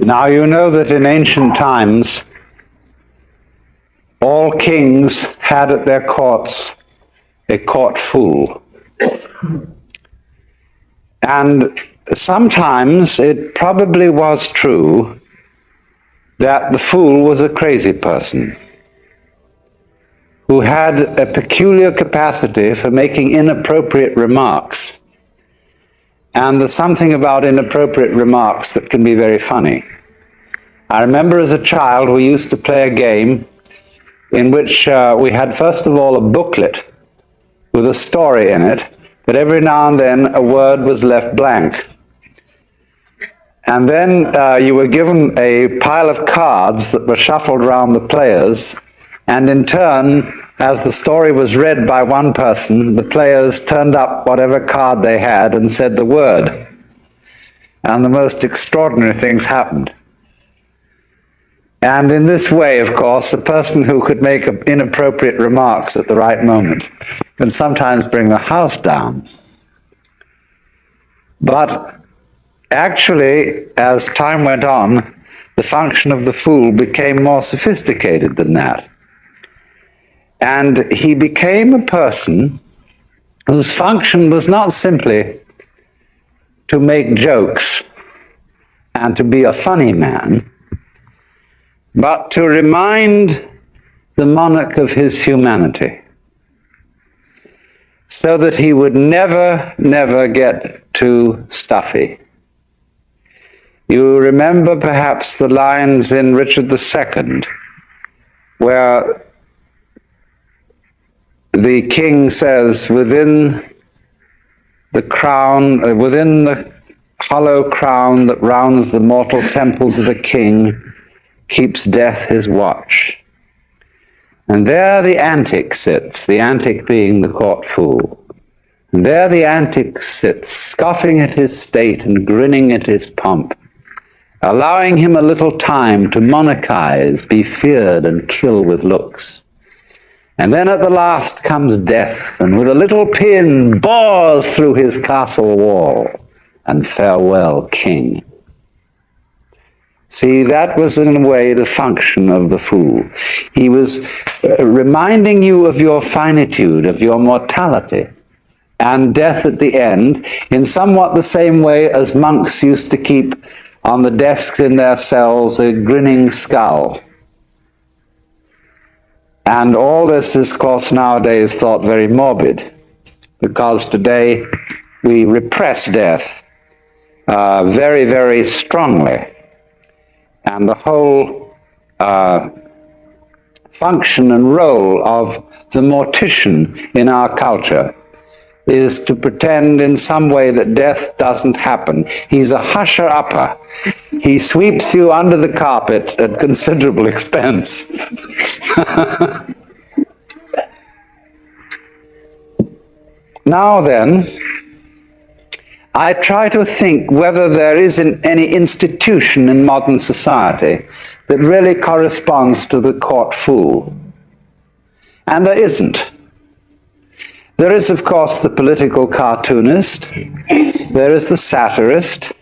Now you know that in ancient times, all kings had at their courts a court fool. And sometimes it probably was true that the fool was a crazy person who had a peculiar capacity for making inappropriate remarks. And there's something about inappropriate remarks that can be very funny. I remember as a child we used to play a game in which we had first of all a booklet with a story in it, but every now and then a word was left blank. And then you were given a pile of cards that were shuffled around the players, and in turn, as the story was read by one person, the players turned up whatever card they had and said the word. And the most extraordinary things happened. And in this way, of course, the person who could make inappropriate remarks at the right moment can sometimes bring the house down. But actually, as time went on, the function of the fool became more sophisticated than that. And he became a person whose function was not simply to make jokes and to be a funny man, but to remind the monarch of his humanity, so that he would never get too stuffy. You remember perhaps the lines in Richard II, where the king says, within the hollow crown that rounds the mortal temples of a king, keeps death his watch. And there the antic sits, the antic being the court fool. And there the antic sits, scoffing at his state and grinning at his pomp, allowing him a little time to monarchize, be feared, and kill with looks. And then at the last comes death, and with a little pin bores through his castle wall, and farewell, king. See, that was in a way the function of the fool. He was reminding you of your finitude, of your mortality, and death at the end, in somewhat the same way as monks used to keep on the desks in their cells a grinning skull. And all this is, of course, nowadays thought very morbid, because today we repress death very, very strongly. And the whole function and role of the mortician in our culture is to pretend in some way that death doesn't happen. He's a husher-upper. He sweeps you under the carpet at considerable expense. Now then, I try to think whether there is any institution in modern society that really corresponds to the court fool. And there isn't. There is, of course, the political cartoonist, there is the satirist,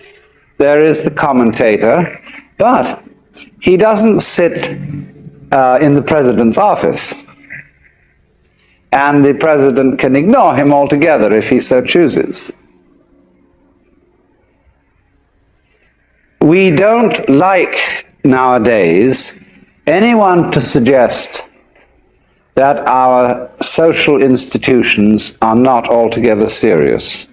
there is the commentator, but he doesn't sit in the president's office. And the president can ignore him altogether if he so chooses. We don't like nowadays anyone to suggest that our social institutions are not altogether serious.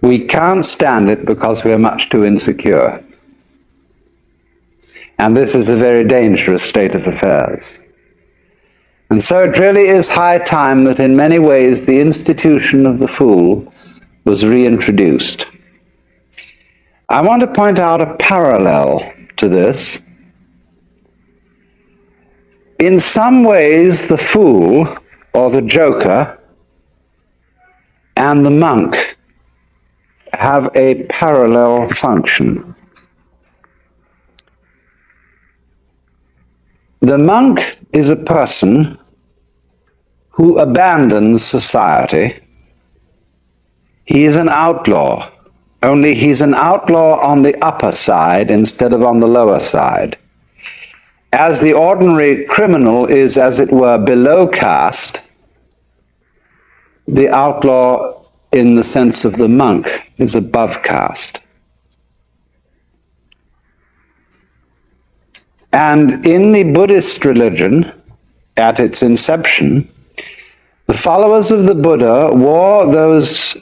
We can't stand it because we are much too insecure. And this is a very dangerous state of affairs. And so it really is high time that in many ways the institution of the fool was reintroduced. I want to point out a parallel to this. In some ways, the fool, or the joker, and the monk have a parallel function. The monk is a person who abandons society. He is an outlaw. only he's an outlaw on the upper side instead of on the lower side. As the ordinary criminal is, as it were, below caste, the outlaw, in the sense of the monk, is above caste. And in the Buddhist religion, at its inception, the followers of the Buddha wore those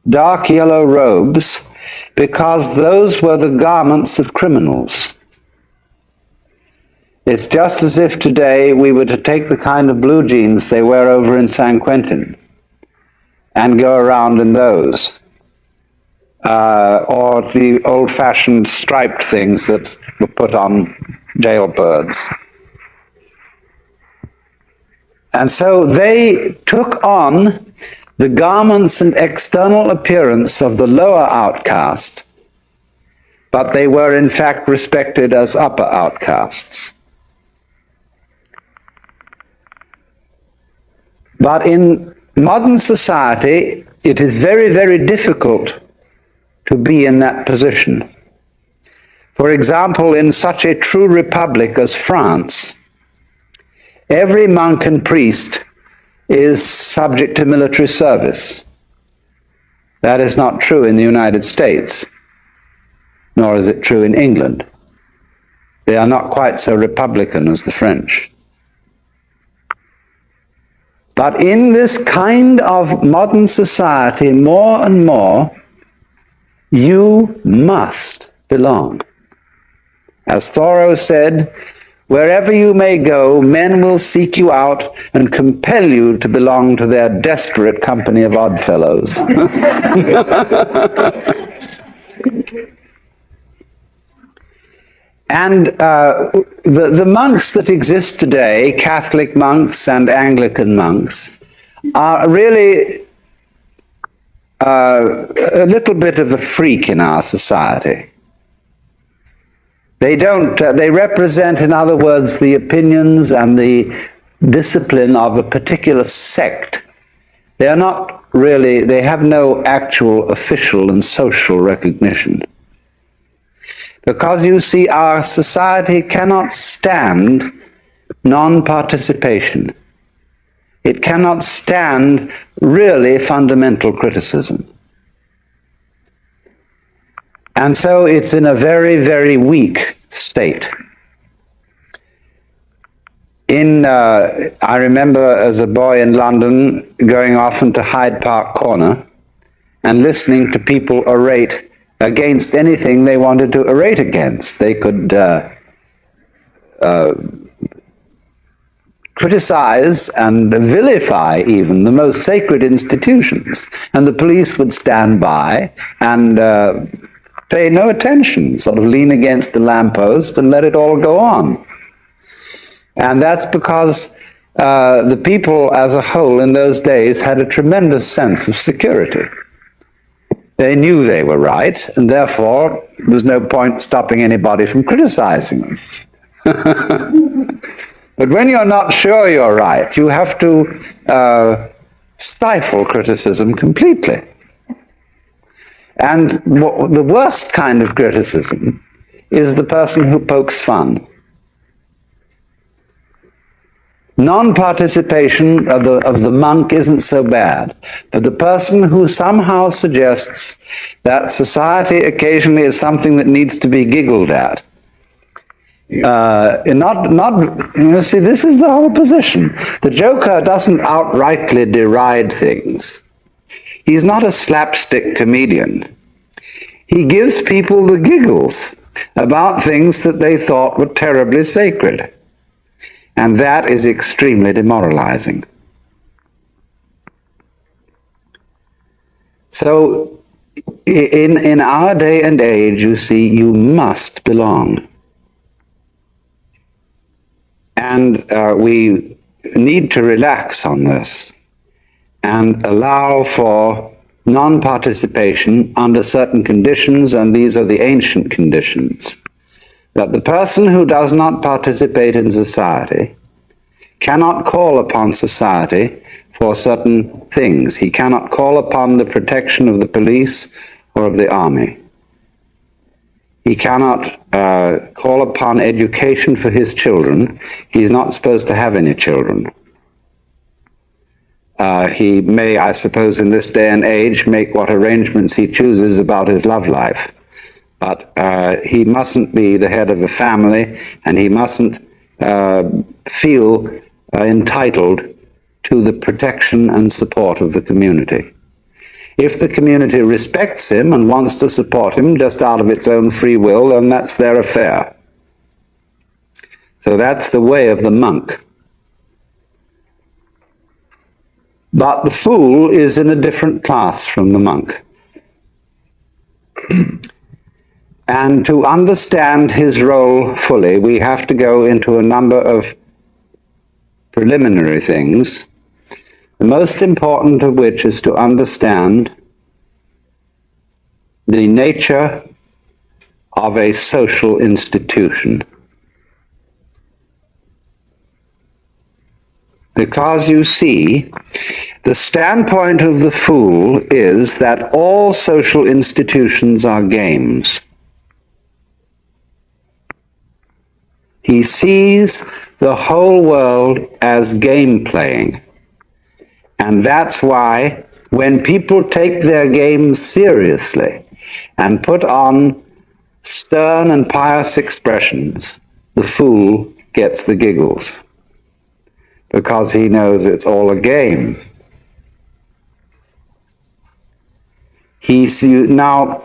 dark yellow robes because those were the garments of criminals. It's just as if today we were to take the kind of blue jeans they wear over in San Quentin and go around in those, or the old-fashioned striped things that were put on jailbirds. And so they took on the garments and external appearance of the lower outcast, but they were in fact respected as upper outcasts. But in modern society, it is very, very difficult to be in that position. For example, in such a true republic as France, every monk and priest is subject to military service. That is not true in the United States, nor is it true in England. They are not quite so republican as the French. But in this kind of modern society, more and more, you must belong. As Thoreau said, wherever you may go, men will seek you out and compel you to belong to their desperate company of oddfellows. And the monks that exist today, Catholic monks and Anglican monks, are really a little bit of a freak in our society. They represent, in other words, the opinions and the discipline of a particular sect. They are not really, they have no actual official and social recognition. Because you see, our society cannot stand non-participation. It cannot stand really fundamental criticism. And so it's in a very, very weak state. I remember as a boy in London going often to Hyde Park Corner and listening to people orate against anything they wanted to orate against. They could criticize and vilify even the most sacred institutions, and the police would stand by and pay no attention, sort of lean against the lamppost and let it all go on. And that's because the people as a whole in those days had a tremendous sense of security. They knew they were right, and therefore there was no point stopping anybody from criticizing them. But when you're not sure you're right, you have to stifle criticism completely. And the worst kind of criticism is the person who pokes fun. Non-participation of the monk isn't so bad, but the person who somehow suggests that society occasionally is something that needs to be giggled at. See, this is the whole position. The joker doesn't outrightly deride things. He's not a slapstick comedian. He gives people the giggles about things that they thought were terribly sacred. And that is extremely demoralizing. So, in our day and age, you see, you must belong. And we need to relax on this and allow for non-participation under certain conditions, and these are the ancient conditions. That the person who does not participate in society cannot call upon society for certain things. He cannot call upon the protection of the police or of the army. He cannot call upon education for his children. He's not supposed to have any children. He may, I suppose, in this day and age, make what arrangements he chooses about his love life. But he mustn't be the head of a family, and he mustn't feel entitled to the protection and support of the community. If the community respects him and wants to support him just out of its own free will, then that's their affair. So that's the way of the monk. But the fool is in a different class from the monk. And to understand his role fully, we have to go into a number of preliminary things, the most important of which is to understand the nature of a social institution. Because you see, the standpoint of the fool is that all social institutions are games. He sees the whole world as game playing. And that's why when people take their games seriously and put on stern and pious expressions, the fool gets the giggles, because he knows it's all a game. Now,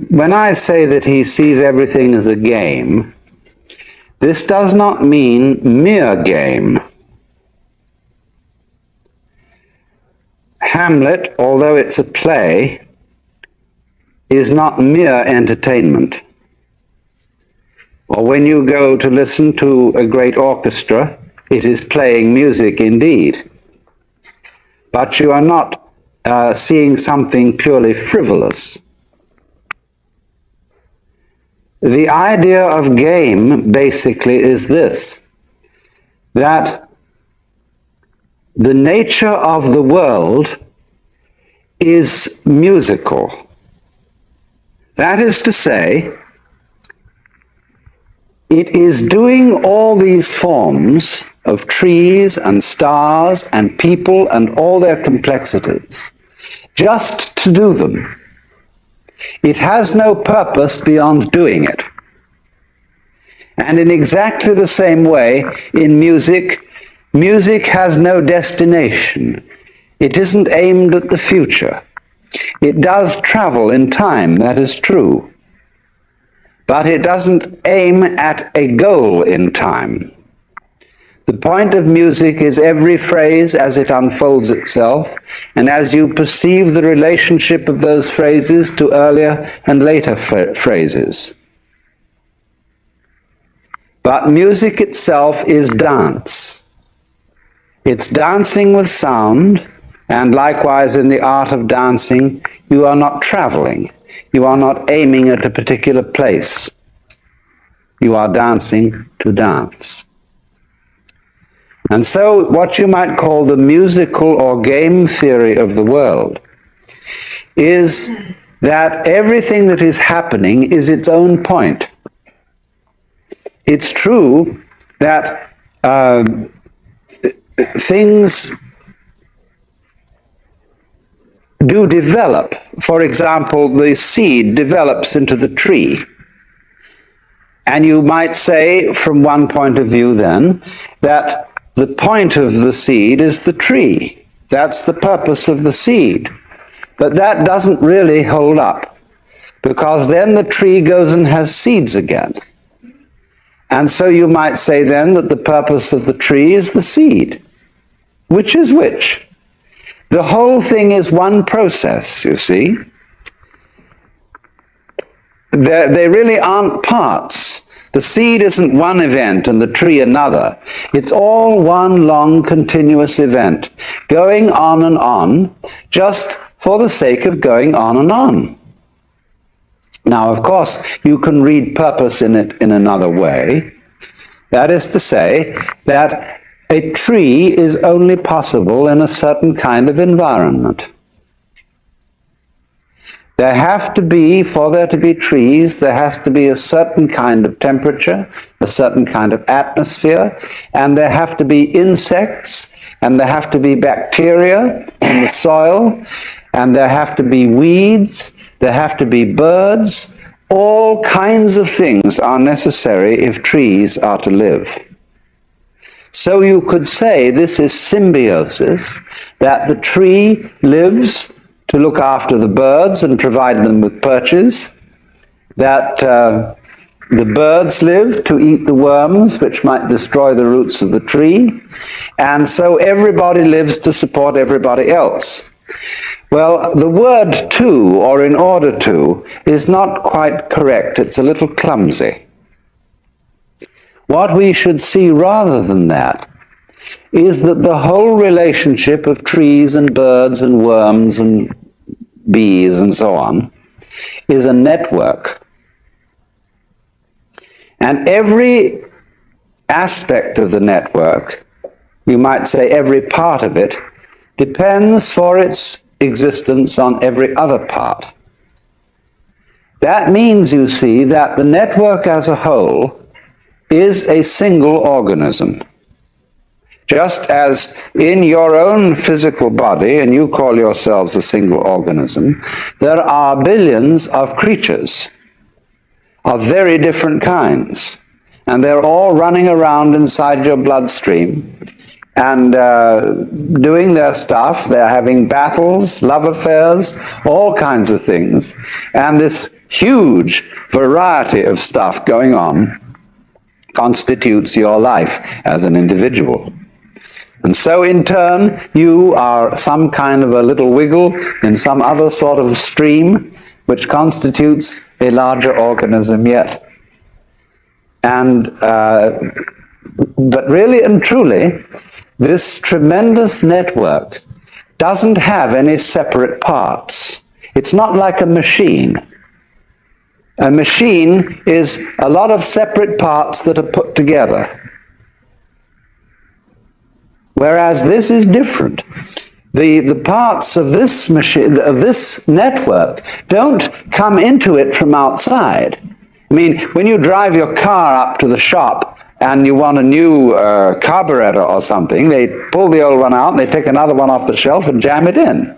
when I say that he sees everything as a game, this does not mean mere game. Hamlet, although it's a play, is not mere entertainment. Or when you go to listen to a great orchestra, it is playing music indeed. But you are not seeing something purely frivolous. The idea of game basically is this, that the nature of the world is musical. That is to say, it is doing all these forms of trees and stars and people and all their complexities just to do them. It has no purpose beyond doing it. And in exactly the same way, in music, music has no destination. It isn't aimed at the future. It does travel in time, that is true. But it doesn't aim at a goal in time. The point of music is every phrase as it unfolds itself, and as you perceive the relationship of those phrases to earlier and later phrases. But music itself is dance. It's dancing with sound, and likewise in the art of dancing, you are not traveling. You are not aiming at a particular place. You are dancing to dance. And so what you might call the musical or game theory of the world is that everything that is happening is its own point. It's true that things do develop. For example, the seed develops into the tree. And you might say, from one point of view then, that the point of the seed is the tree. That's the purpose of the seed. But that doesn't really hold up, because then the tree goes and has seeds again. And so you might say then that the purpose of the tree is the seed. Which is which? The whole thing is one process, you see. They really aren't parts. The seed isn't one event and the tree another. It's all one long continuous event, going on, just for the sake of going on and on. Now, of course, you can read purpose in it in another way. That is to say that a tree is only possible in a certain kind of environment. There have to be, for there to be trees, there has to be a certain kind of temperature, a certain kind of atmosphere, and there have to be insects, and there have to be bacteria in the soil, and there have to be weeds, there have to be birds. All kinds of things are necessary if trees are to live. So you could say this is symbiosis, that the tree lives to look after the birds and provide them with perches, that the birds live to eat the worms which might destroy the roots of the tree, and so everybody lives to support everybody else. Well, the word to, or in order to, is not quite correct. It's a little clumsy. What we should see rather than that is that the whole relationship of trees and birds and worms and bees and so on is a network. And every aspect of the network, you might say every part of it, depends for its existence on every other part. That means, you see, that the network as a whole is a single organism. Just as in your own physical body, and you call yourselves a single organism, there are billions of creatures of very different kinds, and they're all running around inside your bloodstream and doing their stuff. They're having battles, love affairs, all kinds of things, and this huge variety of stuff going on constitutes your life as an individual. And so in turn, you are some kind of a little wiggle in some other sort of stream which constitutes a larger organism yet. And but really and truly, this tremendous network doesn't have any separate parts. It's not like a machine. A machine is a lot of separate parts that are put together. Whereas this is different. The parts of this machine, of this network, don't come into it from outside. I mean, when you drive your car up to the shop and you want a new carburetor or something, they pull the old one out, they take another one off the shelf and jam it in.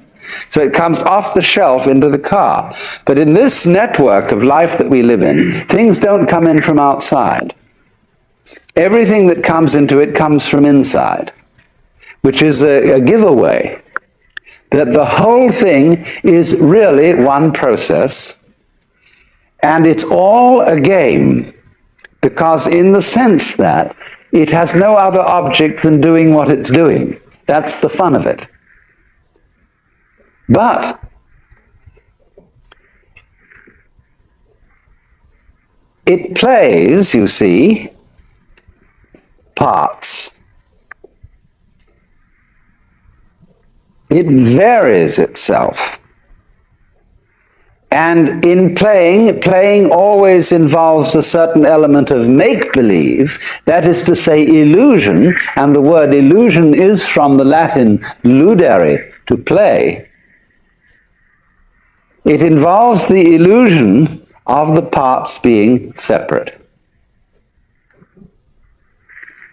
So it comes off the shelf into the car. But in this network of life that we live in, things don't come in from outside. Everything that comes into it comes from inside, which is a giveaway that the whole thing is really one process, and it's all a game, because in the sense that it has no other object than doing what it's doing. That's the fun of it. But it plays, you see, parts. It varies itself. And in playing always involves a certain element of make-believe, that is to say illusion, and the word illusion is from the Latin ludere, to play. It involves the illusion of the parts being separate.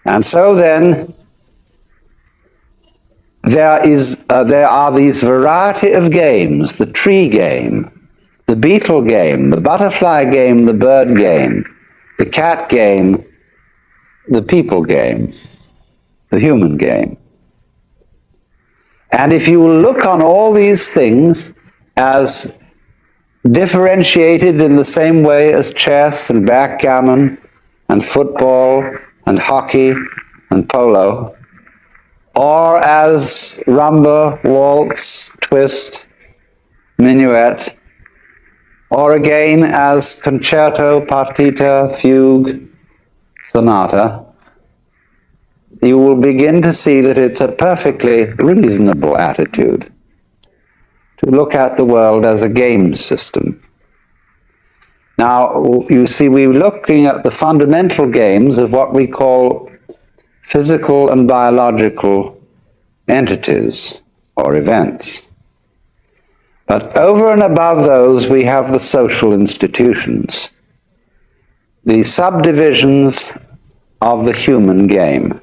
And so then, there are these variety of games: the tree game, the beetle game, the butterfly game, the bird game, the cat game, the people game, the human game. And if you look on all these things as differentiated in the same way as chess and backgammon and football and hockey and polo, or as rumba, waltz, twist, minuet, or again as concerto, partita, fugue, sonata, you will begin to see that it's a perfectly reasonable attitude to look at the world as a game system. Now, you see, we're looking at the fundamental games of what we call physical and biological entities or events. But over and above those, we have the social institutions, the subdivisions of the human game.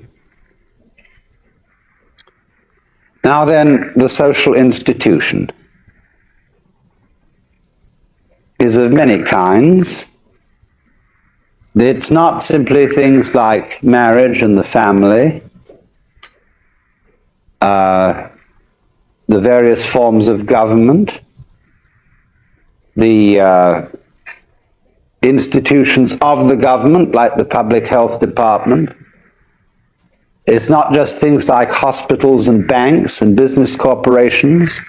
Now then, the social institution is of many kinds. It's not simply things like marriage and the family, the various forms of government, the institutions of the government, like the public health department. It's not just things like hospitals and banks and business corporations.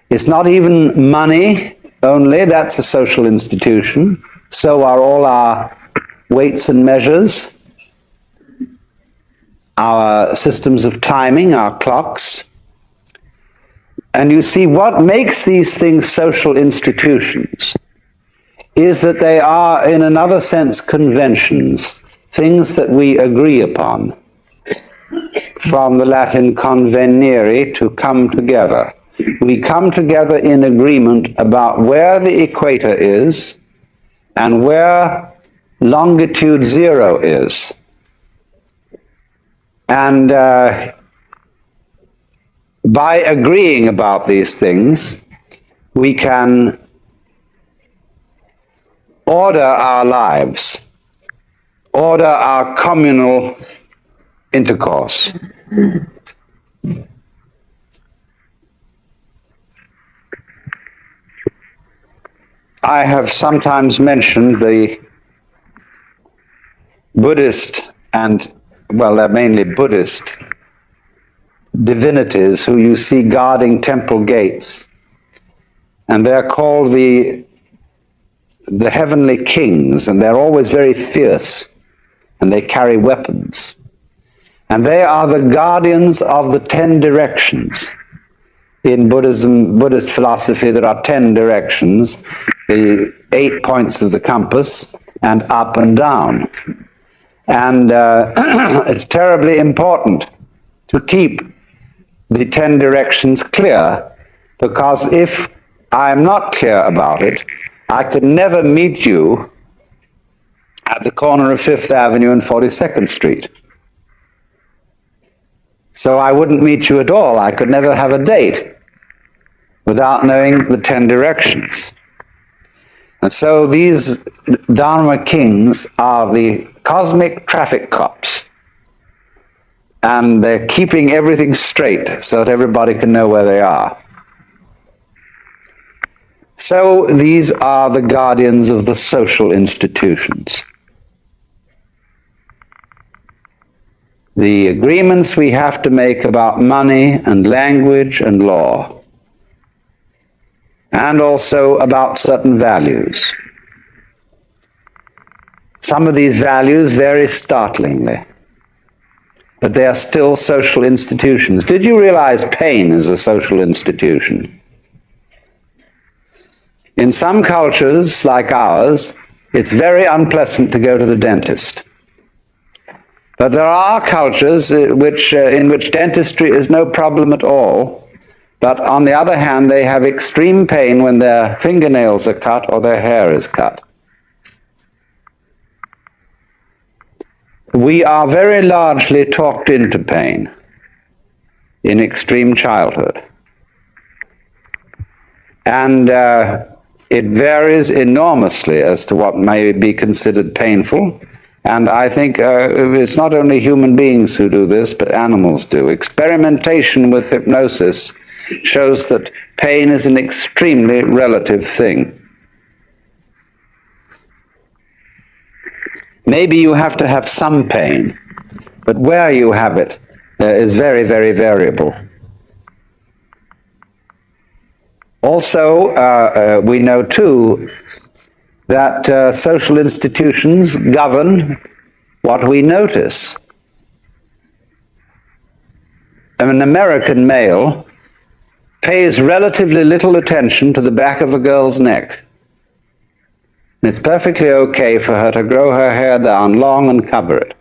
It's not even money only, that's a social institution. So are all our weights and measures, our systems of timing, our clocks. And you see, what makes these things social institutions is that they are, in another sense, conventions, things that we agree upon. From the Latin convenire, to come together. We come together in agreement about where the equator is and where longitude 0 is. And by agreeing about these things, we can order our lives, order our communal intercourse. I have sometimes mentioned the Buddhist they're mainly Buddhist divinities who you see guarding temple gates. And they're called the heavenly kings, and they're always very fierce, and they carry weapons. And they are the guardians of the 10 directions. In Buddhist philosophy, there are 10 directions, the 8 points of the compass, and up and down. And it's terribly important to keep the 10 directions clear, because if I'm not clear about it, I could never meet you at the corner of 5th Avenue and 42nd Street. So I wouldn't meet you at all. I could never have a date without knowing the 10 directions. And so these Dharma kings are the cosmic traffic cops. And they're keeping everything straight so that everybody can know where they are. So these are the guardians of the social institutions. The agreements we have to make about money and language and law, and also about certain values. Some of these values vary startlingly, but they are still social institutions. Did you realize pain is a social institution? In some cultures, like ours, it's very unpleasant to go to the dentist. But there are cultures in which dentistry is no problem at all, but on the other hand, they have extreme pain when their fingernails are cut or their hair is cut. We are very largely talked into pain in extreme childhood. And it varies enormously as to what may be considered painful. And I think it's not only human beings who do this, but animals do. Experimentation with hypnosis shows that pain is an extremely relative thing. Maybe you have to have some pain, but where you have it is very, very variable. Also, we know too that social institutions govern what we notice. An American male pays relatively little attention to the back of a girl's neck. And it's perfectly okay for her to grow her hair down long and cover it.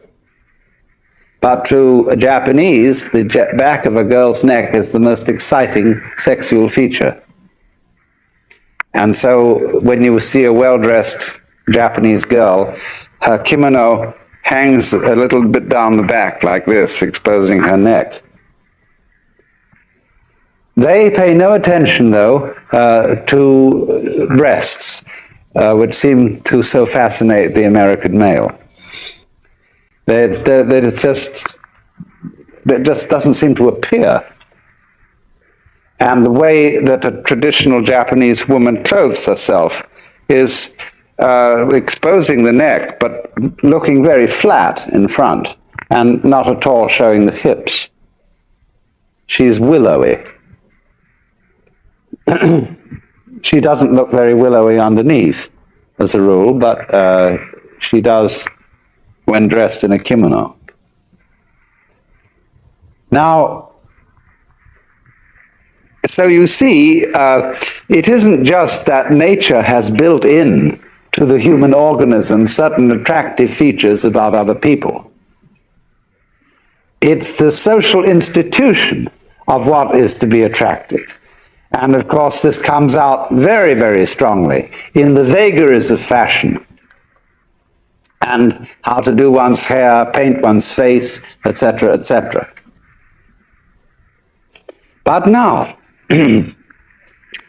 But to a Japanese, the back of a girl's neck is the most exciting sexual feature. And so when you see a well-dressed Japanese girl, her kimono hangs a little bit down the back like this, exposing her neck. They pay no attention, though, to breasts, which seem to so fascinate the American male. It just doesn't seem to appear. And the way that a traditional Japanese woman clothes herself is exposing the neck, but looking very flat in front, and not at all showing the hips. She's willowy. She doesn't look very willowy underneath, as a rule, but she does when dressed in a kimono. Now, so you see, it isn't just that nature has built in to the human organism certain attractive features about other people. It's the social institution of what is to be attractive. And of course, this comes out very, very strongly in the vagaries of fashion, and how to do one's hair, paint one's face, etc., etc. But now,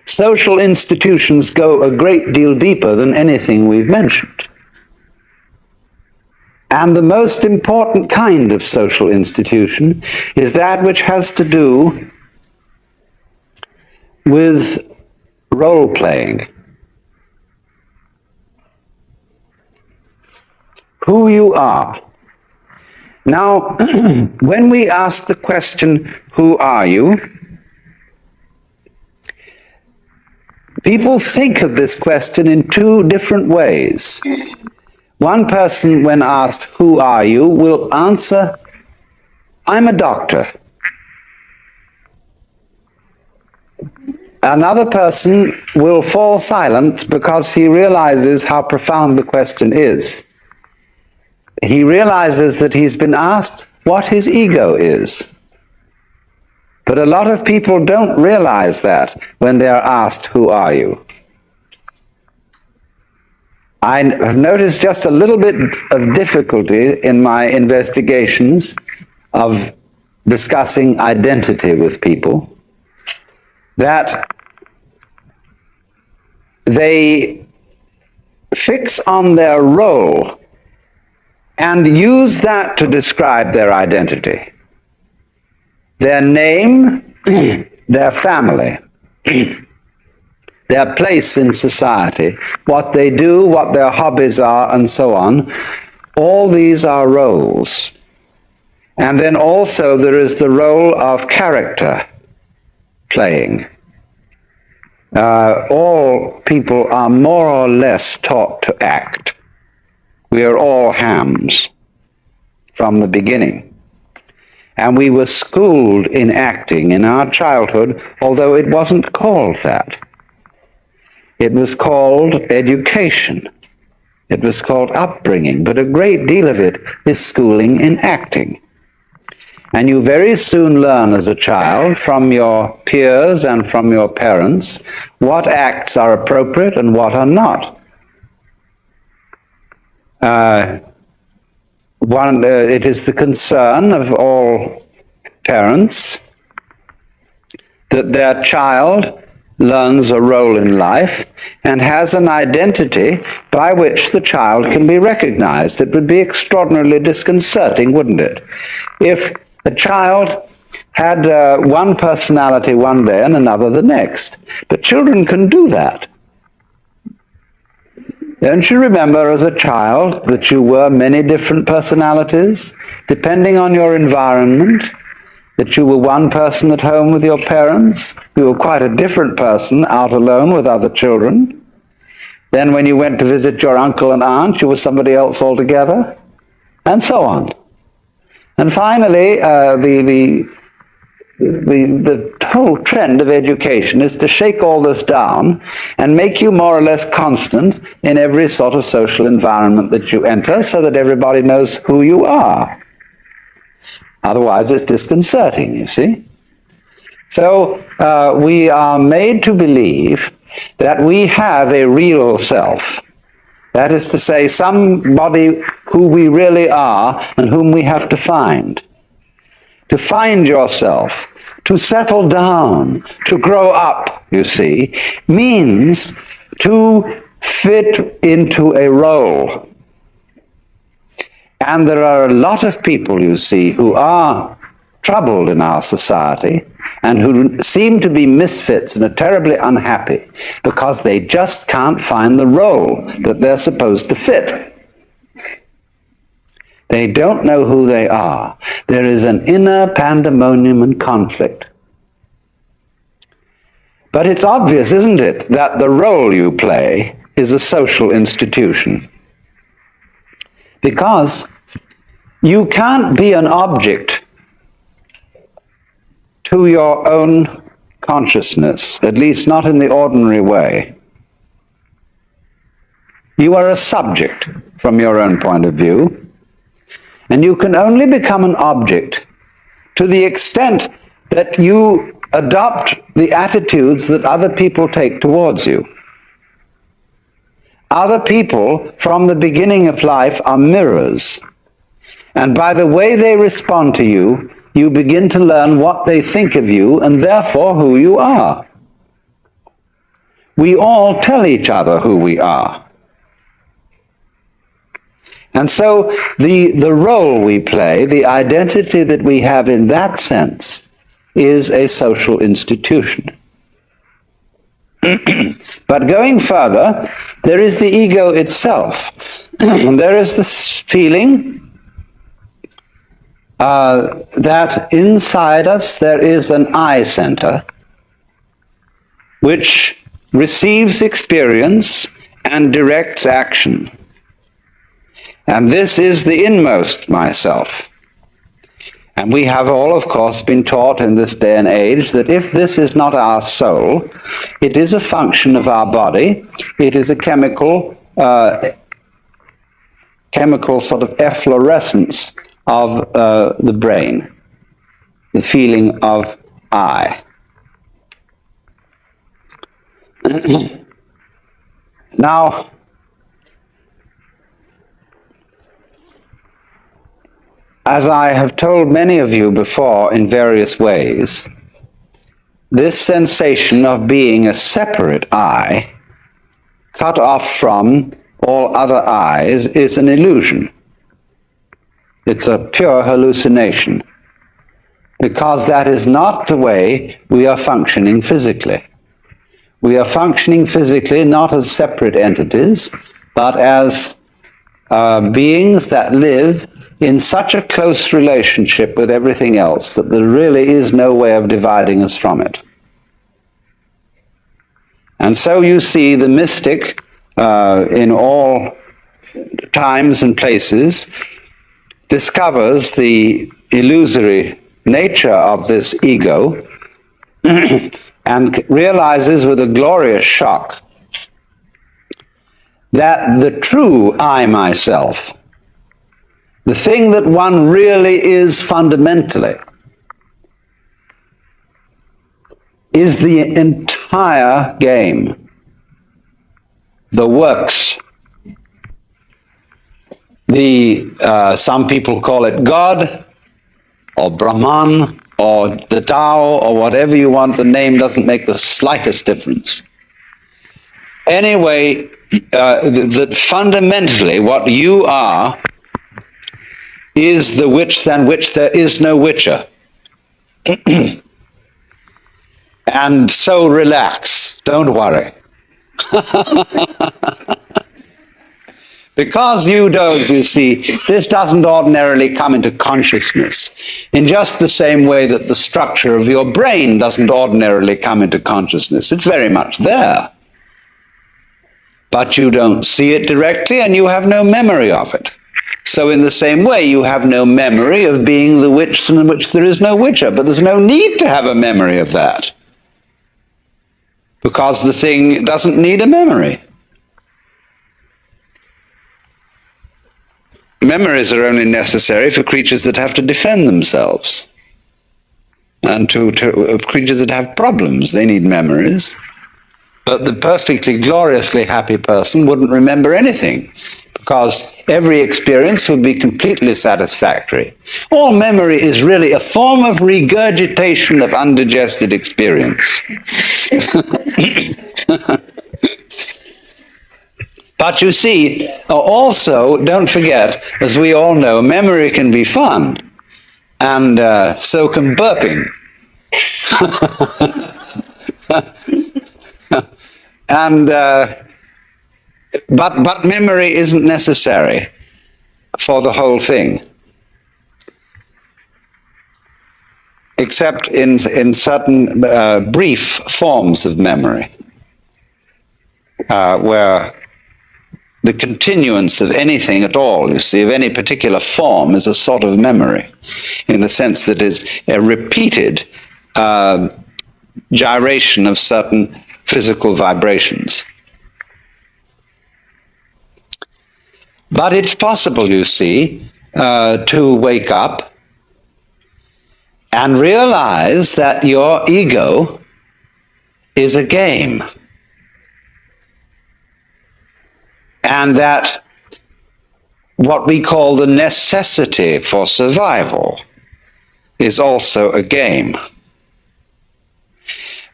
social institutions go a great deal deeper than anything we've mentioned. And the most important kind of social institution is that which has to do with role-playing. Who you are. Now, when we ask the question, who are you? People think of this question in two different ways. One person, when asked, who are you, will answer, I'm a doctor. Another person will fall silent because he realizes how profound the question is. He realizes that he's been asked what his ego is. But a lot of people don't realize that when they are asked, who are you? I have noticed just a little bit of difficulty in my investigations of discussing identity with people, that they fix on their role and use that to describe their identity. Their name, their family, their place in society, what they do, what their hobbies are, and so on. All these are roles. And then also there is the role of character playing. All people are more or less taught to act. We are all hams from the beginning. And we were schooled in acting in our childhood, although it wasn't called that. It was called education. It was called upbringing, but a great deal of it is schooling in acting. And you very soon learn as a child from your peers and from your parents what acts are appropriate and what are not. It is the concern of all parents that their child learns a role in life and has an identity by which the child can be recognized. It would be extraordinarily disconcerting, wouldn't it, if a child had one personality one day and another the next. But children can do that. Don't you remember as a child that you were many different personalities, depending on your environment? That you were one person at home with your parents, you were quite a different person out alone with other children. Then when you went to visit your uncle and aunt, you were somebody else altogether, and so on. And finally, the whole trend of education is to shake all this down and make you more or less constant in every sort of social environment that you enter, so that everybody knows who you are. Otherwise, it's disconcerting, you see. So we are made to believe that we have a real self. That is to say, somebody who we really are and whom we have to find. To find yourself, to settle down, to grow up, you see, means to fit into a role. And there are a lot of people, you see, who are troubled in our society and who seem to be misfits and are terribly unhappy because they just can't find the role that they're supposed to fit. They don't know who they are. There is an inner pandemonium and conflict. But it's obvious, isn't it, that the role you play is a social institution. Because you can't be an object to your own consciousness, at least not in the ordinary way. You are a subject from your own point of view, and you can only become an object to the extent that you adopt the attitudes that other people take towards you. Other people, from the beginning of life, are mirrors. And by the way they respond to you, you begin to learn what they think of you and therefore who you are. We all tell each other who we are. And so the role we play, the identity that we have in that sense, is a social institution. But going further, there is the ego itself. And there is this feeling that inside us there is an I center which receives experience and directs action. And this is the inmost myself. And we have all, of course, been taught in this day and age that if this is not our soul, it is a function of our body. It is a chemical sort of efflorescence of the brain, the feeling of I. Now, as I have told many of you before in various ways, this sensation of being a separate I, cut off from all other I's, is an illusion. It's a pure hallucination, because that is not the way we are functioning physically. We are functioning physically not as separate entities, but as beings that live in such a close relationship with everything else that there really is no way of dividing us from it. And so you see the mystic in all times and places discovers the illusory nature of this ego and realizes with a glorious shock that the true I, myself, the thing that one really is fundamentally, is the entire game, the works. Some people call it God, or Brahman, or the Tao, or whatever you want. The name doesn't make the slightest difference. Anyway, that fundamentally what you are is the which than which there is no whicher. And so relax, don't worry. Because you don't, you see, this doesn't ordinarily come into consciousness in just the same way that the structure of your brain doesn't ordinarily come into consciousness. It's very much there. But you don't see it directly and you have no memory of it. So in the same way, you have no memory of being the witch in which there is no witcher, but there's no need to have a memory of that, because the thing doesn't need a memory. Memories are only necessary for creatures that have to defend themselves. And to creatures that have problems, they need memories. But the perfectly gloriously happy person wouldn't remember anything, because every experience would be completely satisfactory. All memory is really a form of regurgitation of undigested experience. But you see, also, don't forget, as we all know, memory can be fun, and so can burping. And but memory isn't necessary for the whole thing, except in certain brief forms of memory, where the continuance of anything at all, you see, of any particular form, is a sort of memory, in the sense that it's a repeated gyration of certain physical vibrations. But it's possible, you see, to wake up and realize that your ego is a game, and that what we call the necessity for survival is also a game.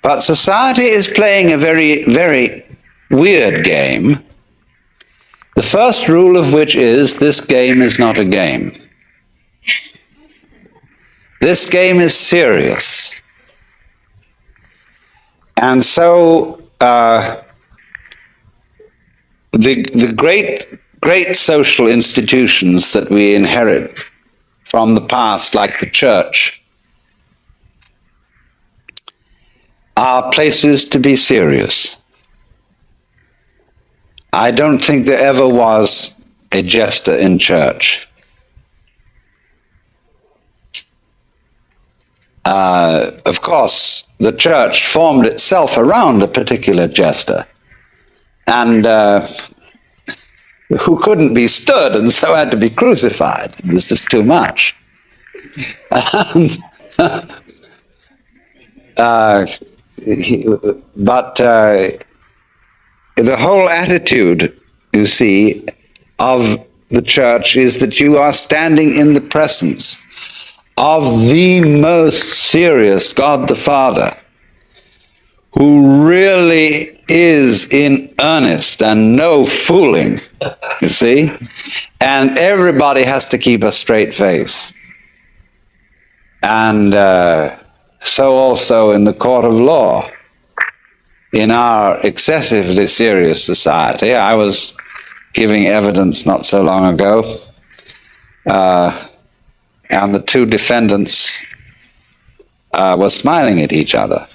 But society is playing a very, very weird game, the first rule of which is this game is not a game. This game is serious. And so the great social institutions that we inherit from the past, like the church, are places to be serious. I don't think there ever was a jester in church. Of course, the church formed itself around a particular jester, and who couldn't be stood and so had to be crucified. It was just too much. But the whole attitude, you see, of the church is that you are standing in the presence of the most serious God the Father, who really is in earnest and no fooling, you see? And everybody has to keep a straight face. And so also in the court of law, in our excessively serious society. I was giving evidence not so long ago, and the two defendants were smiling at each other.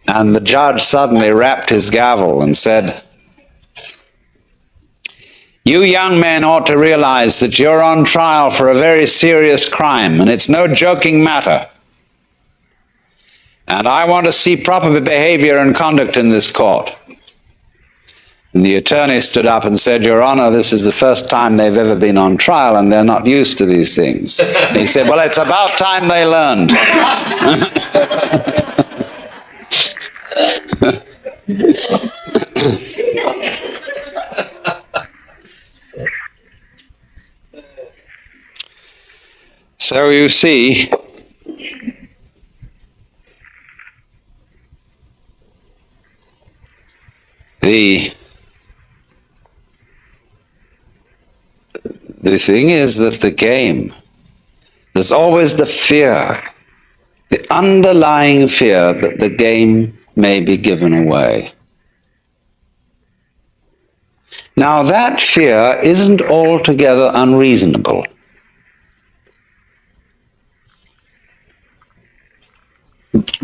And the judge suddenly rapped his gavel and said, "You young men ought to realize that you're on trial for a very serious crime, and it's no joking matter. And I want to see proper behavior and conduct in this court." And the attorney stood up and said, "Your Honor, this is the first time they've ever been on trial, and they're not used to these things." And he said, "Well, it's about time they learned." So you see, the thing is that the game, there's always the fear, the underlying fear that the game may be given away. Now that fear isn't altogether unreasonable.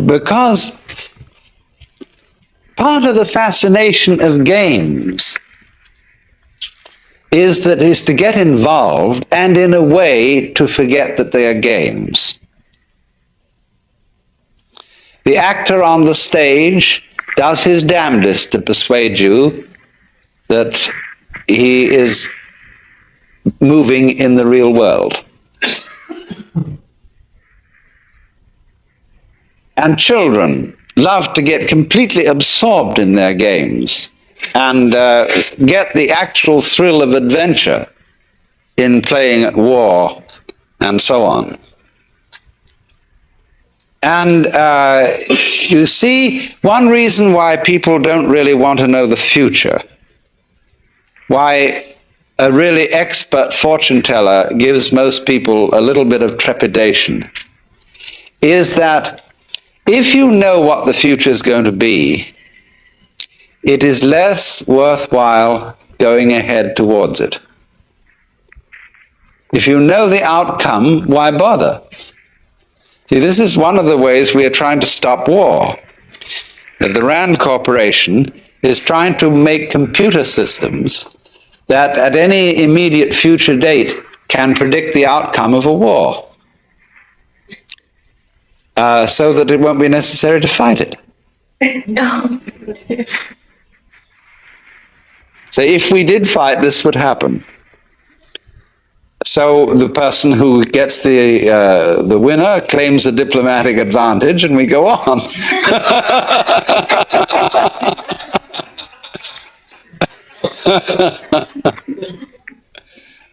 Because part of the fascination of games is to get involved and in a way to forget that they are games. The actor on the stage does his damnedest to persuade you that he is moving in the real world. And children love to get completely absorbed in their games and get the actual thrill of adventure in playing at war and so on. And you see, one reason why people don't really want to know the future, why a really expert fortune teller gives most people a little bit of trepidation, is that if you know what the future is going to be, it is less worthwhile going ahead towards it. If you know the outcome, why bother? See, this is one of the ways we are trying to stop war. The Rand Corporation is trying to make computer systems that at any immediate future date can predict the outcome of a war, so that it won't be necessary to fight it. No. So if we did fight, this would happen. So the person who gets the winner claims a diplomatic advantage, and we go on.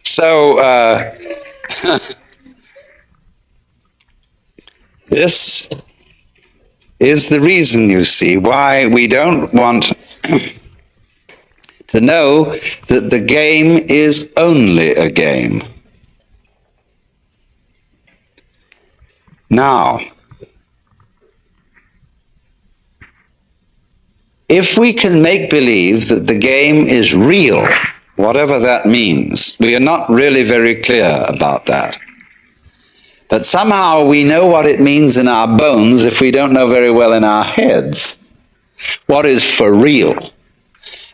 So this is the reason, you see, why we don't want to know that the game is only a game. Now, if we can make believe that the game is real, whatever that means, we are not really very clear about that. But somehow we know what it means in our bones if we don't know very well in our heads what is for real.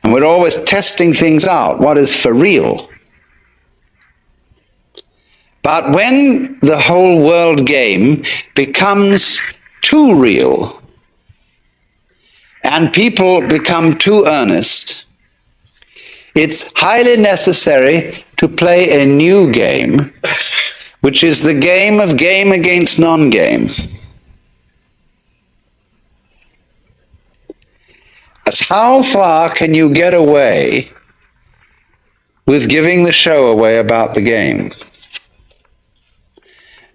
And we're always testing things out. What is for real? But when the whole world game becomes too real and people become too earnest, it's highly necessary to play a new game, which is the game of game against non-game. That's how far can you get away with giving the show away about the game?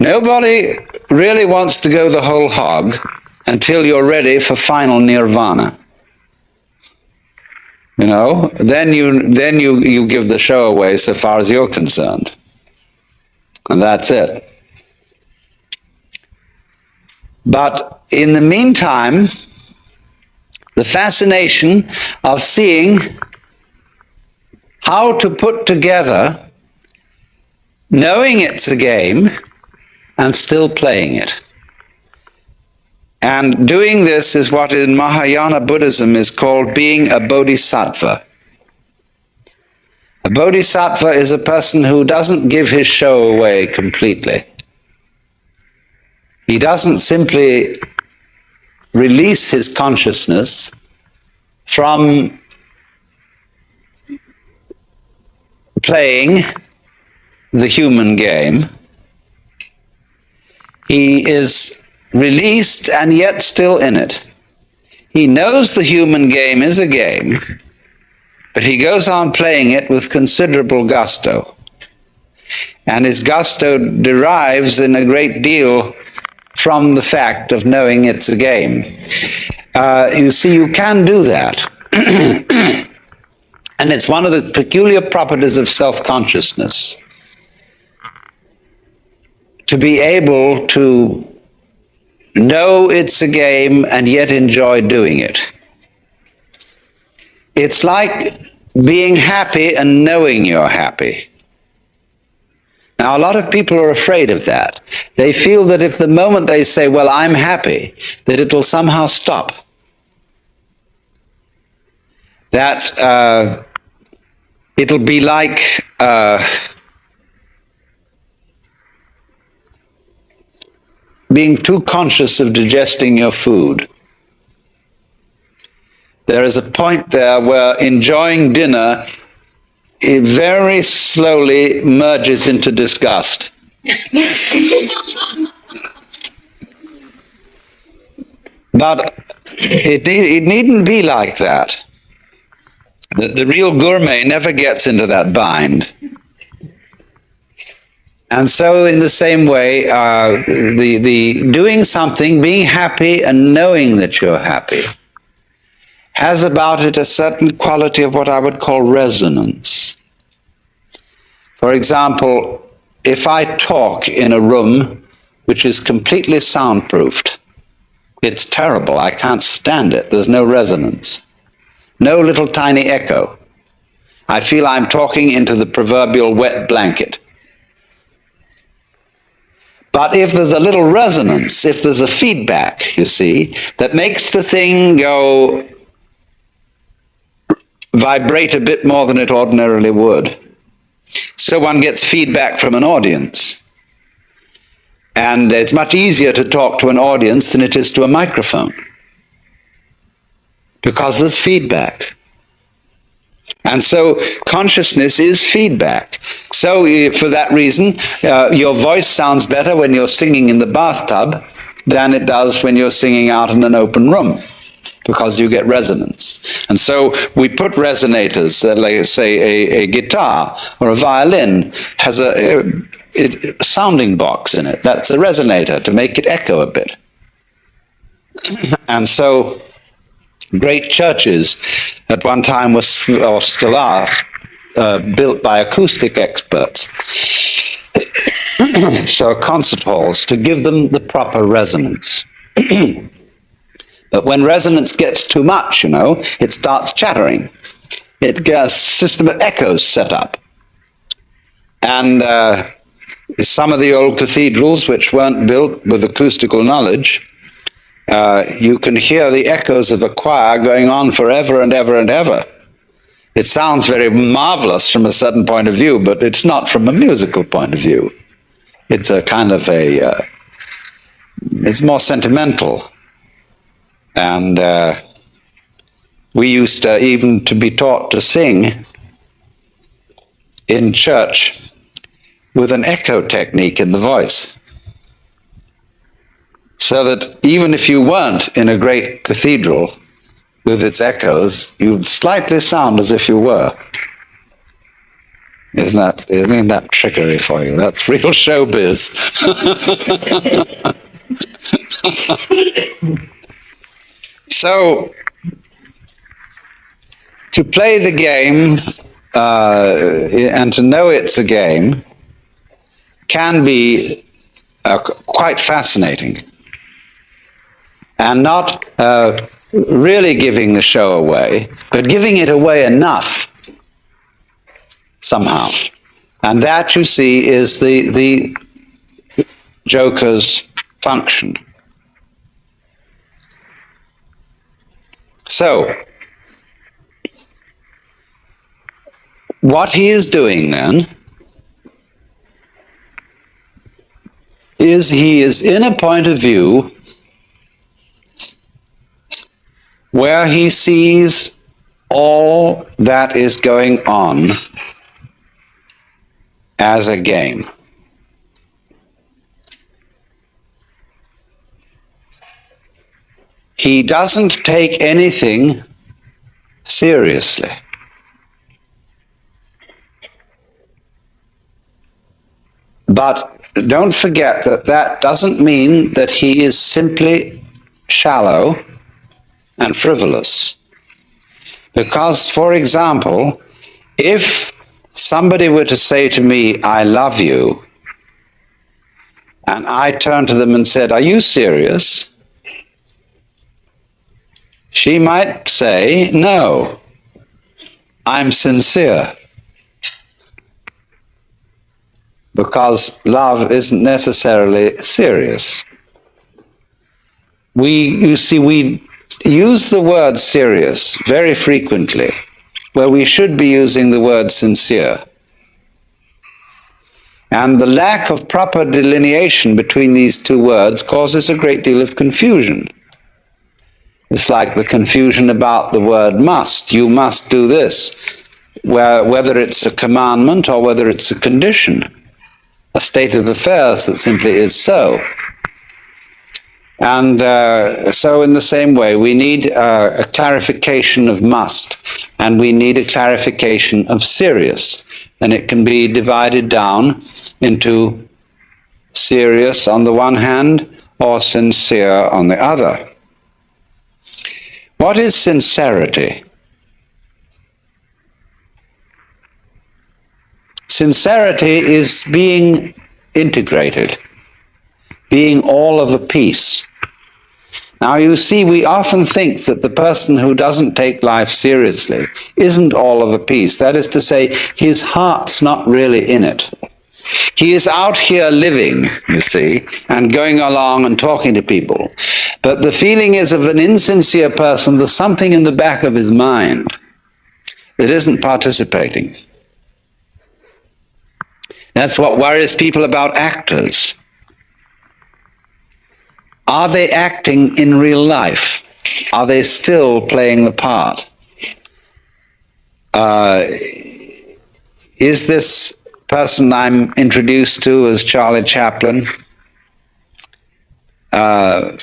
Nobody really wants to go the whole hog until you're ready for final nirvana. You know, then you give the show away so far as you're concerned. And that's it. But in the meantime, the fascination of seeing how to put together, knowing it's a game, and still playing it. And doing this is what in Mahayana Buddhism is called being a bodhisattva. A bodhisattva is a person who doesn't give his show away completely. He doesn't simply release his consciousness from playing the human game. He is released and yet still in it. He knows the human game is a game, but he goes on playing it with considerable gusto. And his gusto derives in a great deal from the fact of knowing it's a game. You see, you can do that. And it's one of the peculiar properties of self-consciousness, to be able to know it's a game and yet enjoy doing it. It's like being happy and knowing you're happy. Now, a lot of people are afraid of that. They feel that if the moment they say, well, I'm happy, that it'll somehow stop. That it'll be like being too conscious of digesting your food. There is a point there where enjoying dinner, it very slowly merges into disgust. But it needn't be like that. The real gourmet never gets into that bind. And so in the same way, the doing something, being happy and knowing that you're happy, has about it a certain quality of what I would call resonance. For example, if I talk in a room which is completely soundproofed, it's terrible. I can't stand it. There's no resonance. No little tiny echo. I feel I'm talking into the proverbial wet blanket. But if there's a little resonance, if there's a feedback, you see, that makes the thing go vibrate a bit more than it ordinarily would, so one gets feedback from an audience. And it's much easier to talk to an audience than it is to a microphone, because there's feedback. And so consciousness is feedback. So for that reason, your voice sounds better when you're singing in the bathtub than it does when you're singing out in an open room, because you get resonance. And so we put resonators, like say a guitar or a violin has a sounding box in it. That's a resonator to make it echo a bit. And so great churches at one time was, or still are, built by acoustic experts. So concert halls, to give them the proper resonance. But when resonance gets too much, you know, it starts chattering. It gets a system of echoes set up. And some of the old cathedrals, which weren't built with acoustical knowledge, you can hear the echoes of a choir going on forever and ever and ever. It sounds very marvelous from a certain point of view, but it's not from a musical point of view. It's a kind of it's more sentimental. And we used to even to be taught to sing in church with an echo technique in the voice, so that even if you weren't in a great cathedral with its echoes, you'd slightly sound as if you were. Isn't that trickery for you? That's real showbiz. So, to play the game and to know it's a game can be quite fascinating, and not really giving the show away, but giving it away enough somehow. And that, you see, is the Joker's function. So, what he is doing then is he is in a point of view where he sees all that is going on as a game. He doesn't take anything seriously. But don't forget that that doesn't mean that he is simply shallow and frivolous. Because, for example, if somebody were to say to me, "I love you," and I turned to them and said, "Are you serious?" she might say, "No, I'm sincere." Because love isn't necessarily serious. You see, we use the word serious very frequently, where we should be using the word sincere. And the lack of proper delineation between these two words causes a great deal of confusion. It's like the confusion about the word must. You must do this, whether it's a commandment or whether it's a condition, a state of affairs that simply is so. And so in the same way, we need a clarification of must, and we need a clarification of serious. And it can be divided down into serious on the one hand, or sincere on the other. What is sincerity? Sincerity is being integrated, being all of a piece. Now you see, we often think that the person who doesn't take life seriously isn't all of a piece. That is to say, his heart's not really in it. He is out here living, you see, and going along and talking to people. But the feeling is of an insincere person, there's something in the back of his mind that isn't participating. That's what worries people about actors. Are they acting in real life? Are they still playing the part? Is this person I'm introduced to as Charlie Chaplin the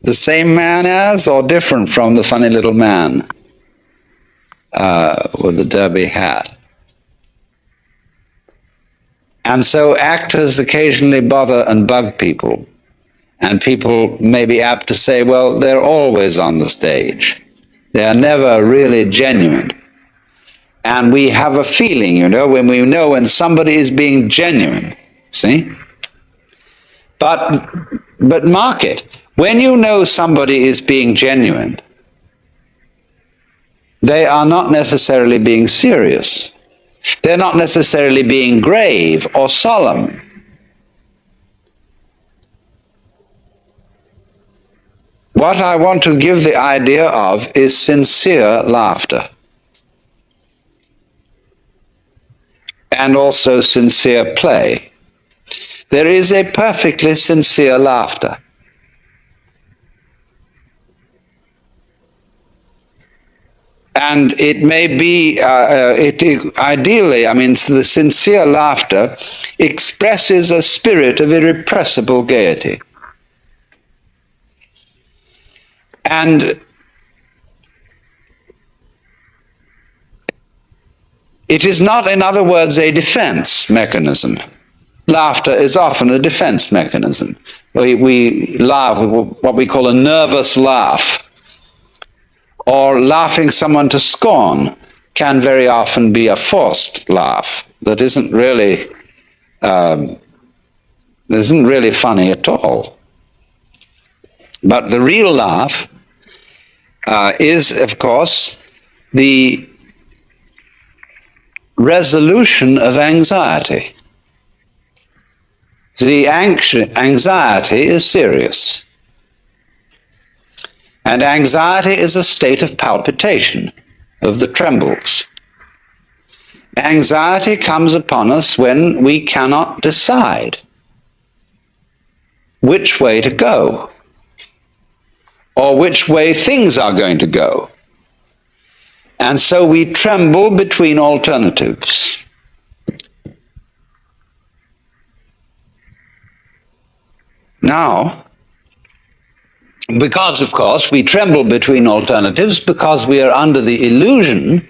same man as, or different from the funny little man with the derby hat? And so actors occasionally bother and bug people. And people may be apt to say, well, they're always on the stage. They are never really genuine. And we have a feeling, you know, when we know when somebody is being genuine, see? But mark it, when you know somebody is being genuine, they are not necessarily being serious. They're not necessarily being grave or solemn. What I want to give the idea of is sincere laughter. And also sincere play. There is a perfectly sincere laughter. And it may be, ideally, I mean, the sincere laughter expresses a spirit of irrepressible gaiety. And it is not, in other words, a defense mechanism. Laughter is often a defense mechanism. We laugh with what we call a nervous laugh, or laughing someone to scorn can very often be a forced laugh that isn't really funny at all. But the real laugh is, of course, the resolution of anxiety. The anxiety is serious. And anxiety is a state of palpitation, of the trembles. Anxiety comes upon us when we cannot decide which way to go, or which way things are going to go. And so we tremble between alternatives. Now, because, of course, we tremble between alternatives because we are under the illusion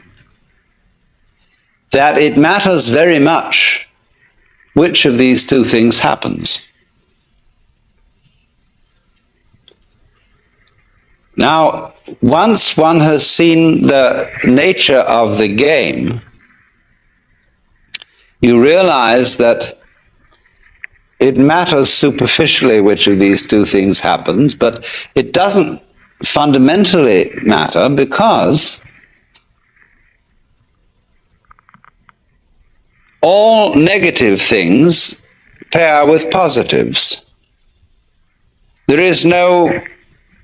that it matters very much which of these two things happens. Now, once one has seen the nature of the game, you realize that it matters superficially which of these two things happens, but it doesn't fundamentally matter because all negative things pair with positives. There is no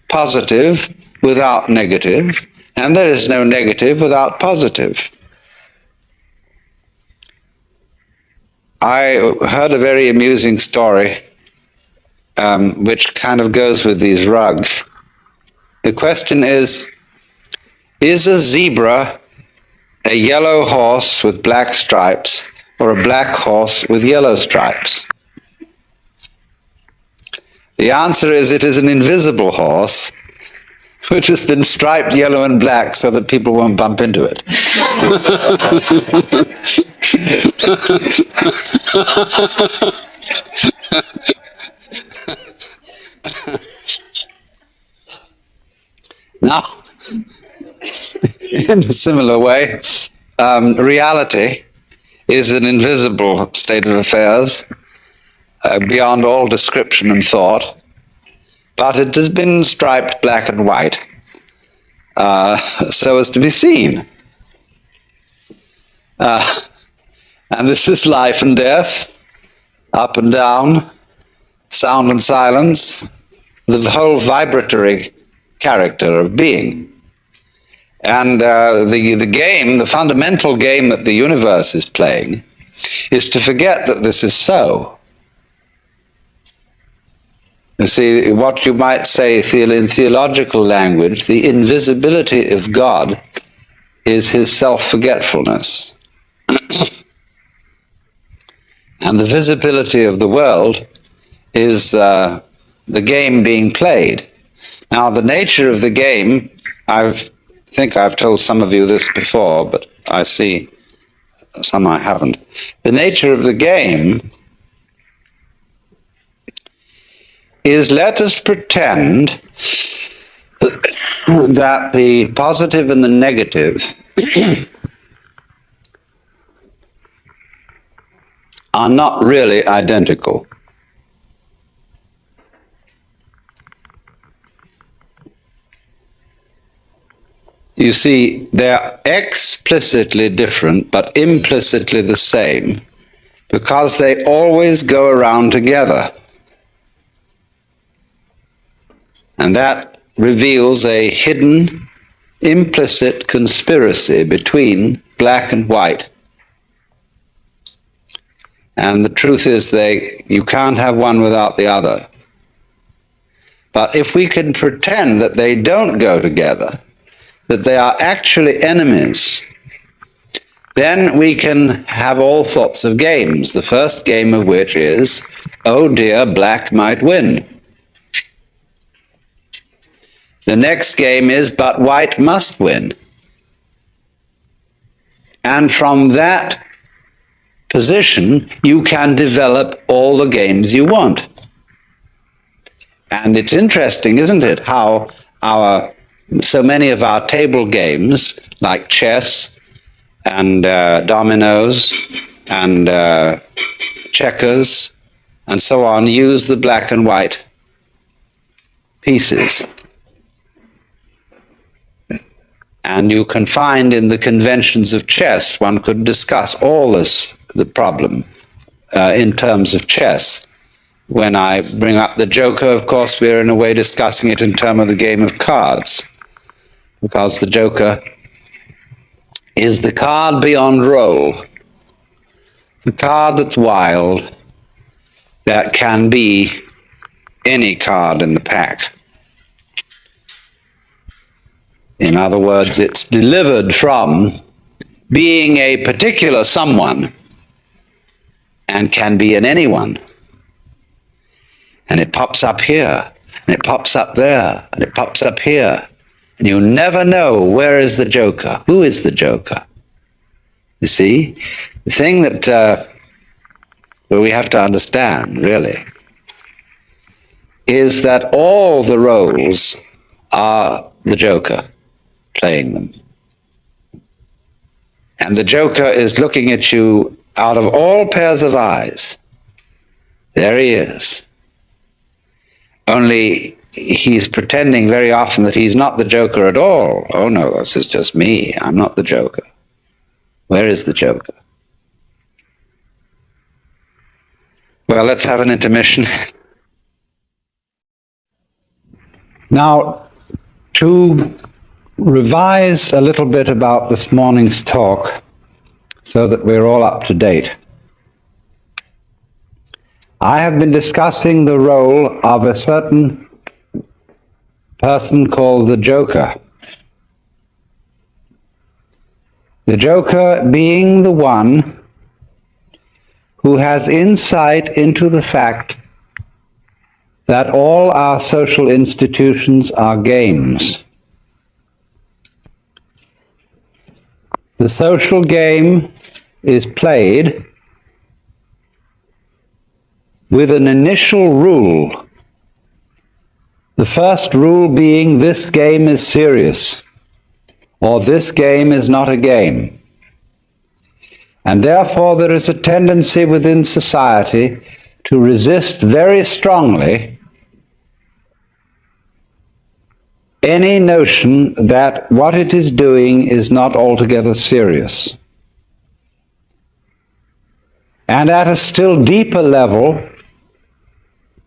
positive without negative, and there is no negative without positive. I heard a very amusing story which kind of goes with these rugs. The question is a zebra a yellow horse with black stripes or a black horse with yellow stripes? The answer is it is an invisible horse which has been striped yellow and black so that people won't bump into it. Now, in a similar way, reality is an invisible state of affairs beyond all description and thought, but it has been striped black and white so as to be seen. And this is life and death, up and down, sound and silence, the whole vibratory character of being. And the game, the fundamental game that the universe is playing, is to forget that this is so. You see, what you might say in theological language, the invisibility of God is his self-forgetfulness. And the visibility of the world is the game being played. Now, the nature of the game, I think I've told some of you this before, but I see some I haven't. The nature of the game is, let us pretend that the positive and the negative are not really identical. You see, they're explicitly different, but implicitly the same, because they always go around together. And that reveals a hidden, implicit conspiracy between black and white. And the truth is you can't have one without the other. But if we can pretend that they don't go together, that they are actually enemies, then we can have all sorts of games. The first game of which is, oh dear, black might win. The next game is, but white must win. And from that position, you can develop all the games you want. And it's interesting, isn't it, how so many of our table games, like chess and dominoes and checkers and so on, use the black and white pieces. And you can find in the conventions of chess, one could discuss all the problem in terms of chess. When I bring up the Joker, of course, we're in a way discussing it in terms of the game of cards, because the Joker is the card beyond role, the card that's wild, that can be any card in the pack. In other words, it's delivered from being a particular someone and can be in anyone. And it pops up here, and it pops up there, and it pops up here. And you never know, where is the Joker? Who is the Joker? You see? The thing that we have to understand, really, is that all the roles are the Joker playing them. And the Joker is looking at you out of all pairs of eyes. There he is. Only he's pretending very often that he's not the Joker at all. Oh no, this is just me. I'm not the Joker. Where is the Joker? Well, let's have an intermission. Now, to revise a little bit about this morning's talk so that we're all up to date, I have been discussing the role of a certain person called the Joker. The Joker being the one who has insight into the fact that all our social institutions are games. The social game is played with an initial rule. The first rule being, this game is serious, or this game is not a game. And therefore there is a tendency within society to resist very strongly any notion that what it is doing is not altogether serious. And at a still deeper level,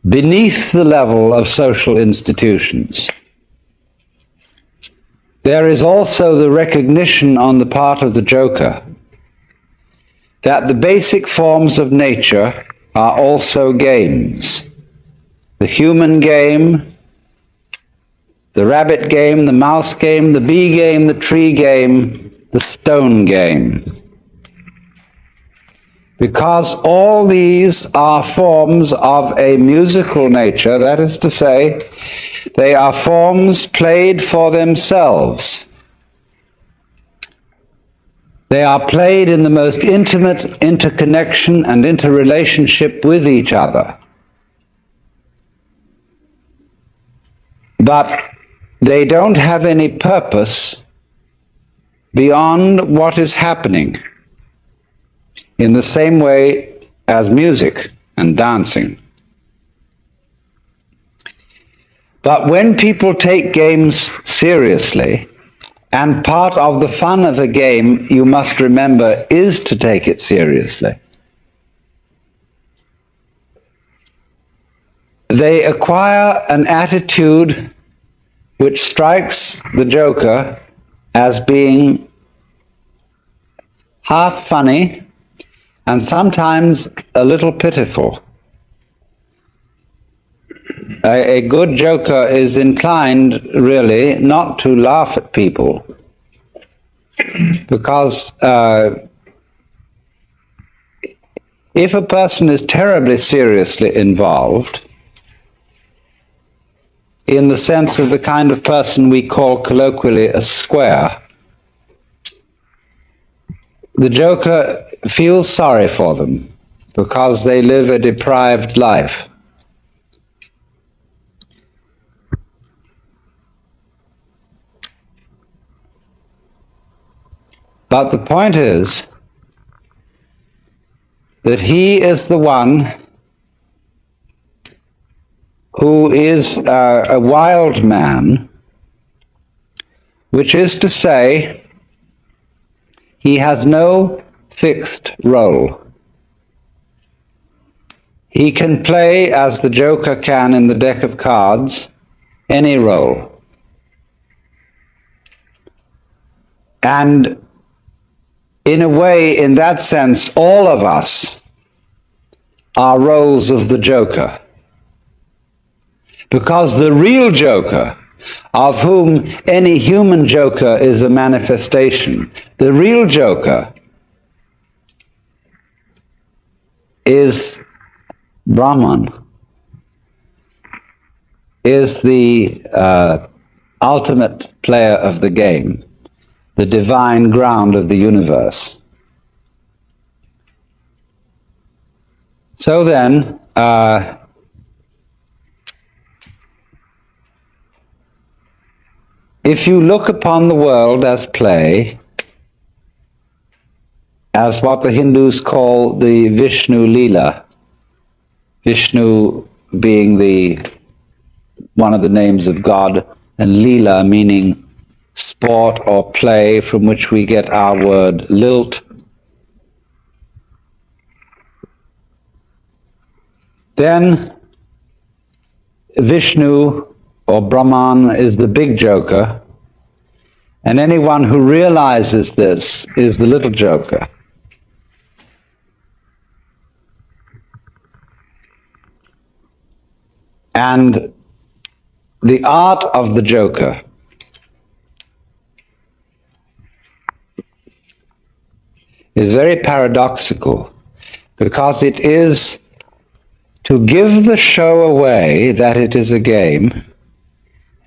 beneath the level of social institutions, there is also the recognition on the part of the joker that the basic forms of nature are also games. The human game, the rabbit game, the mouse game, the bee game, the tree game, the stone game. Because all these are forms of a musical nature, that is to say, they are forms played for themselves. They are played in the most intimate interconnection and interrelationship with each other. But they don't have any purpose beyond what is happening, in the same way as music and dancing. But when people take games seriously, and part of the fun of a game, you must remember, is to take it seriously, they acquire an attitude which strikes the joker as being half funny and sometimes a little pitiful. A good joker is inclined, really, not to laugh at people, because if a person is terribly seriously involved, in the sense of the kind of person we call colloquially a square, the joker feels sorry for them because they live a deprived life. But the point is that he is the one who is a wild man, which is to say, he has no fixed role. He can play, as the joker can in the deck of cards, any role. And in a way, in that sense, all of us are roles of the joker. Because the real joker, of whom any human joker is a manifestation, the real joker is Brahman, is the ultimate player of the game, the divine ground of the universe. So then, if you look upon the world as play, as what the Hindus call the Vishnu Leela, Vishnu being one of the names of God, and Leela meaning sport or play, from which we get our word lilt. Then Vishnu or Brahman is the big joker, and anyone who realizes this is the little joker. And the art of the joker is very paradoxical, because it is to give the show away that it is a game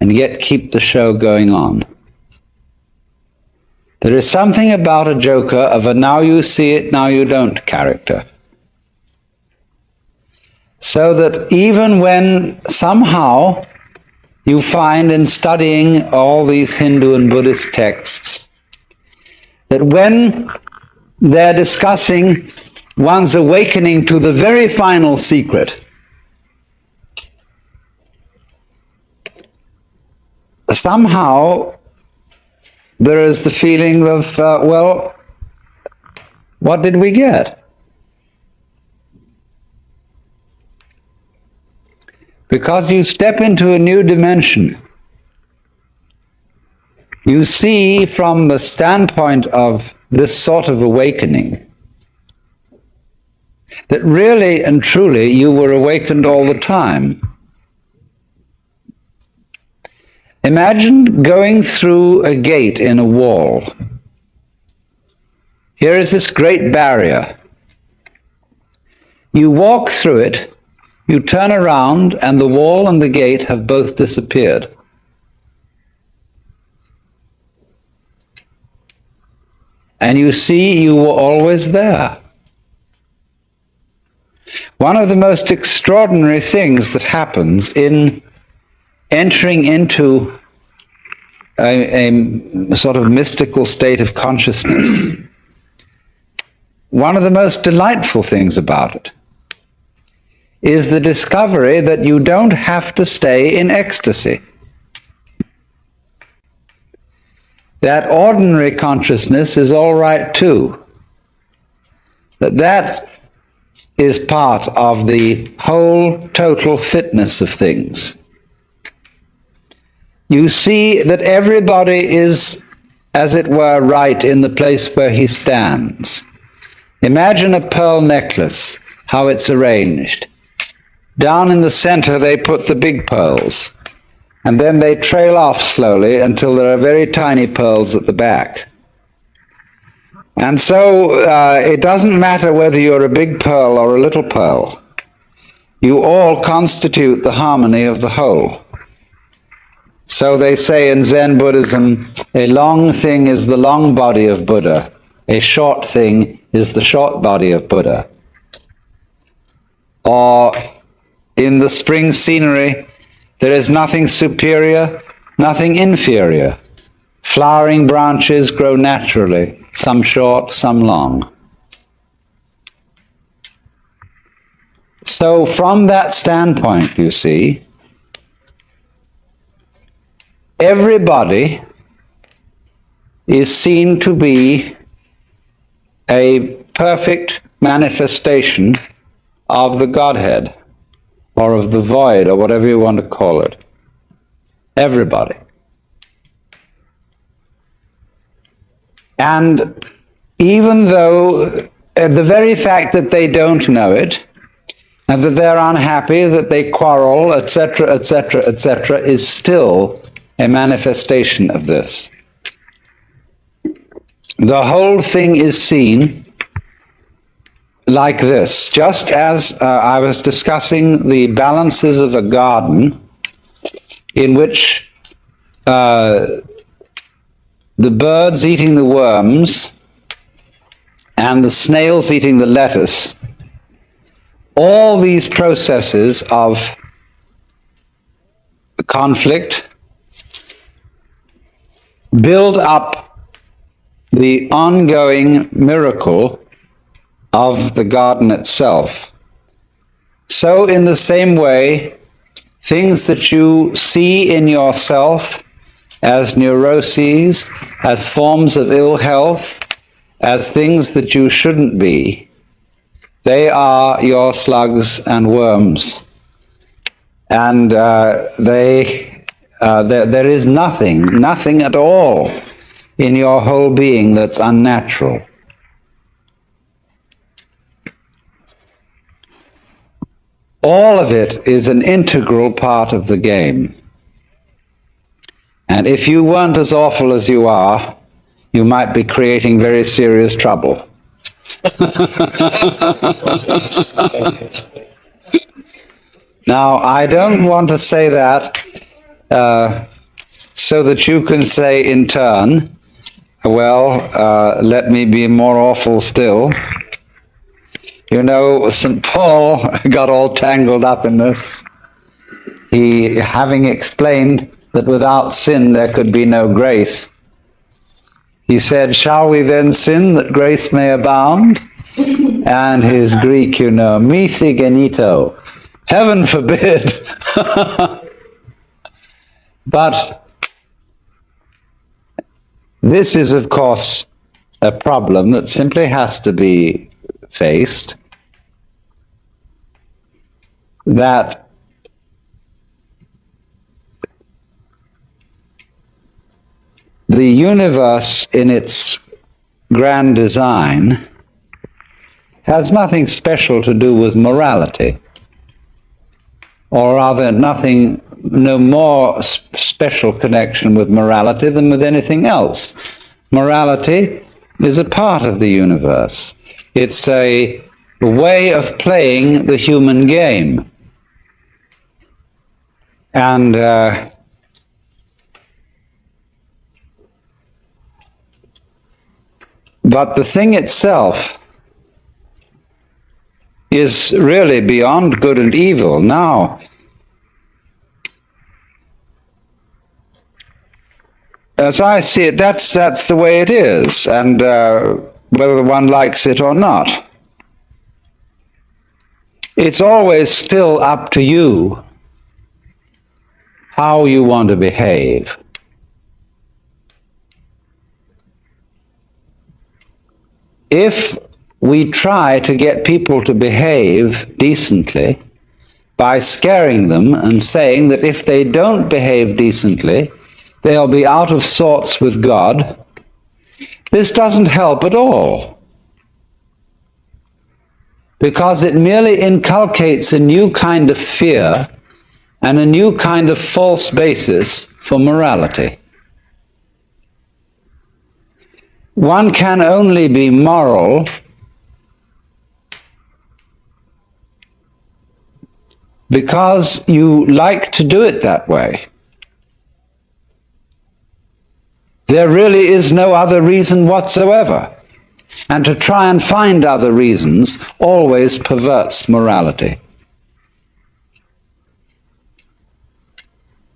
and yet keep the show going on. There is something about a joker of a now you see it, now you don't character. So that even when somehow you find in studying all these Hindu and Buddhist texts that when they're discussing one's awakening to the very final secret, somehow there is the feeling of, well, what did we get? Because you step into a new dimension. You see from the standpoint of this sort of awakening that really and truly you were awakened all the time. Imagine going through a gate in a wall. Here is this great barrier. You walk through it, you turn around, and the wall and the gate have both disappeared. And you see you were always there. One of the most extraordinary things that happens in entering into a sort of mystical state of consciousness, one of the most delightful things about it is the discovery that you don't have to stay in ecstasy. That ordinary consciousness is all right too. That is part of the whole total fitness of things. You see that everybody is, as it were, right in the place where he stands. Imagine a pearl necklace, how it's arranged. Down in the center they put the big pearls, and then they trail off slowly until there are very tiny pearls at the back. And so it doesn't matter whether you're a big pearl or a little pearl. You all constitute the harmony of the whole. So they say in Zen Buddhism, a long thing is the long body of Buddha. A short thing is the short body of Buddha. Or in the spring scenery, there is nothing superior, nothing inferior. Flowering branches grow naturally, some short, some long. So from that standpoint, you see, everybody is seen to be a perfect manifestation of the Godhead, or of the void, or whatever you want to call it. Everybody. And even though the very fact that they don't know it, and that they're unhappy, that they quarrel, etc., etc., etc., is still a manifestation of this. The whole thing is seen like this. Just as I was discussing the balances of a garden in which the birds eating the worms and the snails eating the lettuce, all these processes of conflict build up the ongoing miracle of the garden itself. So in the same way, things that you see in yourself as neuroses, as forms of ill health, as things that you shouldn't be, they are your slugs and worms. And there is nothing at all in your whole being that's unnatural. All of it is an integral part of the game. And if you weren't as awful as you are, you might be creating very serious trouble. Now, I don't want to say that so that you can say in turn, well, let me be more awful still. You know, St. Paul got all tangled up in this. He, having explained that without sin there could be no grace, he said, shall we then sin that grace may abound? And his Greek, you know, mithi genito, heaven forbid. But this is, of course, a problem that simply has to be faced, that the universe in its grand design has nothing special to do with morality, or rather no more special connection with morality than with anything else. Morality is a part of the universe. It's a way of playing the human game. And but the thing itself is really beyond good and evil. Now, as I see it, that's the way it is, and whether one likes it or not, it's always still up to you how you want to behave. If we try to get people to behave decently by scaring them and saying that if they don't behave decently, they'll be out of sorts with God, this doesn't help at all, because it merely inculcates a new kind of fear and a new kind of false basis for morality. One can only be moral because you like to do it that way. There really is no other reason whatsoever. And to try and find other reasons always perverts morality.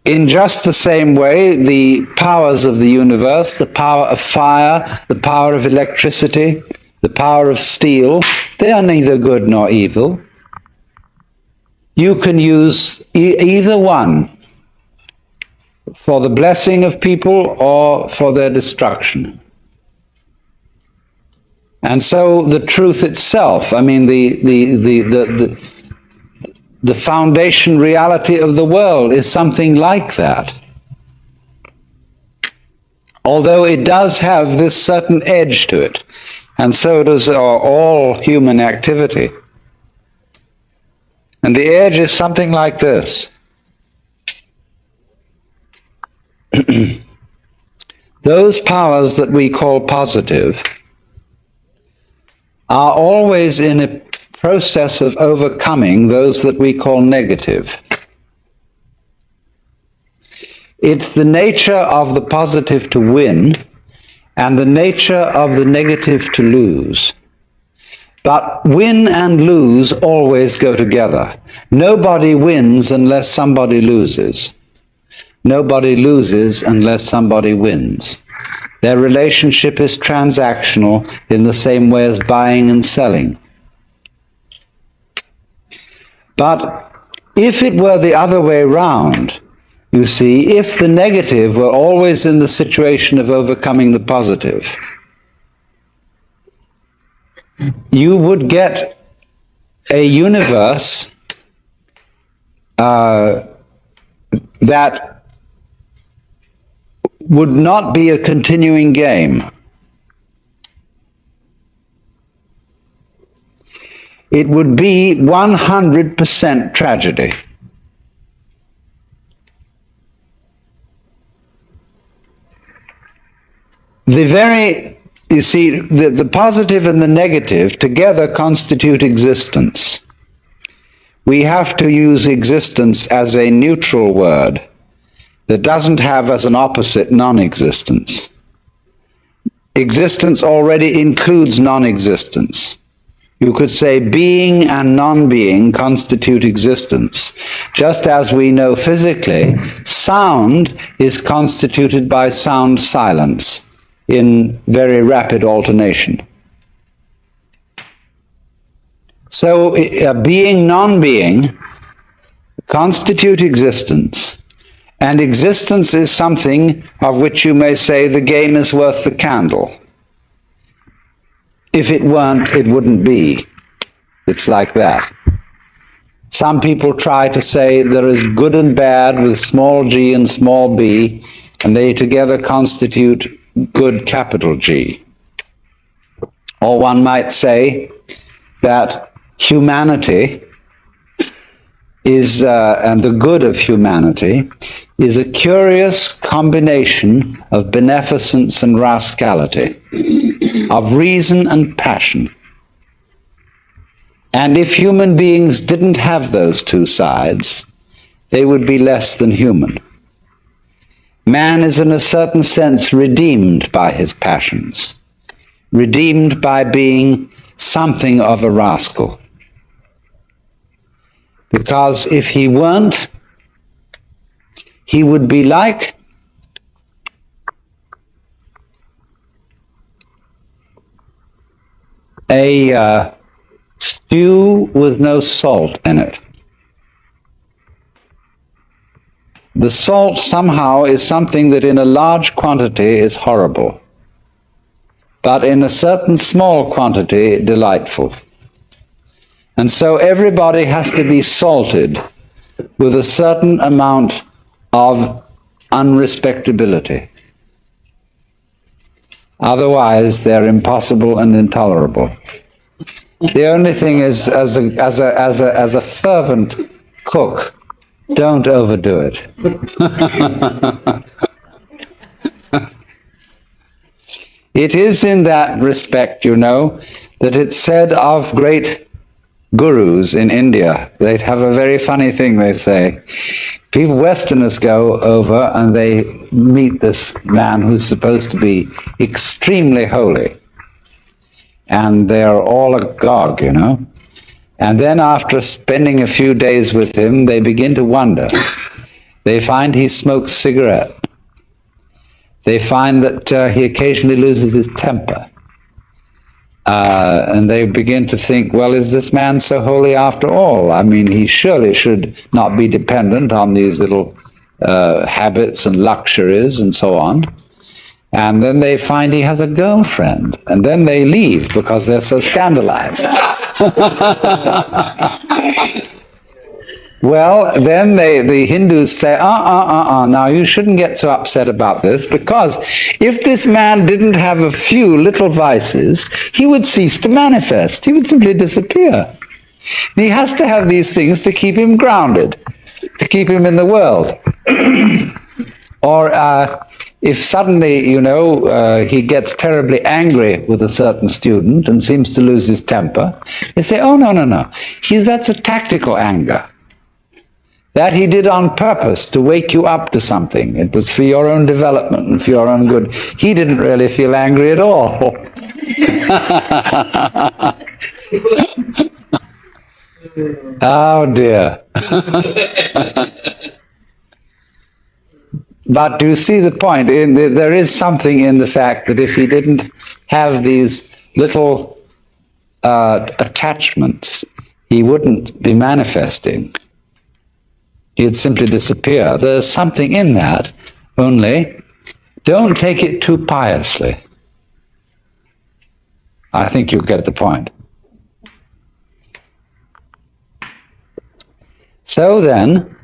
In just the same way, the powers of the universe, the power of fire, the power of electricity, the power of steel, they are neither good nor evil. You can use either one for the blessing of people or for their destruction. And so the truth itself, I mean, the foundation reality of the world is something like that. Although it does have this certain edge to it, and so does all human activity. And the edge is something like this. Those powers that we call positive are always in a process of overcoming those that we call negative. It's the nature of the positive to win and the nature of the negative to lose. But win and lose always go together. Nobody wins unless somebody loses. Nobody loses unless somebody wins. Their relationship is transactional in the same way as buying and selling. But if it were the other way round, you see, if the negative were always in the situation of overcoming the positive, you would get a universe that would not be a continuing game. It would be 100% tragedy. You see, the positive and the negative together constitute existence. we have to use existence as a neutral word that doesn't have as an opposite non-existence. Existence already includes non-existence. You could say being and non-being constitute existence. Just as we know physically, sound is constituted by sound silence in very rapid alternation. So being, non-being constitute existence. And existence is something of which you may say the game is worth the candle. If it weren't, it wouldn't be. It's like that. Some people try to say there is good and bad with small g and small b, and they together constitute good capital G. Or one might say that humanity is, and the good of humanity, is a curious combination of beneficence and rascality, of reason and passion. And if human beings didn't have those two sides, they would be less than human. Man is in a certain sense redeemed by his passions, redeemed by being something of a rascal. Because if he weren't, he would be like a stew with no salt in it. The salt somehow is something that in a large quantity is horrible, but in a certain small quantity delightful. And so everybody has to be salted with a certain amount of unrespectability. Otherwise, they're impossible and intolerable. The only thing is, as a fervent cook, don't overdo it. It is in that respect, you know, that it's said of great gurus in India. They have a very funny thing they say. People, Westerners, go over and they meet this man who's supposed to be extremely holy. And they're all agog, you know. And then after spending a few days with him, they begin to wonder. They find he smokes cigarette. They find that he occasionally loses his temper. And they begin to think, well, is this man so holy after all? I mean, he surely should not be dependent on these little habits and luxuries and so on. And then they find he has a girlfriend. And then they leave because they're so scandalized. Well, then the Hindus say, now you shouldn't get so upset about this, because if this man didn't have a few little vices, he would cease to manifest. He would simply disappear. He has to have these things to keep him grounded, to keep him in the world. Or if suddenly, you know, he gets terribly angry with a certain student and seems to lose his temper, they say, oh, no. That's a tactical anger. That he did on purpose to wake you up to something. It was for your own development and for your own good. He didn't really feel angry at all. Oh dear. But do you see the point? There is something in the fact that if he didn't have these little attachments, he wouldn't be manifesting. He'd simply disappear. There's something in that, only don't take it too piously. I think you get the point. So then,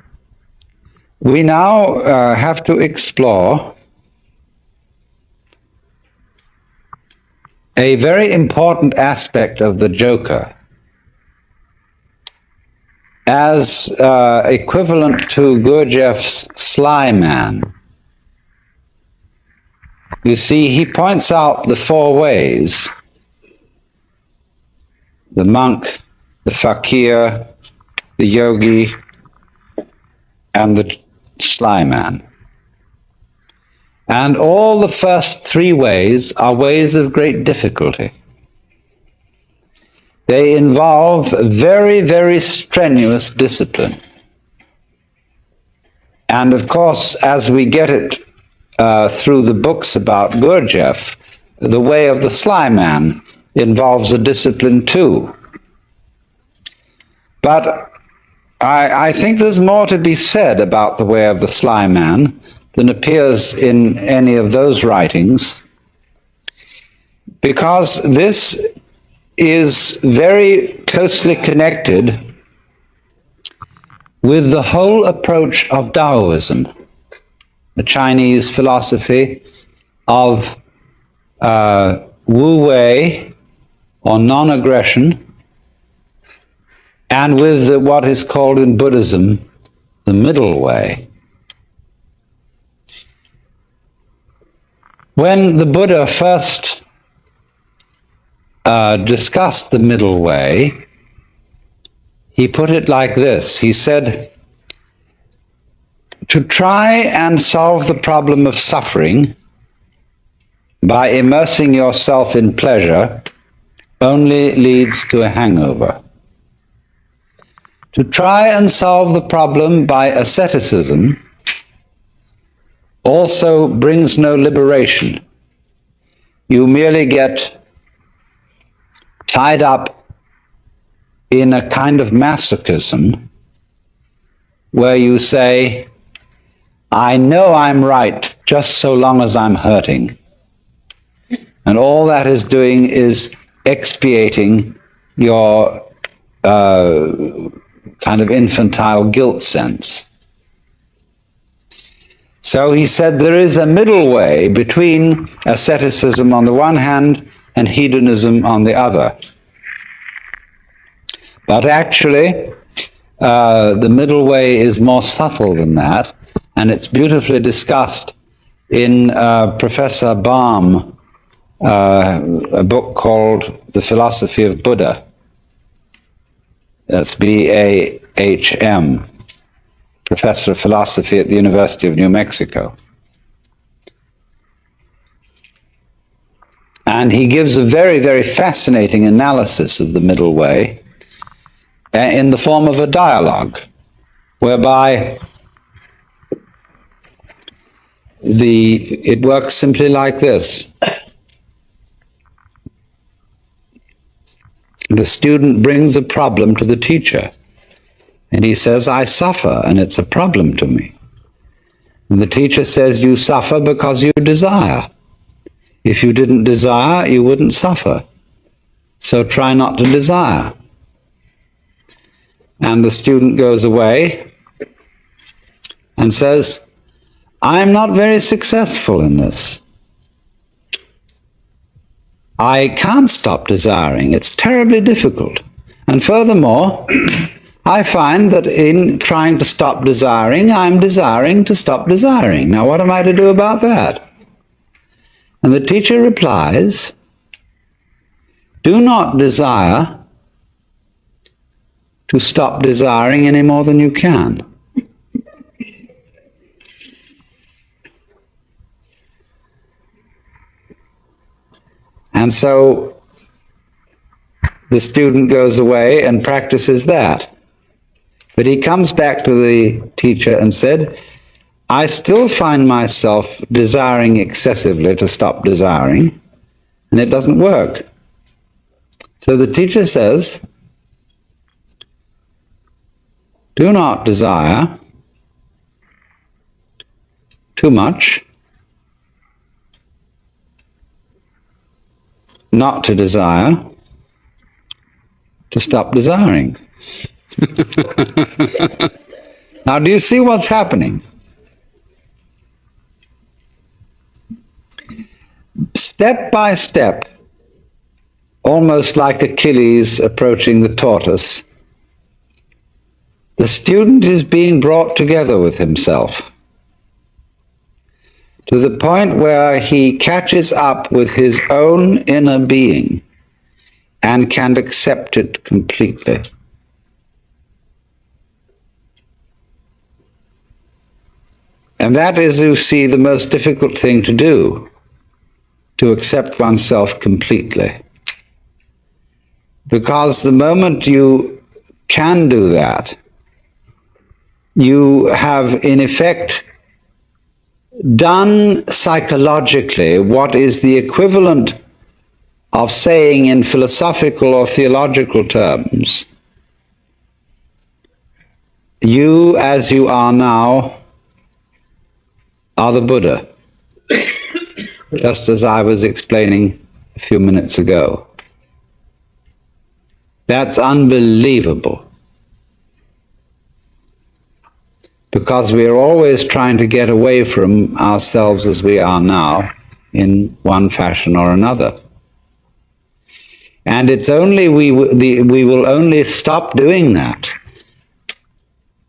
we now have to explore a very important aspect of the Joker as equivalent to Gurdjieff's Sly Man. You see, he points out the four ways: the monk, the fakir, the yogi, and the sly man. And all the first three ways are ways of great difficulty. They involve very, very strenuous discipline. And of course, as we get it through the books about Gurdjieff, the way of the sly man involves a discipline too. But I think there's more to be said about the way of the sly man than appears in any of those writings, because this is very closely connected with the whole approach of Taoism, the Chinese philosophy of Wu Wei, or non-aggression, and with what is called in Buddhism the middle way. When the Buddha first discussed the middle way, he put it like this. He said, to try and solve the problem of suffering by immersing yourself in pleasure only leads to a hangover. To try and solve the problem by asceticism also brings no liberation. You merely get tied up in a kind of masochism where you say, I know I'm right just so long as I'm hurting. And all that is doing is expiating your kind of infantile guilt sense. So he said there is a middle way between asceticism on the one hand and hedonism on the other. But actually, the middle way is more subtle than that, and it's beautifully discussed in Professor Baum, a book called The Philosophy of Buddha. That's B-A-H-M, Professor of Philosophy at the University of New Mexico. And he gives a very, very fascinating analysis of the middle way in the form of a dialogue, whereby it works simply like this. The student brings a problem to the teacher, and he says, I suffer, and it's a problem to me. And the teacher says, you suffer because you desire. If you didn't desire, you wouldn't suffer. So try not to desire. And the student goes away and says, I'm not very successful in this. I can't stop desiring. It's terribly difficult. And furthermore, I find that in trying to stop desiring, I'm desiring to stop desiring. Now, what am I to do about that? And the teacher replies, do not desire to stop desiring any more than you can. And so the student goes away and practices that. But he comes back to the teacher and said, I still find myself desiring excessively to stop desiring, and it doesn't work. So the teacher says, do not desire too much, not to desire, to stop desiring. Now, do you see what's happening? Step by step, almost like Achilles approaching the tortoise, the student is being brought together with himself to the point where he catches up with his own inner being and can accept it completely. And that is, you see, the most difficult thing to do, to accept oneself completely. Because the moment you can do that, you have in effect done psychologically what is the equivalent of saying in philosophical or theological terms, you as you are now are the Buddha, just as I was explaining a few minutes ago. That's unbelievable. Because we are always trying to get away from ourselves as we are now in one fashion or another. And it's only we will only stop doing that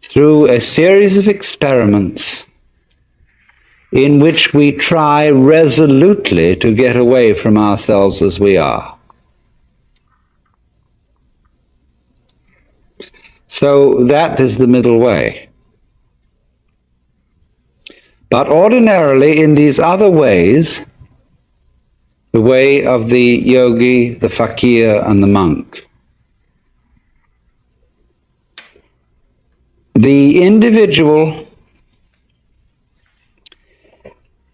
through a series of experiments in which we try resolutely to get away from ourselves as we are. So that is the middle way. But ordinarily, in these other ways, the way of the yogi, the fakir, and the monk, the individual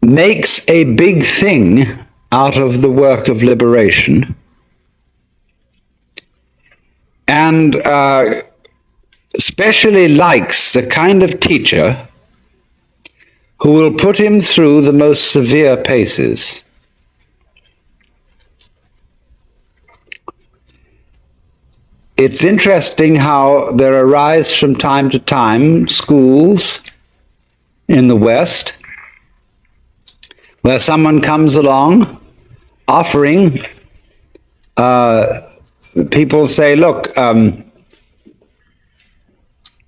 makes a big thing out of the work of liberation, and especially likes the kind of teacher who will put him through the most severe paces. It's interesting how there arise from time to time schools in the West where someone comes along offering, people say, look,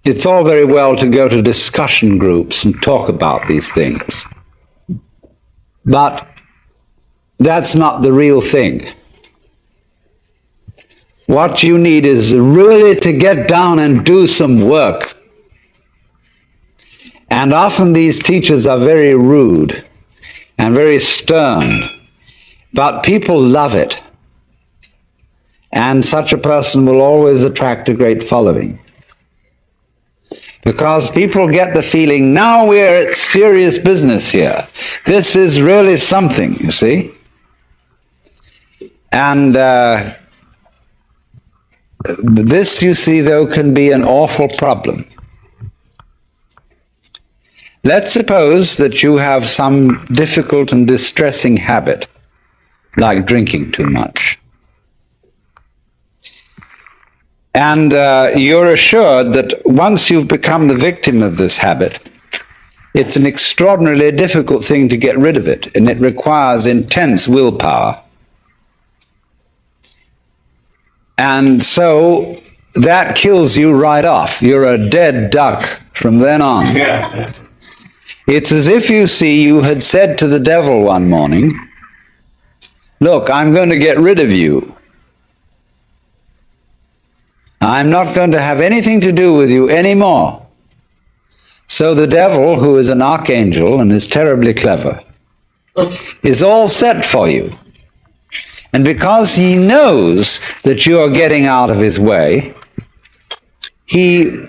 it's all very well to go to discussion groups and talk about these things, but that's not the real thing. What you need is really to get down and do some work. And often these teachers are very rude and very stern, but people love it. And such a person will always attract a great following. Because people get the feeling, now we're at serious business here. This is really something, you see. And this, you see, though, can be an awful problem. Let's suppose that you have some difficult and distressing habit, like drinking too much. And you're assured that once you've become the victim of this habit, it's an extraordinarily difficult thing to get rid of it, and it requires intense willpower. And so that kills you right off. You're a dead duck from then on. Yeah. It's as if, you see, you had said to the devil one morning, look, I'm going to get rid of you. I'm not going to have anything to do with you anymore. So the devil, who is an archangel and is terribly clever, is all set for you. And because he knows that you are getting out of his way, he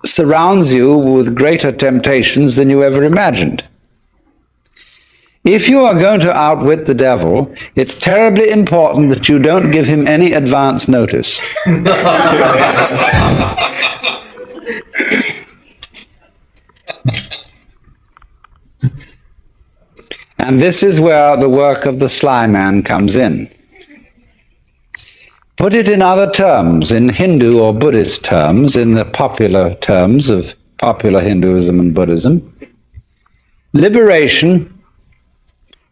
surrounds you with greater temptations than you ever imagined. If you are going to outwit the devil, it's terribly important that you don't give him any advance notice. And this is where the work of the sly man comes in. Put it in other terms, in Hindu or Buddhist terms, in the popular terms of popular Hinduism and Buddhism. Liberation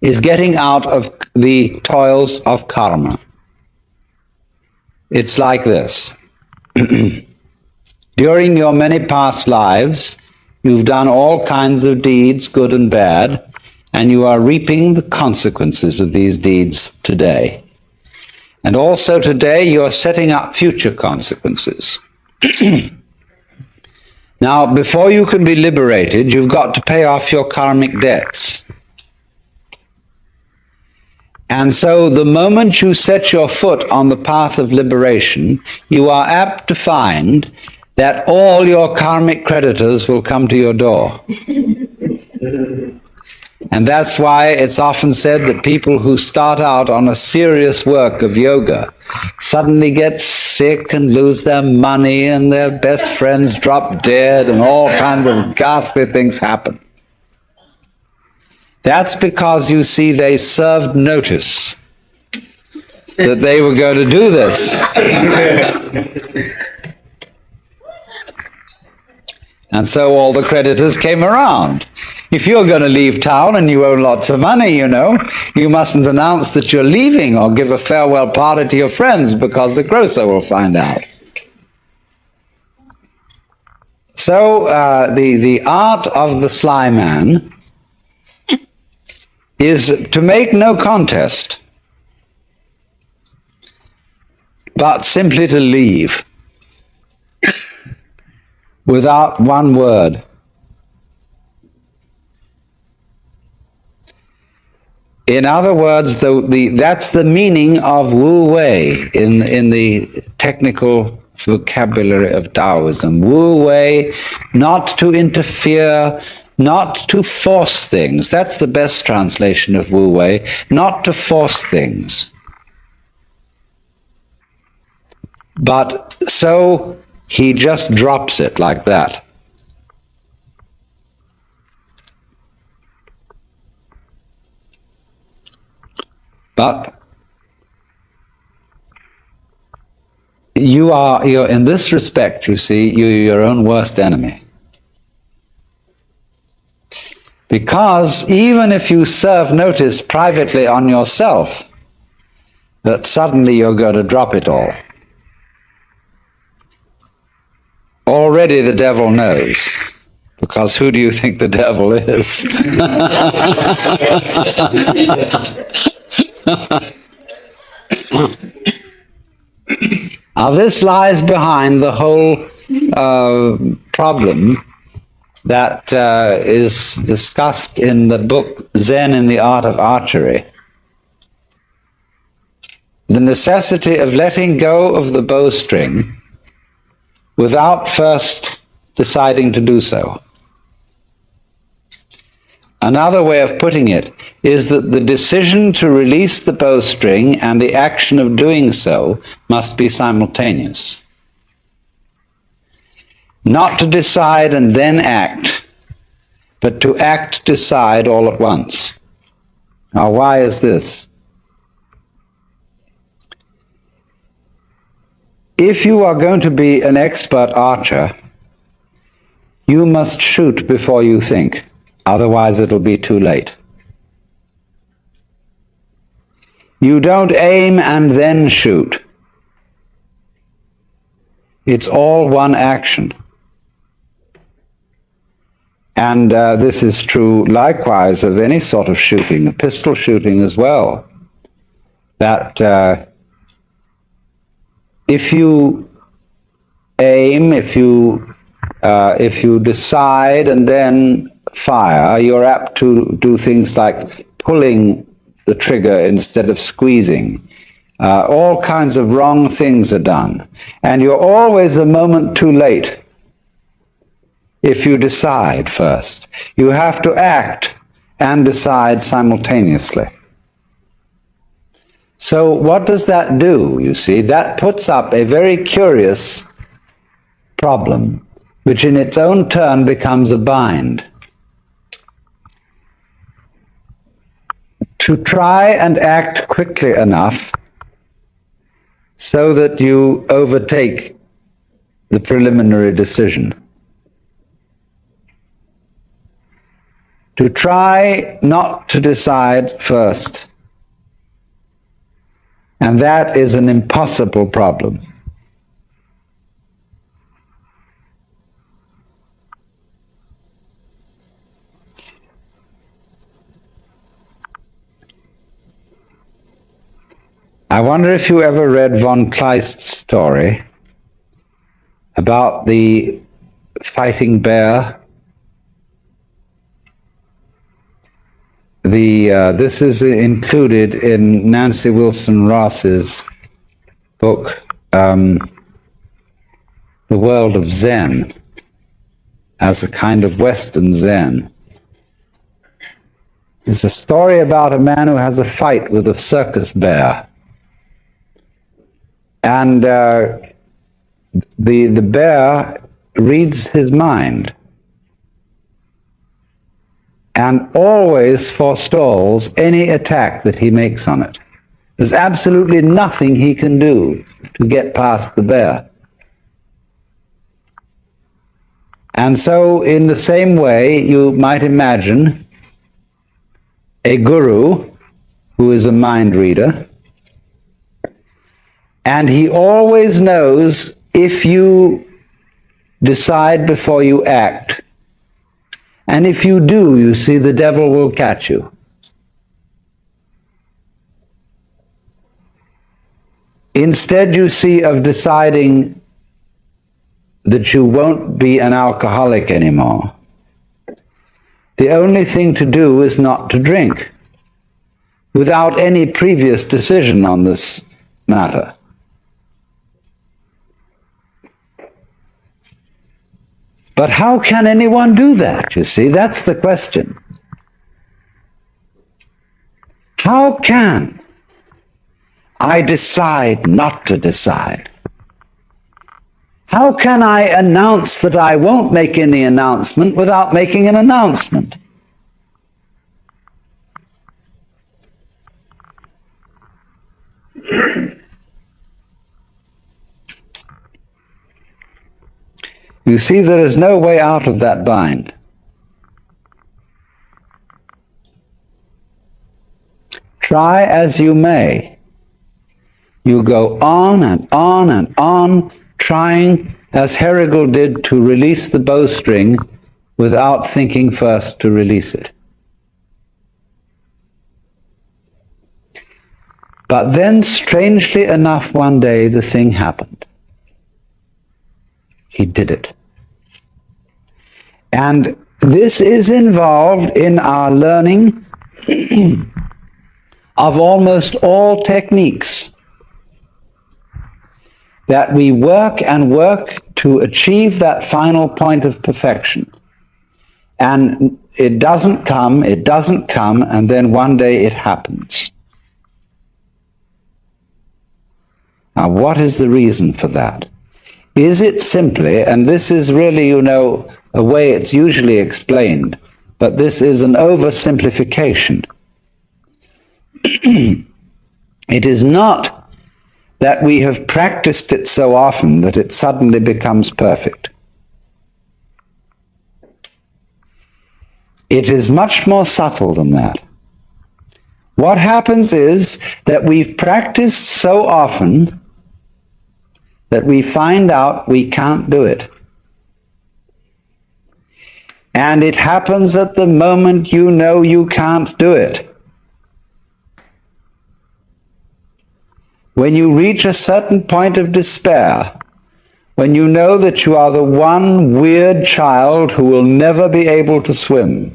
is getting out of the toils of karma. It's like this. During your many past lives, you've done all kinds of deeds, good and bad, and you are reaping the consequences of these deeds today. And also today you are setting up future consequences. Now, before you can be liberated, you've got to pay off your karmic debts. And so the moment you set your foot on the path of liberation, you are apt to find that all your karmic creditors will come to your door. And that's why it's often said that people who start out on a serious work of yoga suddenly get sick and lose their money and their best friends drop dead and all kinds of ghastly things happen. That's because, you see, they served notice that they were going to do this. And so all the creditors came around. If you're going to leave town and you owe lots of money, you know, you mustn't announce that you're leaving or give a farewell party to your friends because the grocer will find out. So the art of the sly man is to make no contest, but simply to leave without one word. In other words, that's the meaning of Wu Wei in the technical vocabulary of Taoism. Wu Wei, not to interfere, not to force things. That's the best translation of Wu Wei, not to force things. But so he just drops it like that. But you're in this respect, you see, you're your own worst enemy. Because even if you serve notice privately on yourself that suddenly you're going to drop it all, already the devil knows. Because who do you think the devil is? Now this lies behind the whole problem that is discussed in the book Zen in the Art of Archery. The necessity of letting go of the bowstring without first deciding to do so. Another way of putting it is that the decision to release the bowstring and the action of doing so must be simultaneous. Not to decide and then act, but to act, decide all at once. Now, why is this? If you are going to be an expert archer, you must shoot before you think. Otherwise, it'll be too late. You don't aim and then shoot. It's all one action. And this is true likewise of any sort of shooting, pistol shooting as well. That if you aim, if you decide and then fire, you're apt to do things like pulling the trigger instead of squeezing. All kinds of wrong things are done. And you're always a moment too late if you decide first. You have to act and decide simultaneously. So what does that do, you see? That puts up a very curious problem, which in its own turn becomes a bind. To try and act quickly enough so that you overtake the preliminary decision. To try not to decide first. And that is an impossible problem. I wonder if you ever read von Kleist's story about the fighting bear. This is included in Nancy Wilson Ross's book, The World of Zen, as a kind of Western Zen. It's a story about a man who has a fight with a circus bear. And the bear reads his mind and always forestalls any attack that he makes on it. There's absolutely nothing he can do to get past the bear. And so, in the same way, you might imagine a guru who is a mind reader, and he always knows if you decide before you act, and if you do, you see, the devil will catch you. Instead, you see, of deciding that you won't be an alcoholic anymore, the only thing to do is not to drink, without any previous decision on this matter. But how can anyone do that, you see? That's the question. How can I decide not to decide? How can I announce that I won't make any announcement without making an announcement? You see, there is no way out of that bind. Try as you may, you go on and on and on, trying, as Herrigal did, to release the bowstring without thinking first to release it. But then, strangely enough, one day the thing happened. He did it. And this is involved in our learning of almost all techniques, that we work and work to achieve that final point of perfection. And it doesn't come, and then one day it happens. Now, what is the reason for that? Is it simply, and this is really, you know, a way it's usually explained, but this is an oversimplification. It is not that we have practiced it so often that it suddenly becomes perfect. It is much more subtle than that. What happens is that we've practiced so often that we find out we can't do it. And it happens at the moment you know you can't do it. When you reach a certain point of despair, when you know that you are the one weird child who will never be able to swim,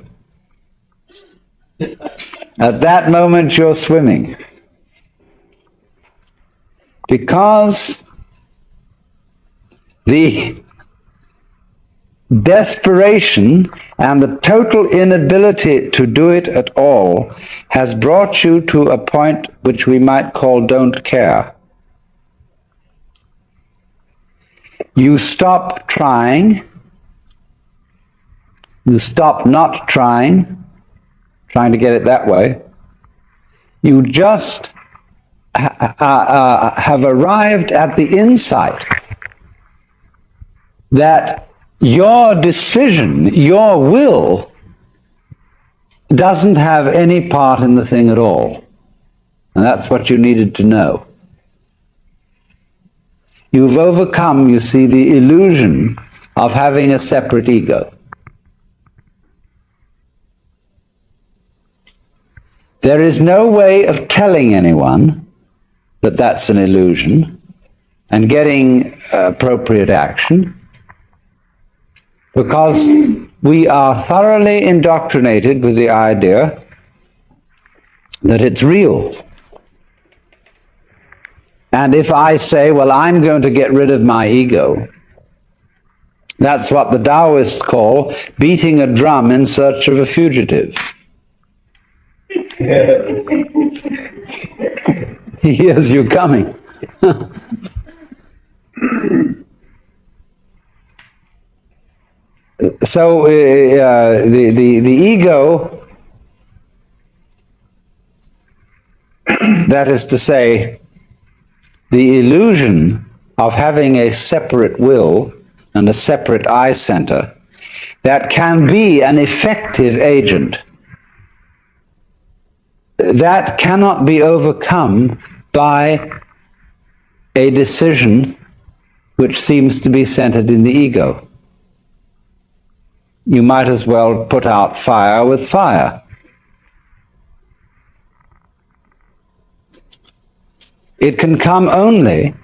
at that moment you're swimming. Because the desperation and the total inability to do it at all has brought you to a point which we might call don't care. You stop trying, you stop not trying to get it that way. You just have arrived at the insight that your decision, your will, doesn't have any part in the thing at all. And that's what you needed to know. You've overcome, you see, the illusion of having a separate ego. There is no way of telling anyone that that's an illusion and getting appropriate action. because we are thoroughly indoctrinated with the idea that it's real. And if I say, well, I'm going to get rid of my ego, that's what the Taoists call beating a drum in search of a fugitive. He hears you coming. So the ego, that is to say, the illusion of having a separate will and a separate I center that can be an effective agent, that cannot be overcome by a decision which seems to be centered in the ego. You might as well put out fire with fire. It can come only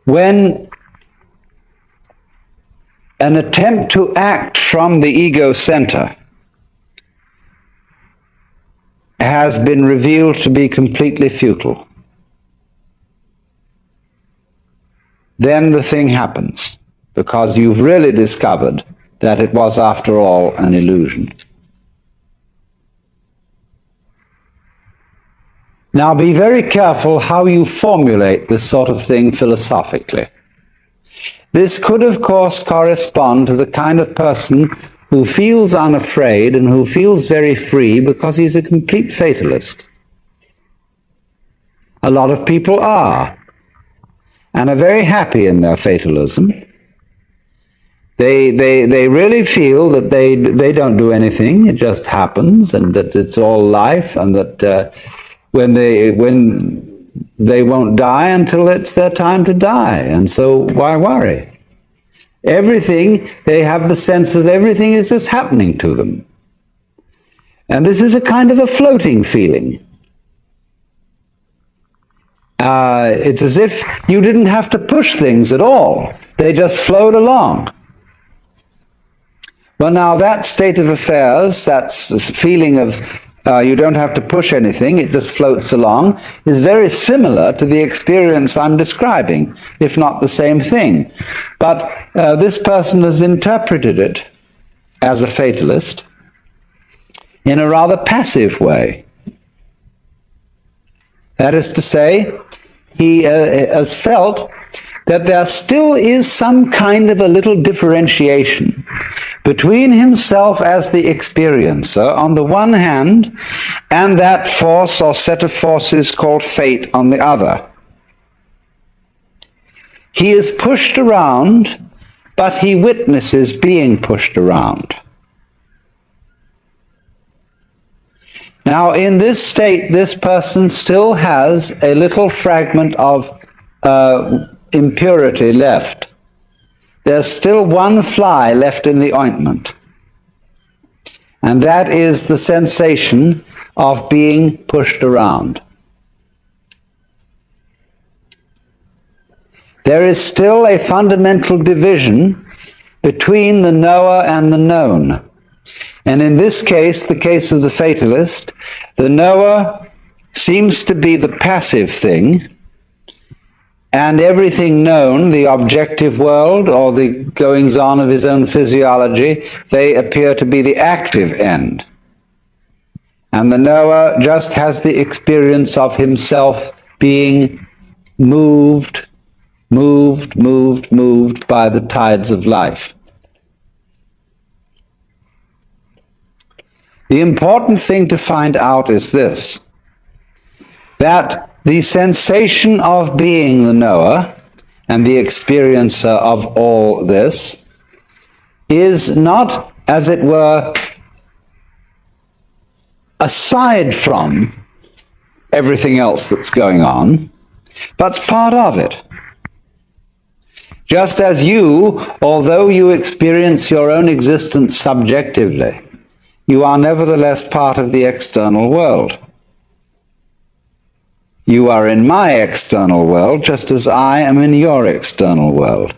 when an attempt to act from the ego center has been revealed to be completely futile. Then the thing happens, because you've really discovered that it was, after all, an illusion. Now, be very careful how you formulate this sort of thing philosophically. This could, of course, correspond to the kind of person who feels unafraid and who feels very free because he's a complete fatalist. A lot of people are, and are very happy in their fatalism. They really feel that they don't do anything, it just happens, and that it's all life, and that when they won't die until it's their time to die, and so why worry? Everything, they have the sense that everything is just happening to them. And this is a kind of a floating feeling. It's as if you didn't have to push things at all. They just flowed along. Well, now that state of affairs, that feeling of you don't have to push anything, it just floats along, is very similar to the experience I'm describing, if not the same thing. But this person has interpreted it as a fatalist in a rather passive way. That is to say, he has felt that there still is some kind of a little differentiation between himself as the experiencer on the one hand and that force or set of forces called fate on the other. He is pushed around, but he witnesses being pushed around. Now, in this state, this person still has a little fragment of impurity left. There's still one fly left in the ointment, and that is the sensation of being pushed around. There is still a fundamental division between the knower and the known. And in this case, the case of the fatalist, the knower seems to be the passive thing, and everything known, the objective world or the goings-on of his own physiology, they appear to be the active end. And the knower just has the experience of himself being moved by the tides of life. The important thing to find out is this, that the sensation of being the knower and the experiencer of all this is not, as it were, aside from everything else that's going on, but part of it. Just as you, although you experience your own existence subjectively, you are nevertheless part of the external world. You are in my external world just as I am in your external world.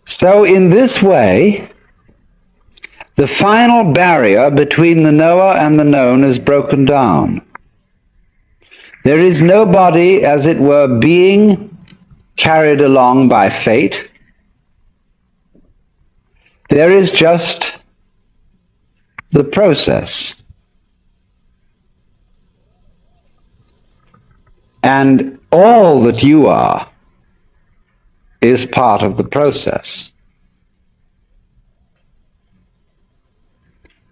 So in this way, the final barrier between the knower and the known is broken down. There is nobody, as it were, being carried along by fate. There is just the process. And all that you are is part of the process.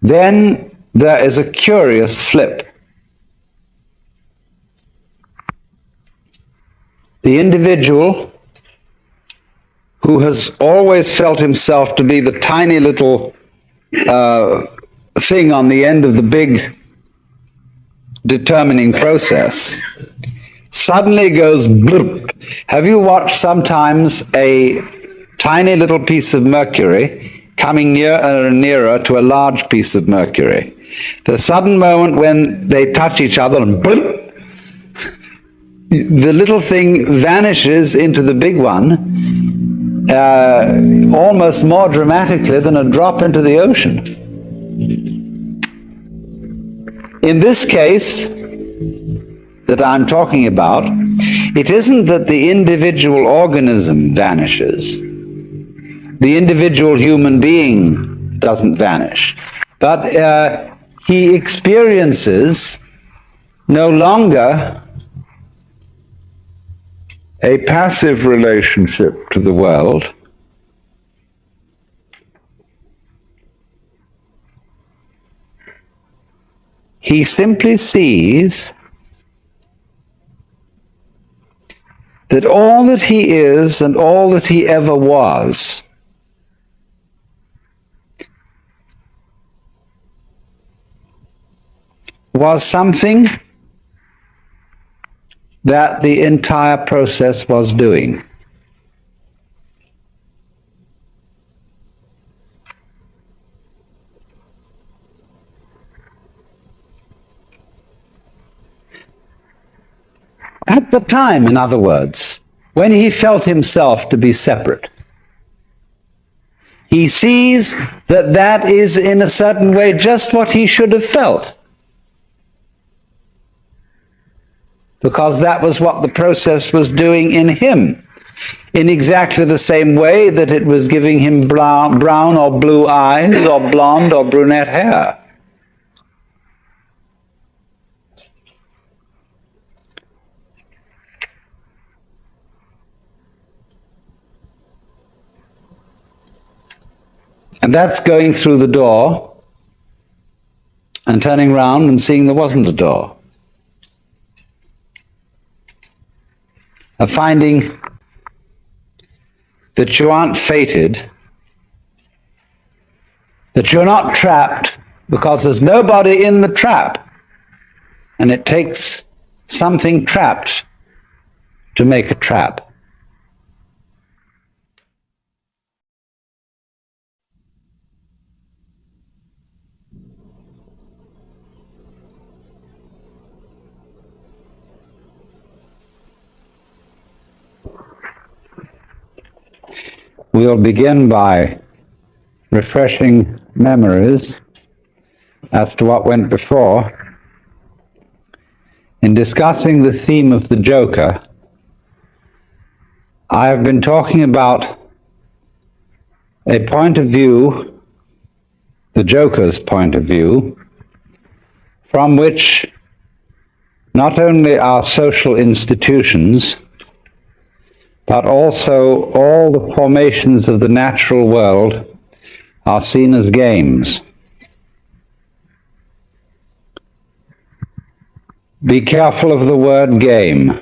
Then there is a curious flip. The individual who has always felt himself to be the tiny little thing on the end of the big determining process suddenly goes bloop. Have you watched sometimes a tiny little piece of mercury coming nearer and nearer to a large piece of mercury? The sudden moment when they touch each other and bloop, the little thing vanishes into the big one, almost more dramatically than a drop into the ocean. In this case that I'm talking about, it isn't that the individual organism vanishes. The individual human being doesn't vanish. But he experiences no longer a passive relationship to the world, he simply sees that all that he is and all that he ever was something that the entire process was doing. At the time, in other words, when he felt himself to be separate, he sees that that is in a certain way just what he should have felt, because that was what the process was doing in him, in exactly the same way that it was giving him brown or blue eyes or blonde or brunette hair. And that's going through the door and turning round and seeing there wasn't a door. Of finding that you aren't fated, that you're not trapped, because there's nobody in the trap, and it takes something trapped to make a trap. We'll begin by refreshing memories as to what went before. In discussing the theme of the Joker, I have been talking about a point of view, the Joker's point of view, from which not only our social institutions, but also all the formations of the natural world are seen as games. Be careful of the word game.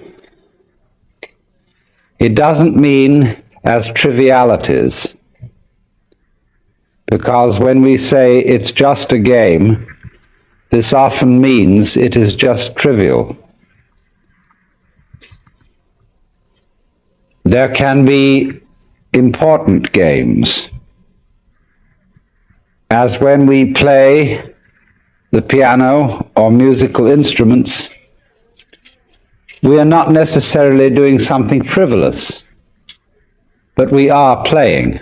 It doesn't mean as trivialities, because when we say it's just a game, this often means it is just trivial. There can be important games, as when we play the piano or musical instruments, we are not necessarily doing something frivolous, but we are playing.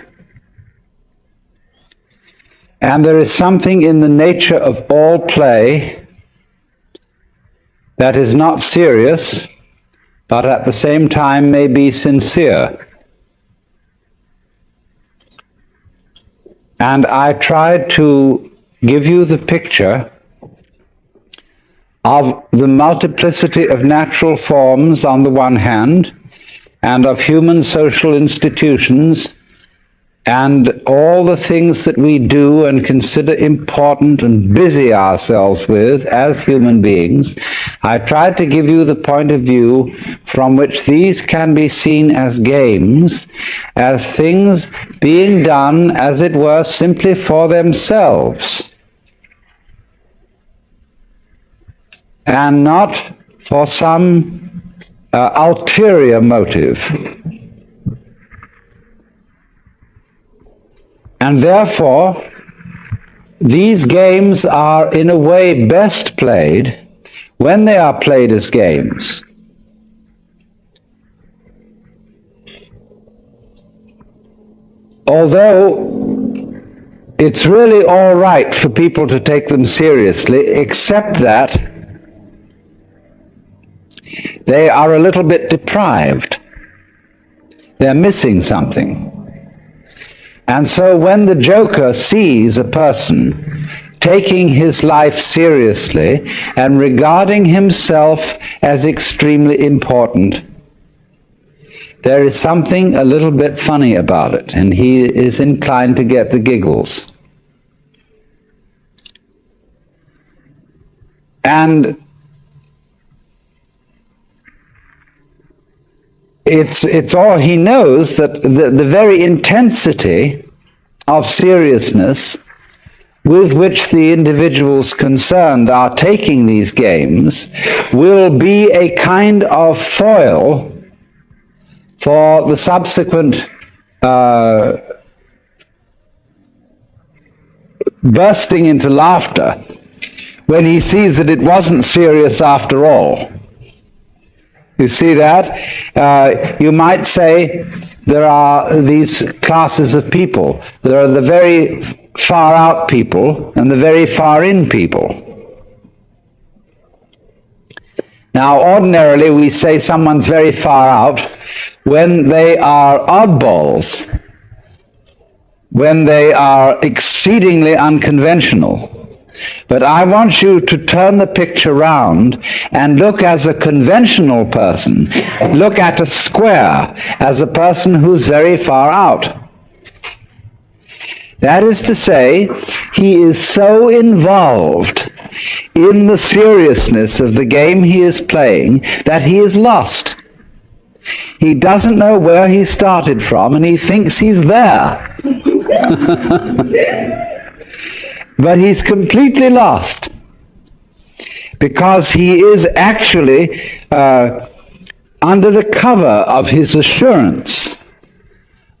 And there is something in the nature of all play that is not serious, but at the same time may be sincere. And I tried to give you the picture of the multiplicity of natural forms on the one hand, and of human social institutions, and all the things that we do and consider important and busy ourselves with as human beings. I tried to give you the point of view from which these can be seen as games, as things being done, as it were, simply for themselves, and not for some ulterior motive. And therefore, these games are in a way best played when they are played as games. Although it's really all right for people to take them seriously, except that they are a little bit deprived. They're missing something. And so when the joker sees a person taking his life seriously and regarding himself as extremely important, there is something a little bit funny about it, and he is inclined to get the giggles. And it's all, he knows that the very intensity of seriousness with which the individuals concerned are taking these games will be a kind of foil for the subsequent bursting into laughter when he sees that it wasn't serious after all. You see that? You might say there are these classes of people. There are the very far out people and the very far in people. Now, ordinarily we say someone's very far out when they are oddballs, when they are exceedingly unconventional. But I want you to turn the picture round and look as a conventional person. Look at a square as a person who's very far out. That is to say, he is so involved in the seriousness of the game he is playing that he is lost. He doesn't know where he started from, and he thinks he's there. But he's completely lost, because he is actually under the cover of his assurance,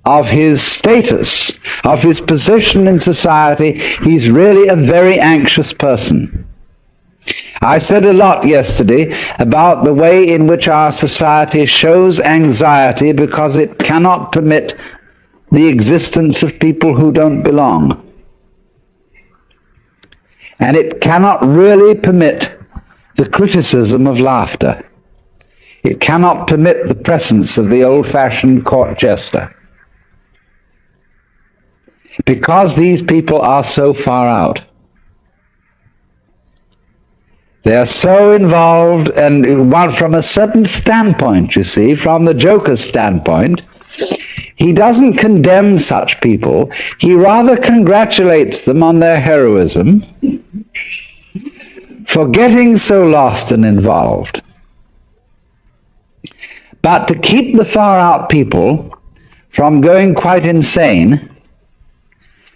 of his status, of his position in society. He's really a very anxious person. I said a lot yesterday about the way in which our society shows anxiety because it cannot permit the existence of people who don't belong. And it cannot really permit the criticism of laughter. It cannot permit the presence of the old-fashioned court jester. Because these people are so far out. They are so involved, and one from a certain standpoint, you see, from the joker's standpoint, he doesn't condemn such people. He rather congratulates them on their heroism for getting so lost and involved. But to keep the far-out people from going quite insane,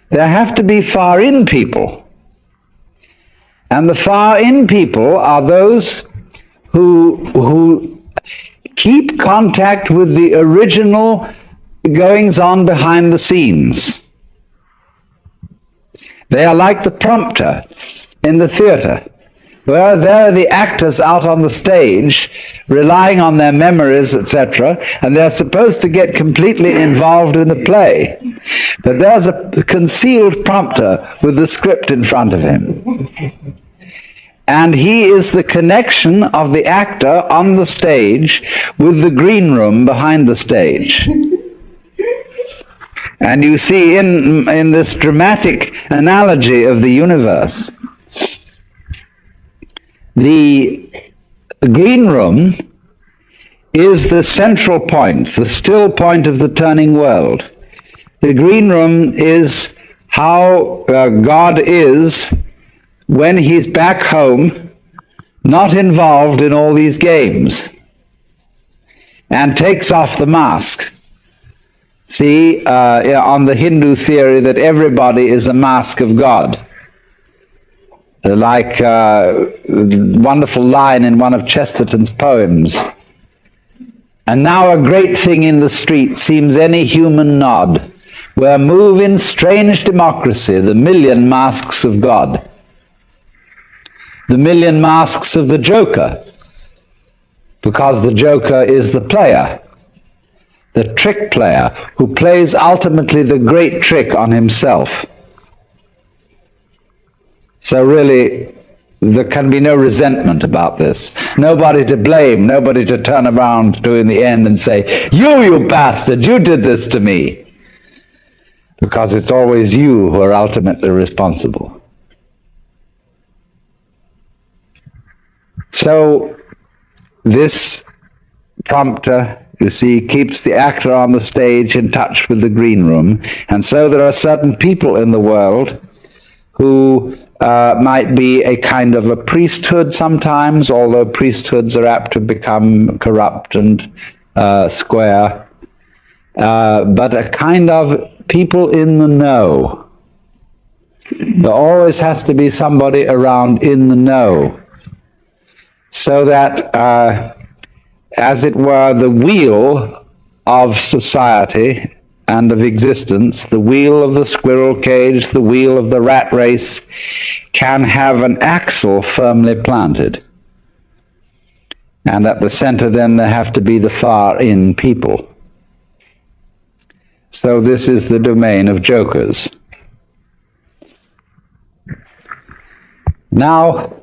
there have to be far-in people. And the far-in people are those who keep contact with the original goings-on behind the scenes. They are like the prompter in the theater Well, there are the actors out on the stage, relying on their memories, etc., and they're supposed to get completely involved in the play. But there's a concealed prompter with the script in front of him. And he is the connection of the actor on the stage with the green room behind the stage. And you see in this dramatic analogy of the universe, the green room is the central point, the still point of the turning world. The green room is how God is when he's back home, not involved in all these games, and takes off the mask. See, on the Hindu theory that everybody is a mask of God. Like a wonderful line in one of Chesterton's poems. And now a great thing in the street seems any human nod, where move in strange democracy the million masks of God. The million masks of the Joker, because the Joker is the player, the trick player, who plays ultimately the great trick on himself. So really, there can be no resentment about this. Nobody to blame, nobody to turn around to in the end and say, you bastard, you did this to me. Because it's always you who are ultimately responsible. So, this prompter, you see, keeps the actor on the stage in touch with the green room. And so there are certain people in the world who might be a kind of a priesthood sometimes, although priesthoods are apt to become corrupt and square, but a kind of people in the know. There always has to be somebody around in the know, so that, as it were, the wheel of society and of existence, the wheel of the squirrel cage, the wheel of the rat race, can have an axle firmly planted. And at the center then there have to be the far-in people. So this is the domain of jokers. Now,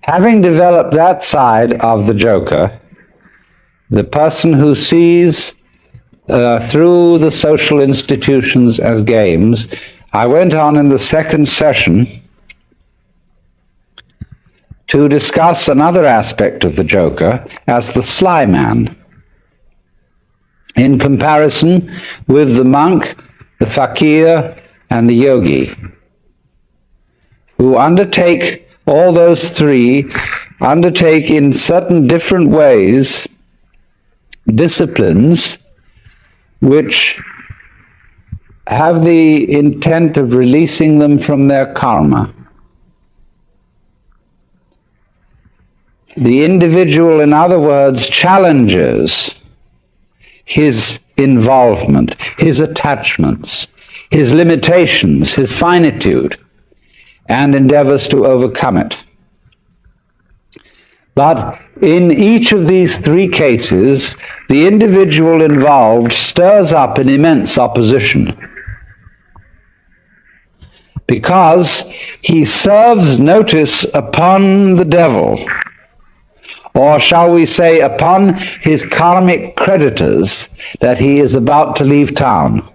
having developed that side of the joker, the person who sees through the social institutions as games, I went on in the second session to discuss another aspect of the joker as the sly man, in comparison with the monk, the fakir, and the yogi, who undertake, all those three, undertake in certain different ways disciplines which have the intent of releasing them from their karma. The individual, in other words, challenges his involvement, his attachments, his limitations, his finitude, and endeavors to overcome it. But in each of these three cases, the individual involved stirs up an immense opposition, because he serves notice upon the devil, or shall we say upon his karmic creditors, that he is about to leave town.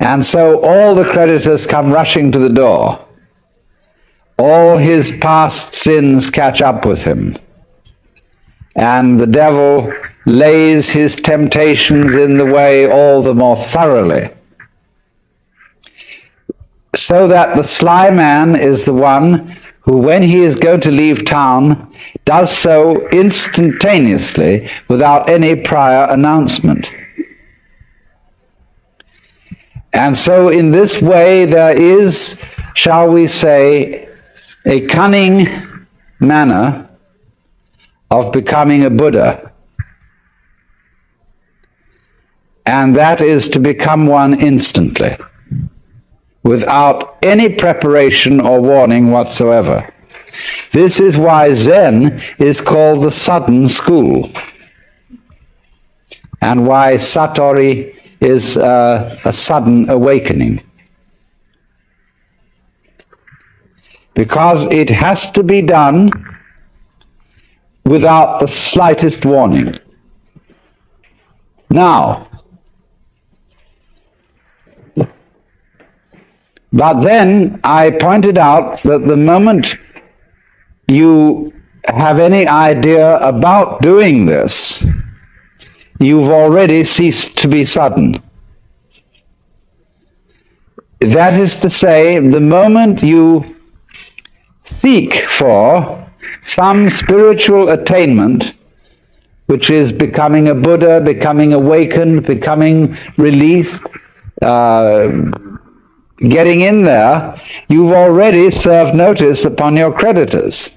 And so all the creditors come rushing to the door. All his past sins catch up with him. And the devil lays his temptations in the way all the more thoroughly. So that the sly man is the one who, when he is going to leave town, does so instantaneously without any prior announcement. And so in this way there is, shall we say, a cunning manner of becoming a Buddha. And that is to become one instantly. without any preparation or warning whatsoever. This is why Zen is called the sudden school, and why Satori is a sudden awakening. Because it has to be done without the slightest warning. Now, but then I pointed out that the moment you have any idea about doing this, you've already ceased to be sudden. That is to say, the moment you seek for some spiritual attainment, which is becoming a Buddha, becoming awakened, becoming released, getting in there, you've already served notice upon your creditors.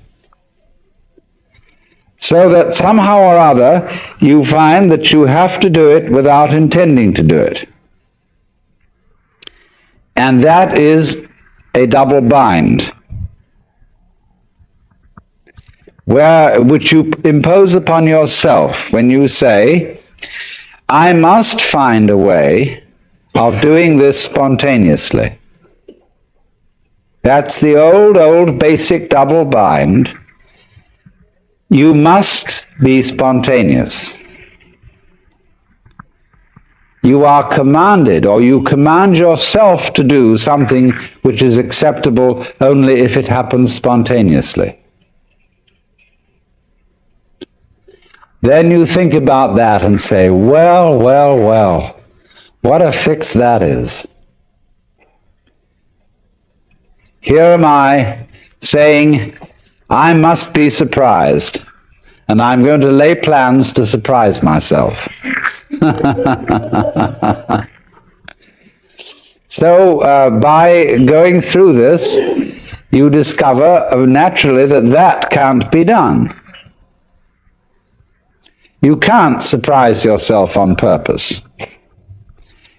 So that somehow or other you find that you have to do it without intending to do it. And that is a double bind, which you impose upon yourself when you say, I must find a way of doing this spontaneously. That's the old basic double bind. You must be spontaneous. You are commanded, or you command yourself to do something which is acceptable only if it happens spontaneously. Then you think about that and say, well, what a fix that is. Here am I saying, I must be surprised, and I'm going to lay plans to surprise myself. So by going through this, you discover naturally that can't be done. You can't surprise yourself on purpose.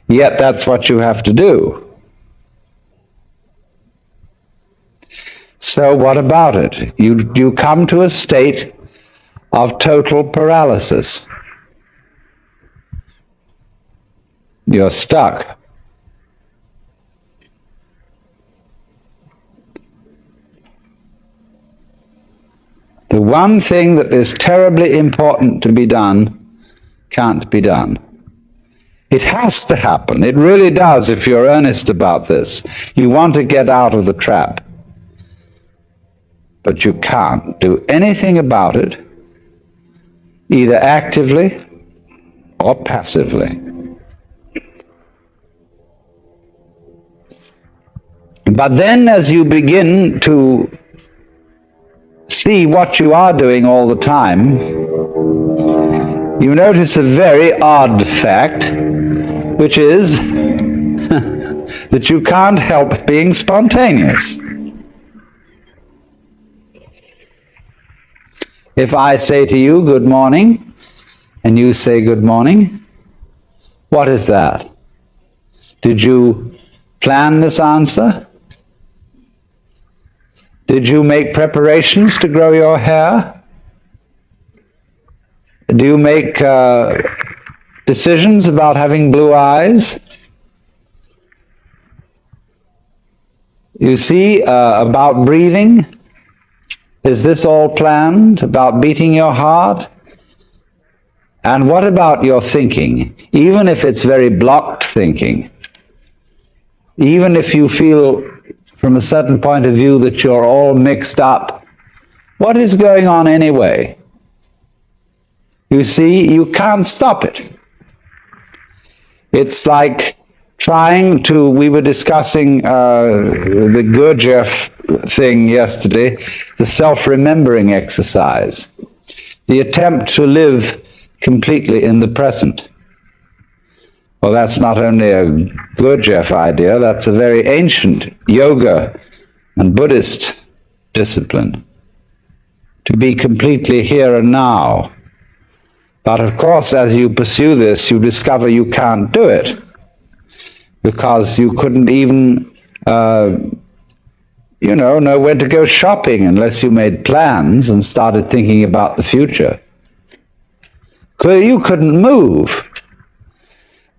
Yet that's what you have to do. So what about it? You come to a state of total paralysis. You're stuck. The one thing that is terribly important to be done can't be done. It has to happen. It really does if you're earnest about this. You want to get out of the trap. But you can't do anything about it, either actively or passively. But then as you begin to see what you are doing all the time, you notice a very odd fact, which is that you can't help being spontaneous. If I say to you, good morning, and you say good morning, what is that? Did you plan this answer? Did you make preparations to grow your hair? Do you make decisions about having blue eyes? You see, about breathing? Is this all planned? About beating your heart? And what about your thinking? Even if it's very blocked thinking, even if you feel from a certain point of view that you're all mixed up, what is going on anyway? You see, you can't stop it. It's like trying to, we were discussing the Gurdjieff thing yesterday, the self-remembering exercise, the attempt to live completely in the present. Well, that's not only a Gurdjieff idea, that's a very ancient yoga and Buddhist discipline, to be completely here and now. But of course, as you pursue this, you discover you can't do it, because you couldn't even know when to go shopping unless you made plans and started thinking about the future. You couldn't move.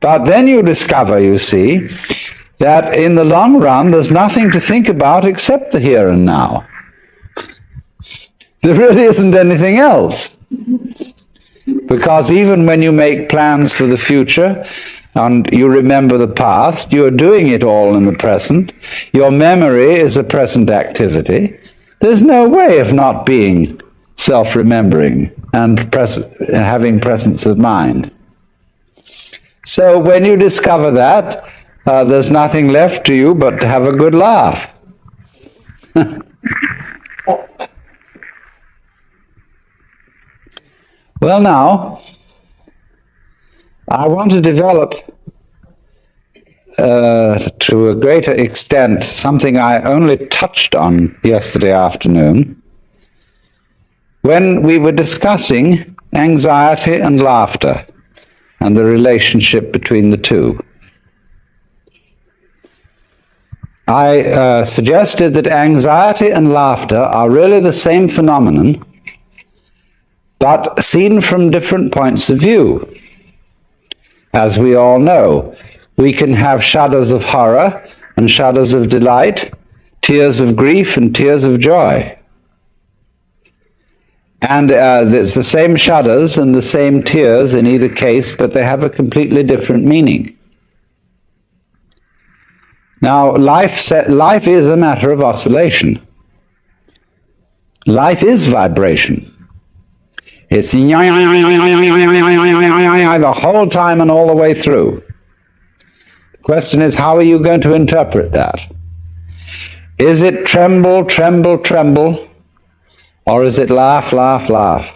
But then you discover, you see, that in the long run there's nothing to think about except the here and now. There really isn't anything else. Because even when you make plans for the future and you remember the past, you're doing it all in the present. Your memory is a present activity. There's no way of not being self-remembering and having presence of mind. So when you discover that, there's nothing left to you but to have a good laugh. Well, now, I want to develop to a greater extent something I only touched on yesterday afternoon when we were discussing anxiety and laughter and the relationship between the two. I suggested that anxiety and laughter are really the same phenomenon, but seen from different points of view. As we all know, we can have shudders of horror and shudders of delight, tears of grief and tears of joy. And it's the same shudders and the same tears in either case, but they have a completely different meaning. Now, life is a matter of oscillation. Life is vibration. It's the whole time and all the way through. The question is, how are you going to interpret that? Is it tremble, tremble, tremble? Or is it laugh, laugh, laugh?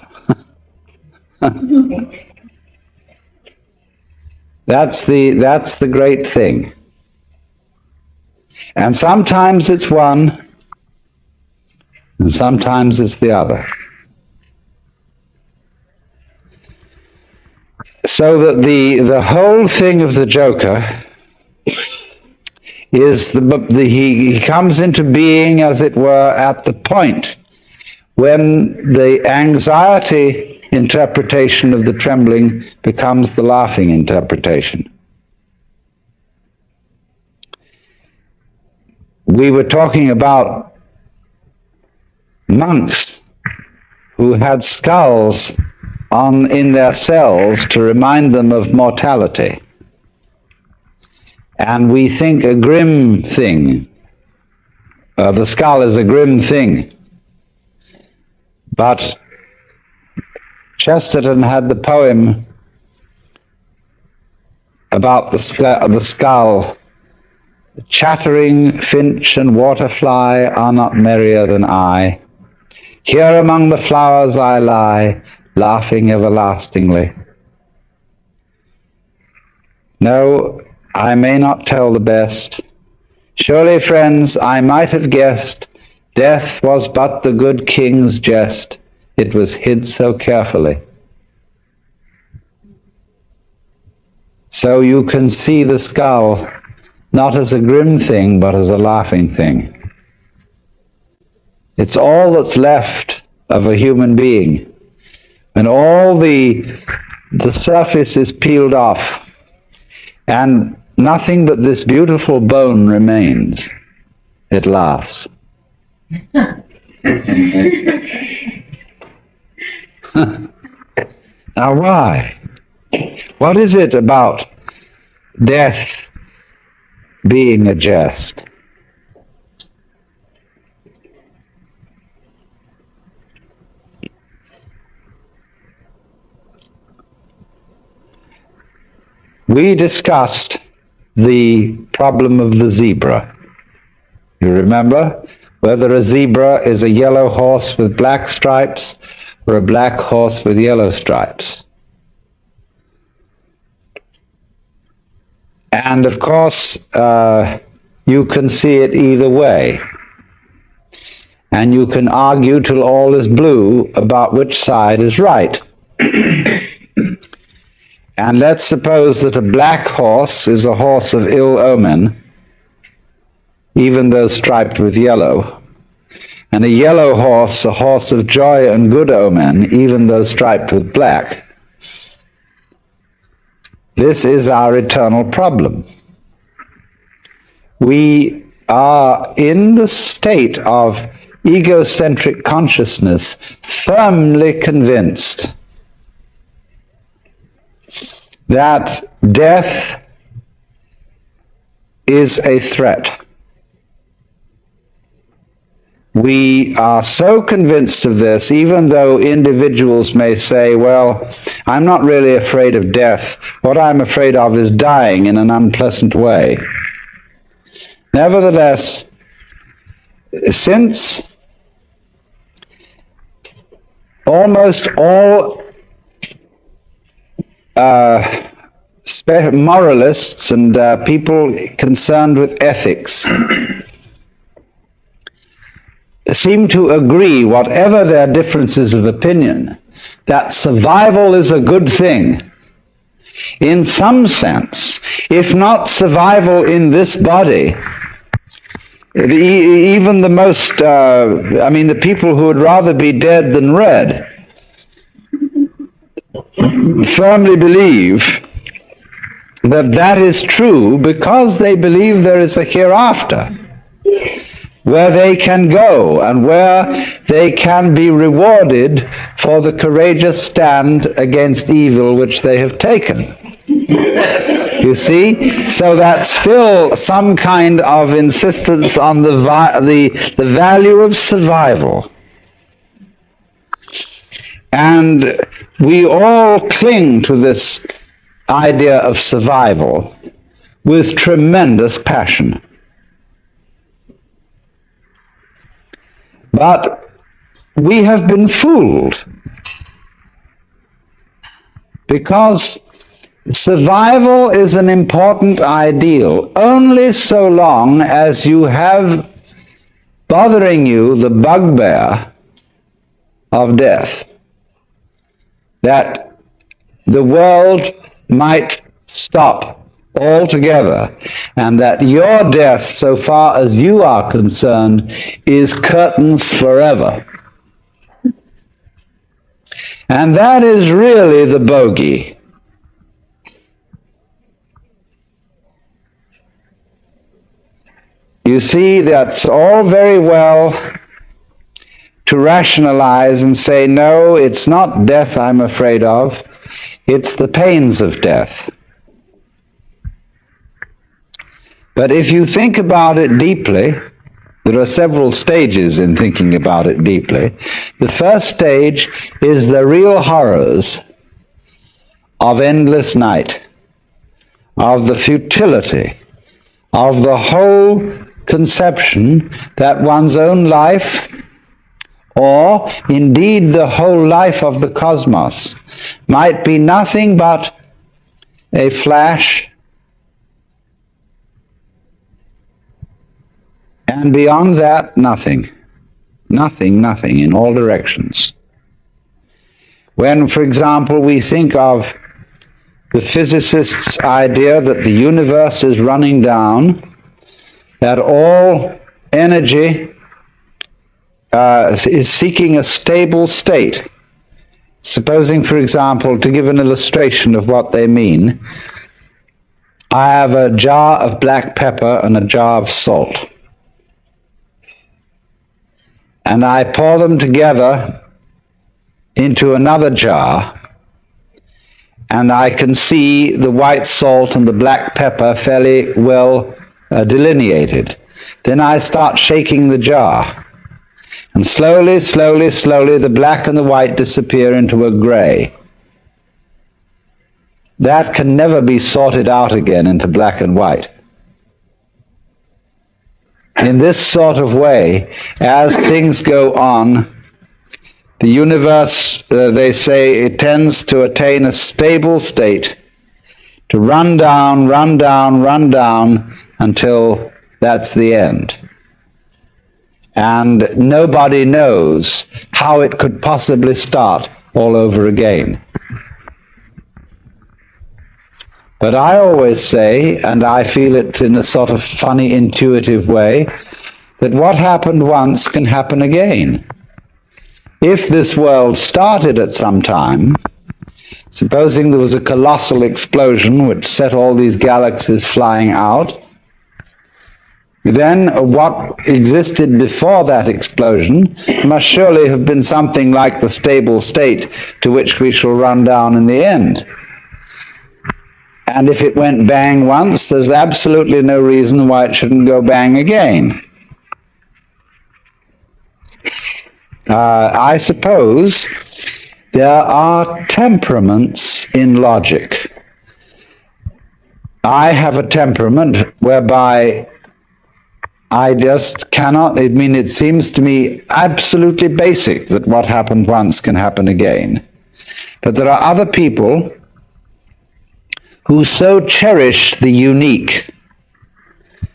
That's the great thing. And sometimes it's one, and sometimes it's the other. So that the whole thing of the Joker is he comes into being, as it were, at the point when the anxiety interpretation of the trembling becomes the laughing interpretation. We were talking about monks who had skulls in their cells to remind them of mortality. And we think a grim thing. The skull is a grim thing. But Chesterton had the poem about the skull. Chattering finch and waterfly are not merrier than I. Here among the flowers I lie, laughing everlastingly. No, I may not tell the best. Surely, friends, I might have guessed death was but the good king's jest. It was hid so carefully. So you can see the skull not as a grim thing, but as a laughing thing. It's all that's left of a human being. And all the surface is peeled off, and nothing but this beautiful bone remains. It laughs. Now why? What is it about death being a jest? We discussed the problem of the zebra. You remember? Whether a zebra is a yellow horse with black stripes or a black horse with yellow stripes. And of course, you can see it either way. And you can argue till all is blue about which side is right. And let's suppose that a black horse is a horse of ill omen, even though striped with yellow. And a yellow horse, a horse of joy and good omen, even though striped with black. This is our eternal problem. We are in the state of egocentric consciousness, firmly convinced that death is a threat. We are so convinced of this, even though individuals may say, well, I'm not really afraid of death. What I'm afraid of is dying in an unpleasant way. Nevertheless, since almost all moralists and people concerned with ethics seem to agree, whatever their differences of opinion, that survival is a good thing. In some sense, if not survival in this body, even the most, the people who would rather be dead than red, firmly believe that that is true because they believe there is a hereafter, where they can go and where they can be rewarded for the courageous stand against evil which they have taken. You see? So that's still some kind of insistence on the value of survival. And we all cling to this idea of survival with tremendous passion. But we have been fooled, because survival is an important ideal only so long as you have bothering you the bugbear of death, that the world might stop altogether, and that your death, so far as you are concerned, is curtains forever. And that is really the bogey. You see, that's all very well to rationalize and say, no, it's not death I'm afraid of, it's the pains of death. But if you think about it deeply, there are several stages in thinking about it deeply. The first stage is the real horrors of endless night, of the futility, of the whole conception that one's own life, or indeed the whole life of the cosmos, might be nothing but a flash, and beyond that, nothing. Nothing, nothing, in all directions. When, for example, we think of the physicist's idea that the universe is running down, that all energy is seeking a stable state. Supposing, for example, to give an illustration of what they mean, I have a jar of black pepper and a jar of salt. And I pour them together into another jar, and I can see the white salt and the black pepper fairly well delineated. Then I start shaking the jar, and slowly, slowly, slowly, the black and the white disappear into a gray. That can never be sorted out again into black and white. In this sort of way, as things go on, the universe, they say, it tends to attain a stable state, to run down, run down, run down, until that's the end. And nobody knows how it could possibly start all over again. But I always say, and I feel it in a sort of funny, intuitive way, that what happened once can happen again. If this world started at some time, supposing there was a colossal explosion which set all these galaxies flying out, then what existed before that explosion must surely have been something like the stable state to which we shall run down in the end. And if it went bang once, there's absolutely no reason why it shouldn't go bang again. I suppose there are temperaments in logic. I have a temperament whereby I just cannot, it seems to me absolutely basic that what happened once can happen again. But there are other people who so cherish the unique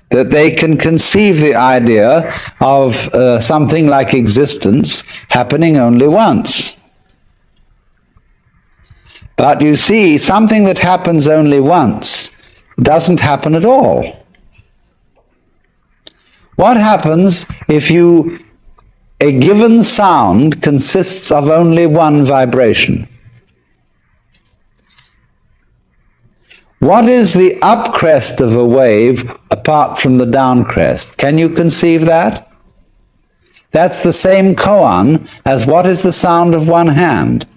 that they can conceive the idea of something like existence happening only once. But you see, something that happens only once doesn't happen at all. What happens if a given sound consists of only one vibration? What is the upcrest of a wave apart from the downcrest? Can you conceive that? That's the same koan as what is the sound of one hand?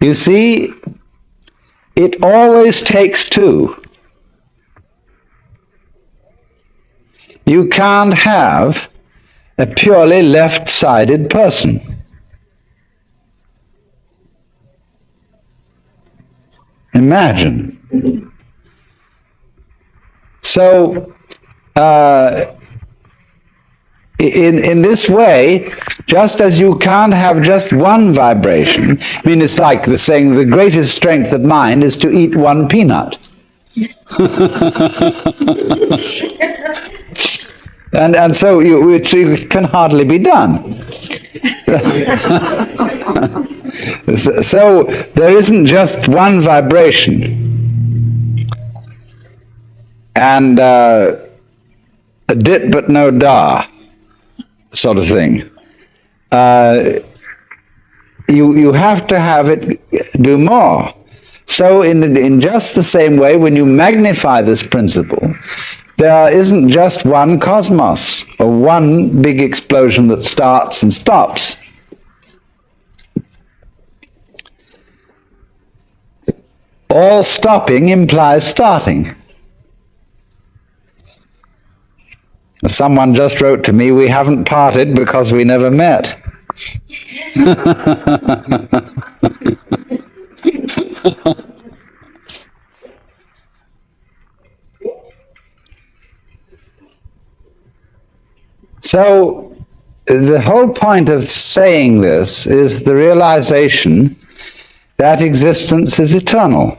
You see, it always takes two. You can't have a purely left-sided person. Imagine. So, in this way, just as you can't have just one vibration, it's like the saying, the greatest strength of mind is to eat one peanut. and so it can hardly be done. So there isn't just one vibration. And a dit but no da sort of thing. You have to have it do more. So in just the same way, when you magnify this principle, there isn't just one cosmos or one big explosion that starts and stops. All stopping implies starting. Someone just wrote to me, we haven't parted because we never met. So, the whole point of saying this is the realization that existence is eternal.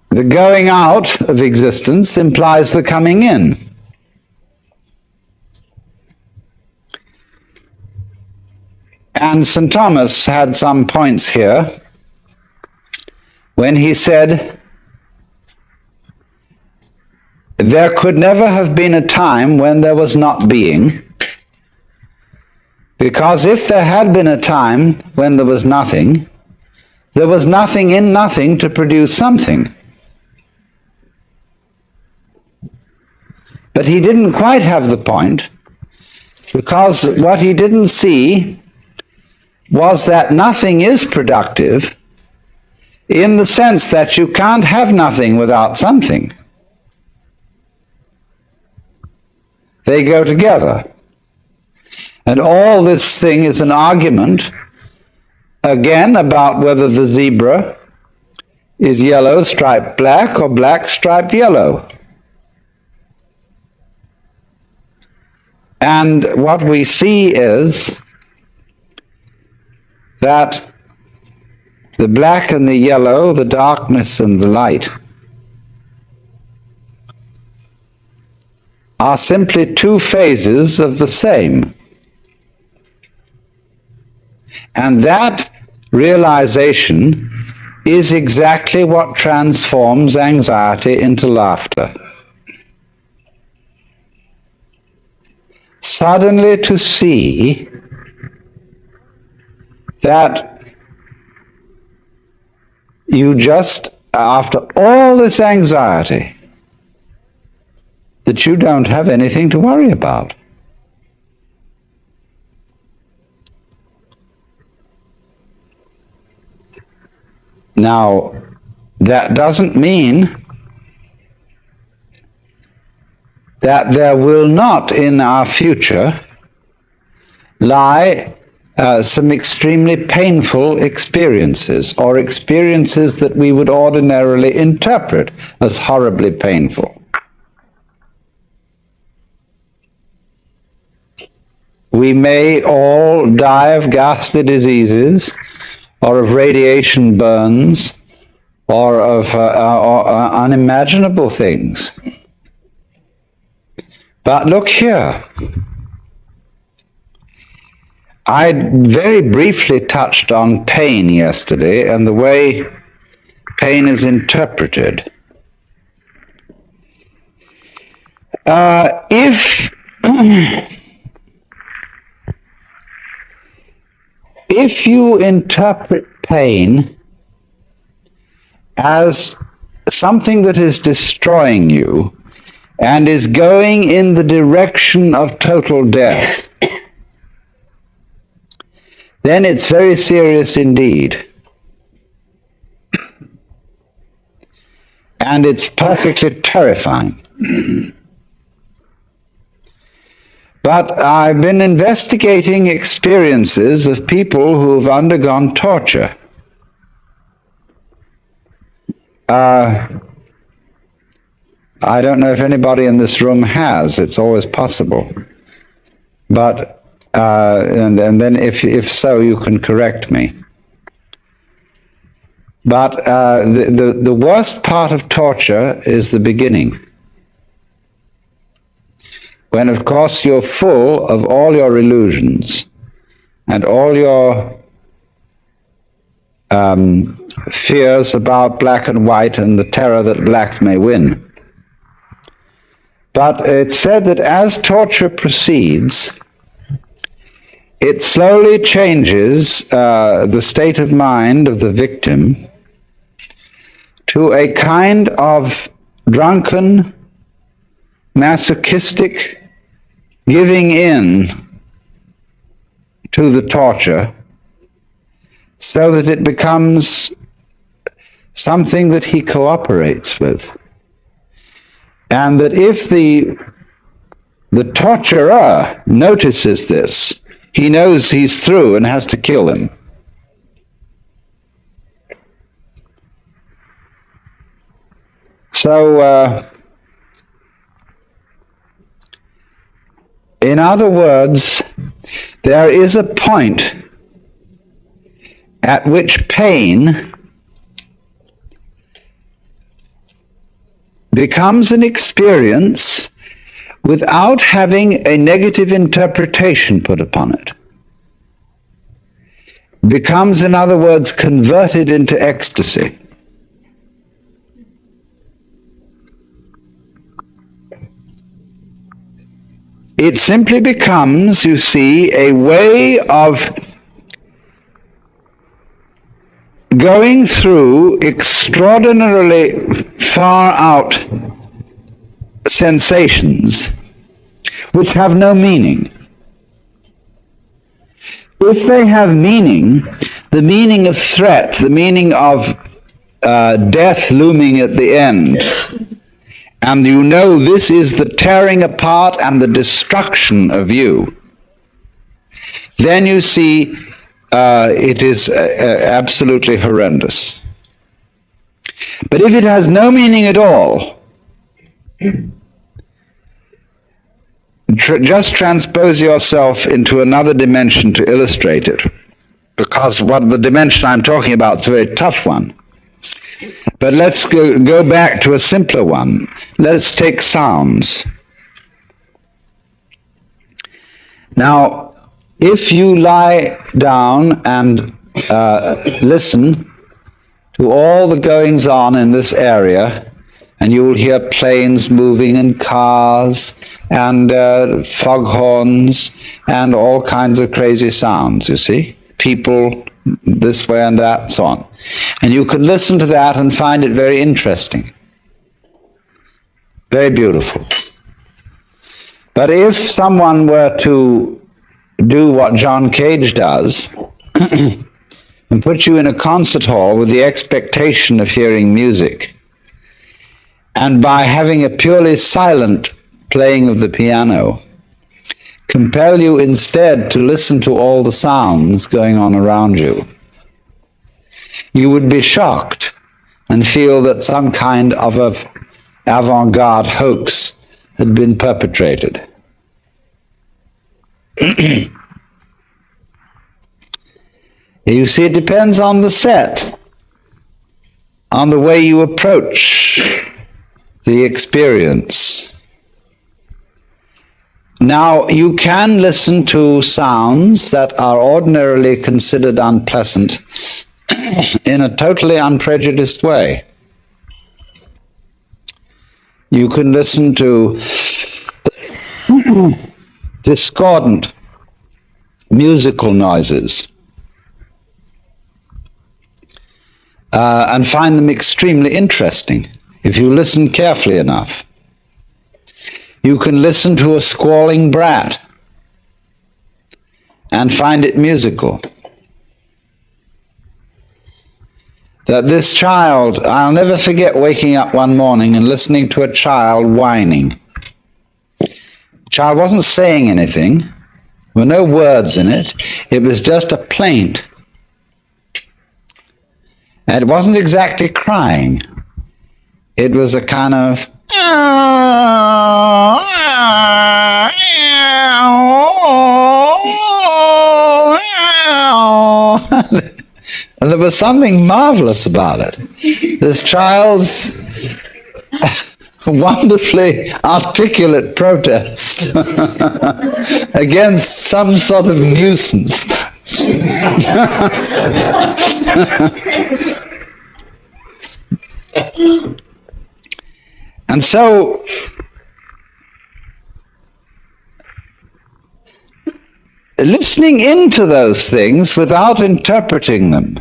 The going out of existence implies the coming in. And St. Thomas had some points here when he said, there could never have been a time when there was not being, because if there had been a time when there was nothing in nothing to produce something. But he didn't quite have the point, because what he didn't see was that nothing is productive in the sense that you can't have nothing without something. They go together. And all this thing is an argument, again, about whether the zebra is yellow striped black or black striped yellow. And what we see is that the black and the yellow, the darkness and the light, are simply two phases of the same. And that realization is exactly what transforms anxiety into laughter. Suddenly to see that you just, after all this anxiety, that you don't have anything to worry about. Now, that doesn't mean that there will not in our future lie some extremely painful experiences, or experiences that we would ordinarily interpret as horribly painful. We may all die of ghastly diseases, or of radiation burns, or of unimaginable things. But look here. I very briefly touched on pain yesterday and the way pain is interpreted. If you interpret pain as something that is destroying you and is going in the direction of total death, then it's very serious indeed. And it's perfectly terrifying. But I've been investigating experiences of people who have undergone torture. I don't know if anybody in this room has. It's always possible. But, and then if so, you can correct me. But the worst part of torture is the beginning. When, of course, you're full of all your illusions and all your fears about black and white and the terror that black may win. But it's said that as torture proceeds, it slowly changes the state of mind of the victim to a kind of drunken, masochistic giving in to the torture, so that it becomes something that he cooperates with. And that if the torturer notices this, he knows he's through and has to kill him. So, in other words, there is a point at which pain becomes an experience without having a negative interpretation put upon it. Becomes, in other words, converted into ecstasy. It simply becomes, you see, a way of going through extraordinarily far out sensations which have no meaning. If they have meaning, the meaning of threat, the meaning of death looming at the end, and you know this is the tearing apart and the destruction of you, then you see it is absolutely horrendous. But if it has no meaning at all, just transpose yourself into another dimension to illustrate it, because what the dimension I'm talking about is a very tough one. But let's go back to a simpler one. Let's take sounds. Now, if you lie down and listen to all the goings on in this area, and you will hear planes moving and cars and foghorns and all kinds of crazy sounds, you see? People this way and that, so on. And you can listen to that and find it very interesting, very beautiful. But if someone were to do what John Cage does and put you in a concert hall with the expectation of hearing music, and by having a purely silent playing of the piano, compel you instead to listen to all the sounds going on around you, you would be shocked and feel that some kind of an avant-garde hoax had been perpetrated. You see, it depends on the set, on the way you approach the experience. Now, you can listen to sounds that are ordinarily considered unpleasant in a totally unprejudiced way. You can listen to discordant musical noises and find them extremely interesting if you listen carefully enough. You can listen to a squalling brat and find it musical. That this child, I'll never forget waking up one morning and listening to a child whining. The child wasn't saying anything. There were no words in it. It was just a plaint. And it wasn't exactly crying. It was a kind of and there was something marvelous about it. This child's wonderfully articulate protest against some sort of nuisance. And so, listening into those things without interpreting them,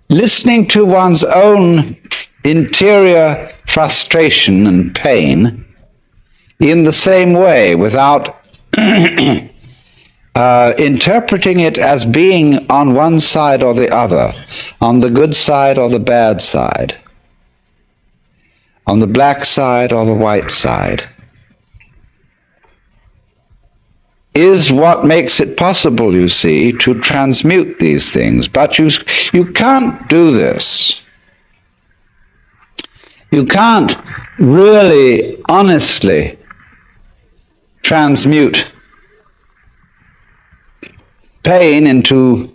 listening to one's own interior frustration and pain in the same way without interpreting it as being on one side or the other, on the good side or the bad side, on the black side or the white side, is what makes it possible, you see, to transmute these things. But you can't do this. You can't really, honestly transmute pain into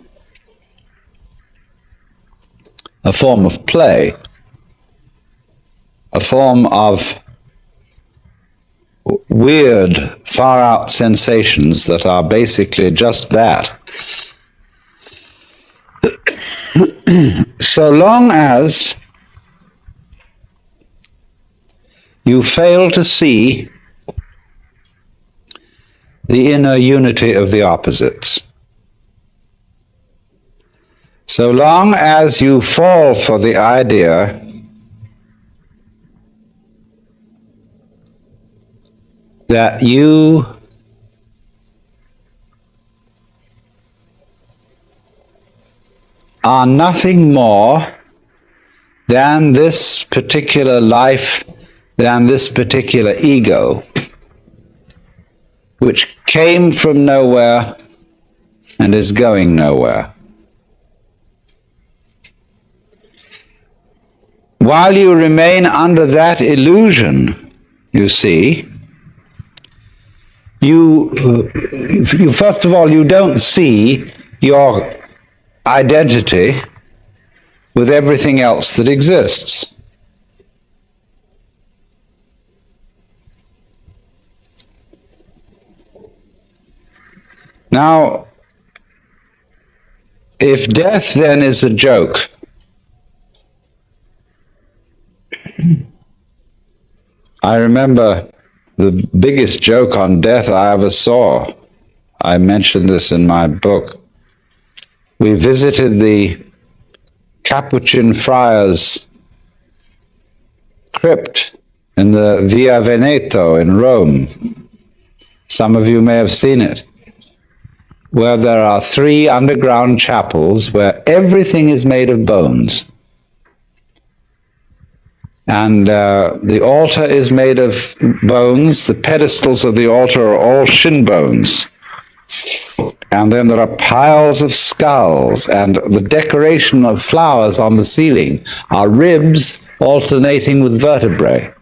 a form of play, a form of weird, far-out sensations that are basically just that. So long as you fail to see the inner unity of the opposites, so long as you fall for the idea that you are nothing more than this particular life, than this particular ego, which came from nowhere and is going nowhere. While you remain under that illusion, you see, you first of all, you don't see your identity with everything else that exists. Now, if death then is a joke, I remember the biggest joke on death I ever saw. I mentioned this in my book. We visited the Capuchin friars' crypt in the Via Veneto in Rome. Some of you may have seen it, where there are 3 underground chapels where everything is made of bones. And the altar is made of bones. The pedestals of the altar are all shin bones. And then there are piles of skulls, and the decoration of flowers on the ceiling are ribs alternating with vertebrae.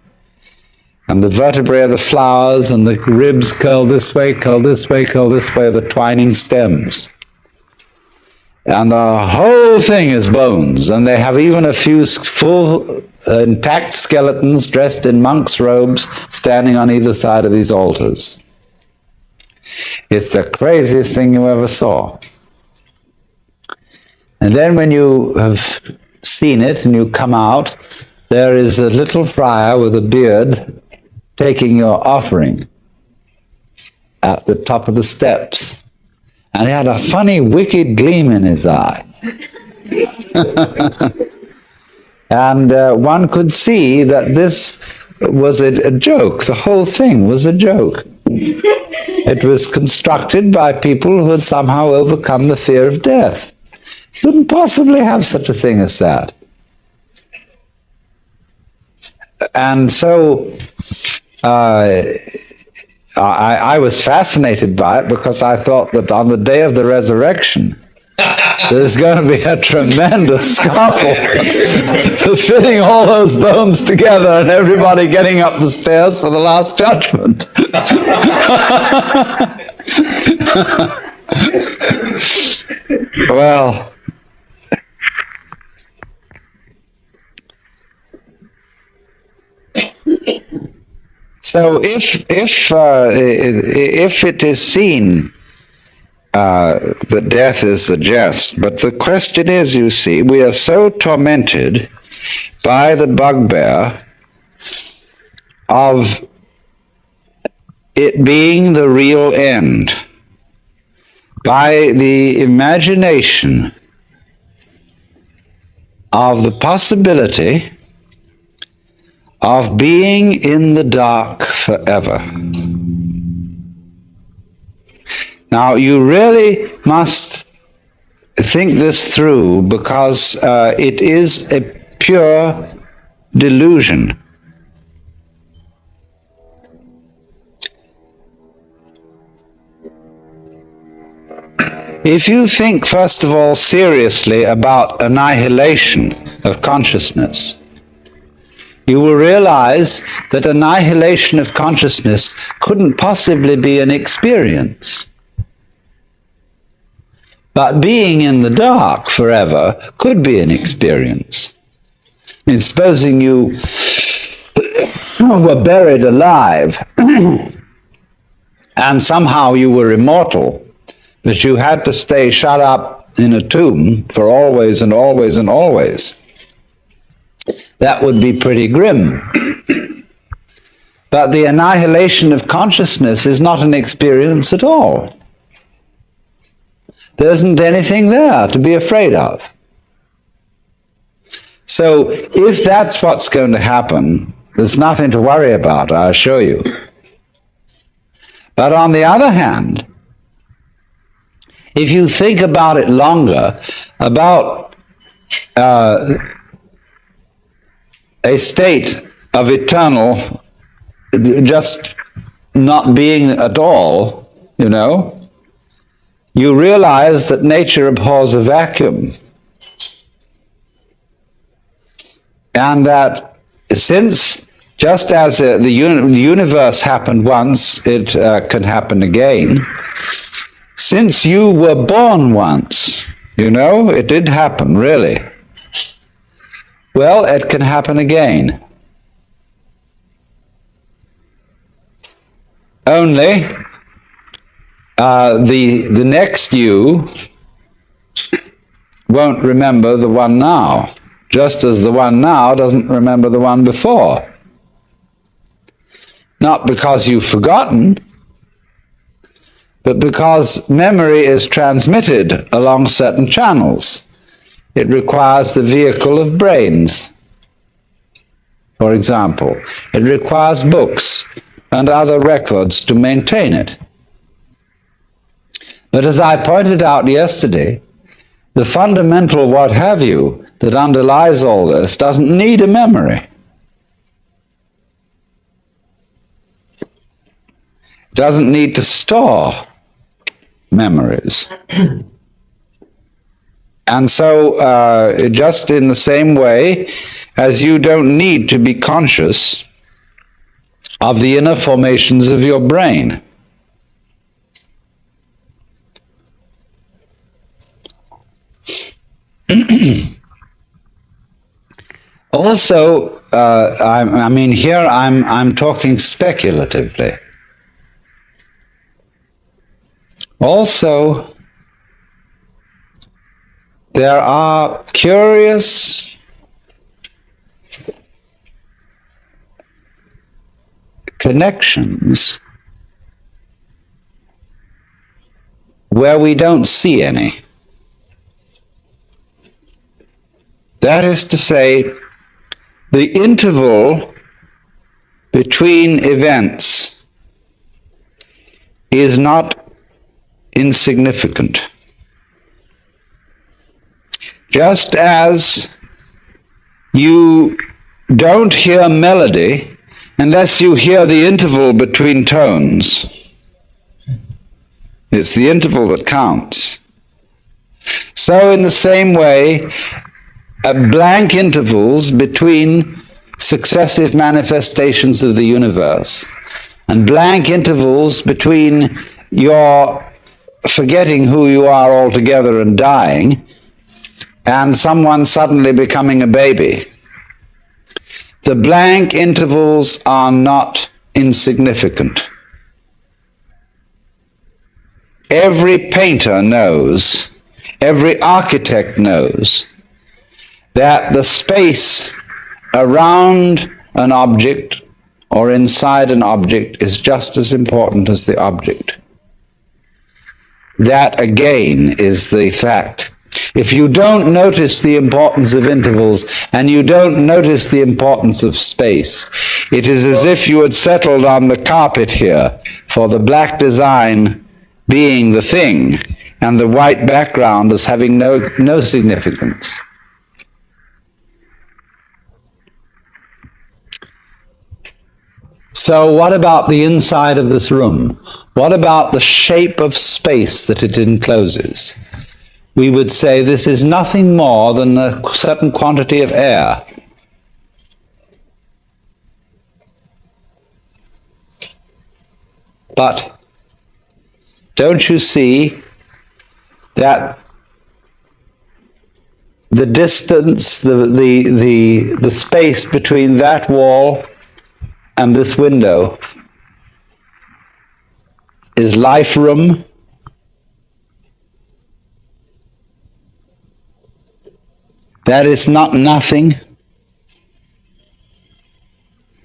And the vertebrae are the flowers, and the ribs curl this way, curl this way, curl this way, the twining stems. And the whole thing is bones, and they have even a few full intact skeletons dressed in monks' robes standing on either side of these altars. It's the craziest thing you ever saw. And then when you have seen it and you come out, there is a little friar with a beard taking your offering at the top of the steps. And he had a funny, wicked gleam in his eye. And one could see that this was a joke. The whole thing was a joke. It was constructed by people who had somehow overcome the fear of death. Couldn't possibly have such a thing as that. And so I was fascinated by it because I thought that on the day of the resurrection, there's going to be a tremendous scuffle, fitting all those bones together and everybody getting up the stairs for the last judgment. Well, so if it is seen that death is a jest, but the question is, you see, we are so tormented by the bugbear of it being the real end, by the imagination of the possibility of being in the dark forever. Now, you really must think this through, because it is a pure delusion. If you think, first of all, seriously about annihilation of consciousness, you will realize that annihilation of consciousness couldn't possibly be an experience. But being in the dark forever could be an experience. I mean, supposing you were buried alive and somehow you were immortal, but you had to stay shut up in a tomb for always and always and always. That would be pretty grim. But the annihilation of consciousness is not an experience at all. There isn't anything there to be afraid of. So if that's what's going to happen, there's nothing to worry about, I assure you. But on the other hand, if you think about it longer, about a state of eternal just not being at all, you know, you realize that nature abhors a vacuum. And that since, just as the universe happened once, it can happen again. Since you were born once, you know, it did happen, really. Well, it can happen again. Only the next you won't remember the one now, just as the one now doesn't remember the one before. Not because you've forgotten, but because memory is transmitted along certain channels. It requires the vehicle of brains, for example. It requires books and other records to maintain it. But as I pointed out yesterday, the fundamental what have you that underlies all this doesn't need a memory. It doesn't need to store memories. And so, just in the same way as you don't need to be conscious of the inner formations of your brain. Also, here I'm talking speculatively. Also, there are curious connections where we don't see any. That is to say, the interval between events is not insignificant. Just as you don't hear melody unless you hear the interval between tones. It's the interval that counts. So in the same way, blank intervals between successive manifestations of the universe and blank intervals between your forgetting who you are altogether and dying and someone suddenly becoming a baby. The blank intervals are not insignificant. Every painter knows, every architect knows that the space around an object or inside an object is just as important as the object. That again is the fact. If you don't notice the importance of intervals and you don't notice the importance of space, it is as if you had settled on the carpet here for the black design being the thing and the white background as having no significance. So what about the inside of this room? What about the shape of space that it encloses? We would say this is nothing more than a certain quantity of air. But don't you see that the distance, the space between that wall and this window is life room? That it's not nothing,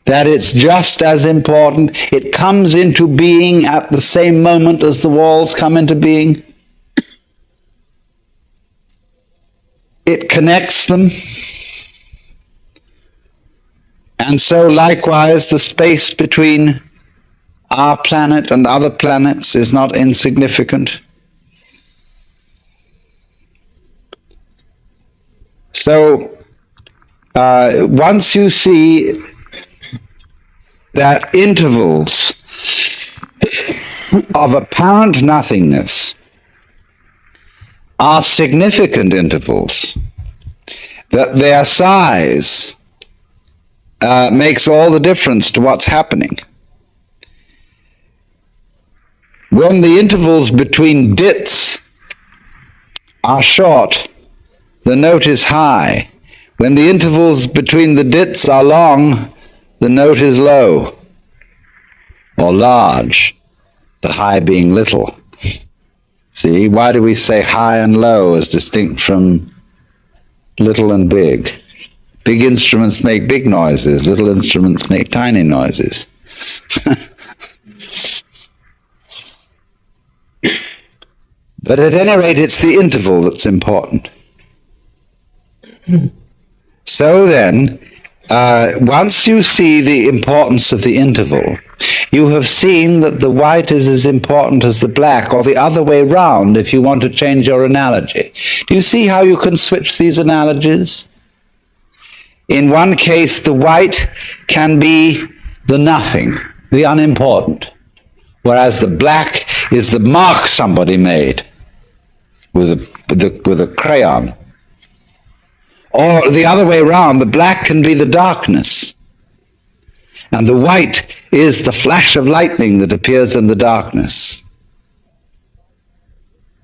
that it's just as important. It comes into being at the same moment as the walls come into being. It connects them. And so likewise the space between our planet and other planets is not insignificant. So once you see that intervals of apparent nothingness are significant intervals, that their size makes all the difference to what's happening. When the intervals between dits are short, the note is high. When the intervals between the dits are long, the note is low or large, the high being little. See, why do we say high and low as distinct from little and big? Big instruments make big noises, little instruments make tiny noises. But at any rate, it's the interval that's important. So then, once you see the importance of the interval, you have seen that the white is as important as the black, or the other way round if you want to change your analogy. Do you see how you can switch these analogies? In one case, the white can be the nothing, the unimportant, whereas the black is the mark somebody made with a crayon. Or the other way around, the black can be the darkness, and the white is the flash of lightning that appears in the darkness.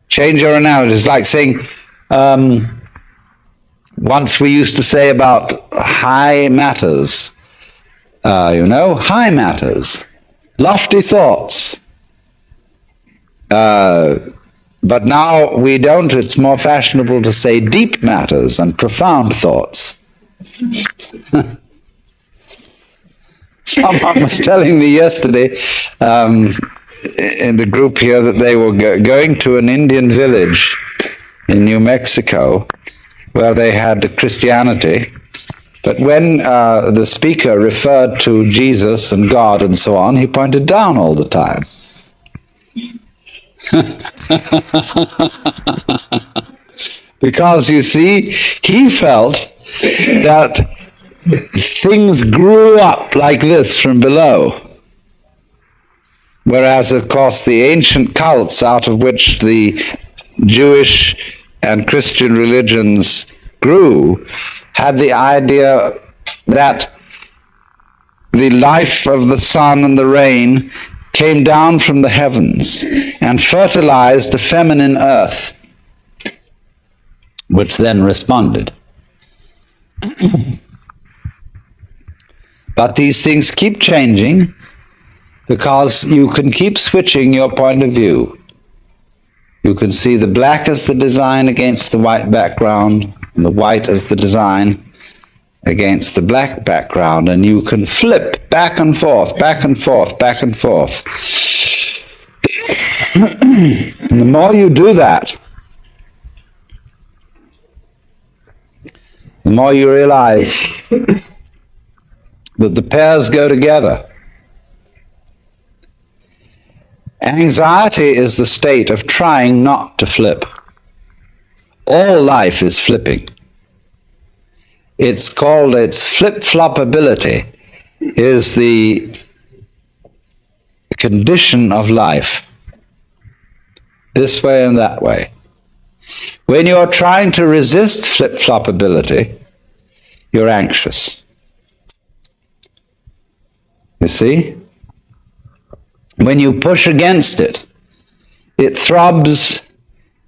Change your analogy. It's like saying, once we used to say about high matters, high matters, lofty thoughts. But now we don't. It's more fashionable to say deep matters and profound thoughts. Someone was telling me yesterday in the group here that they were going to an Indian village in New Mexico where they had Christianity. But when the speaker referred to Jesus and God and so on, he pointed down all the time. Because, you see, he felt that things grew up like this from below. Whereas, of course, the ancient cults out of which the Jewish and Christian religions grew had the idea that the life of the sun and the rain came down from the heavens and fertilized the feminine earth, which then responded. But these things keep changing because you can keep switching your point of view. You can see the black as the design against the white background, and the white as the design against the black background, and you can flip back and forth, back and forth, back and forth. And the more you do that, the more you realize that the pairs go together. Anxiety is the state of trying not to flip. All life is flipping. It's called its flip-flop-ability is the condition of life, this way and that way. When you're trying to resist flip-flop-ability, you're anxious. You see? When you push against it, it throbs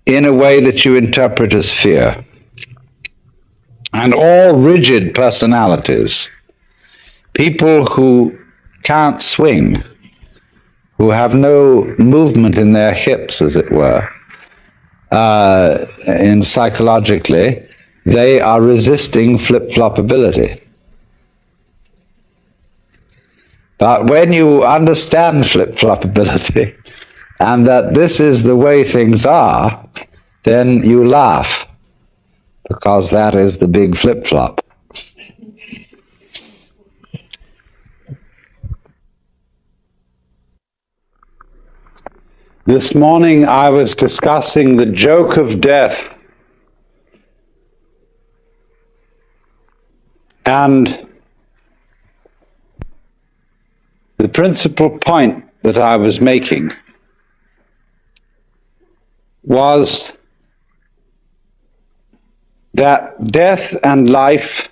in a way that you interpret as fear. And all rigid personalities, people who can't swing, who have no movement in their hips, as it were, in psychologically, they are resisting flip-flopability. But when you understand flip-flopability, and that this is the way things are, then you laugh, because that is the big flip-flop. This morning I was discussing the joke of death, and the principal point that I was making was that death and life,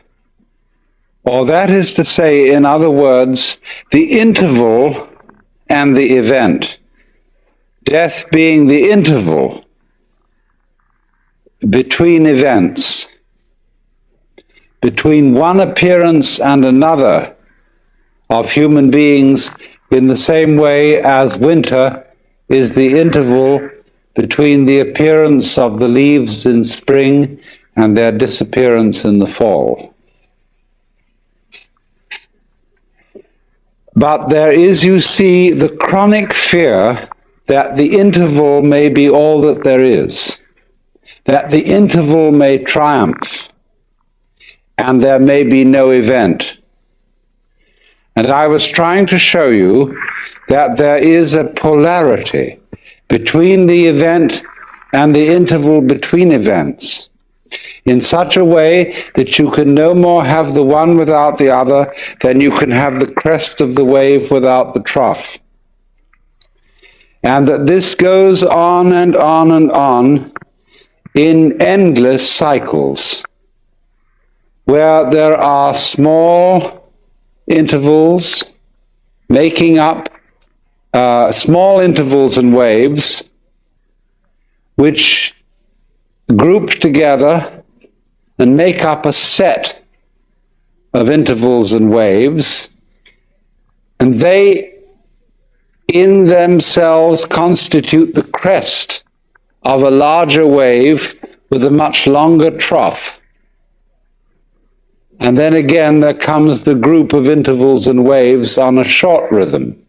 or that is to say, in other words, the interval and the event, death being the interval between events, between one appearance and another of human beings, in the same way as winter is the interval between the appearance of the leaves in spring and their disappearance in the fall. But there is, you see, the chronic fear that the interval may be all that there is, that the interval may triumph, and there may be no event. And I was trying to show you that there is a polarity between the event and the interval between events, in such a way that you can no more have the one without the other than you can have the crest of the wave without the trough. And that this goes on and on and on in endless cycles, where there are small intervals making up small intervals and waves which group together and make up a set of intervals and waves, and they in themselves constitute the crest of a larger wave with a much longer trough. And then again there comes the group of intervals and waves on a short rhythm.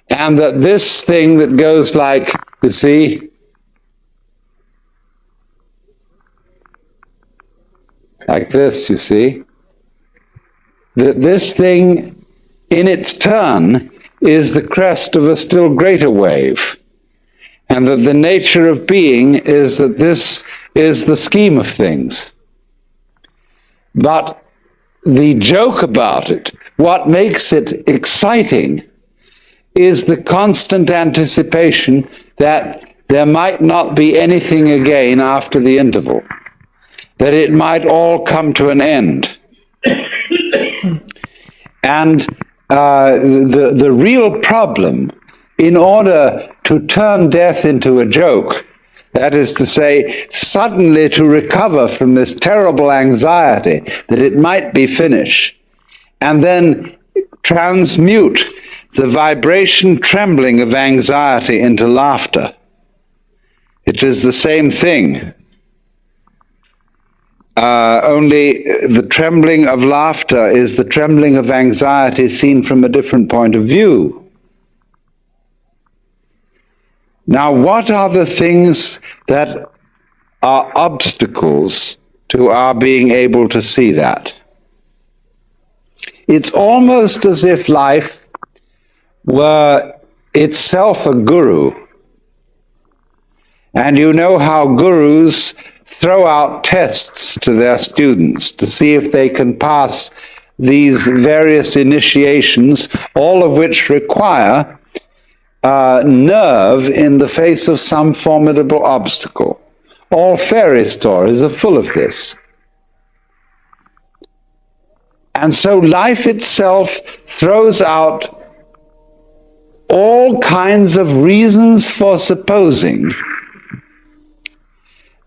And that this thing that goes like, you see, like this, you see, that this thing in its turn is the crest of a still greater wave, and that the nature of being is that this is the scheme of things. But the joke about it, what makes it exciting, is the constant anticipation that there might not be anything again after the interval, that it might all come to an end. And the real problem, in order to turn death into a joke, that is to say, suddenly to recover from this terrible anxiety that it might be finished, and then transmute the vibration trembling of anxiety into laughter. It is the same thing. Only the trembling of laughter is the trembling of anxiety seen from a different point of view. Now, what are the things that are obstacles to our being able to see that? It's almost as if life were itself a guru. And you know how gurus throw out tests to their students to see if they can pass these various initiations, all of which require nerve in the face of some formidable obstacle. All fairy stories are full of this. And so life itself throws out all kinds of reasons for supposing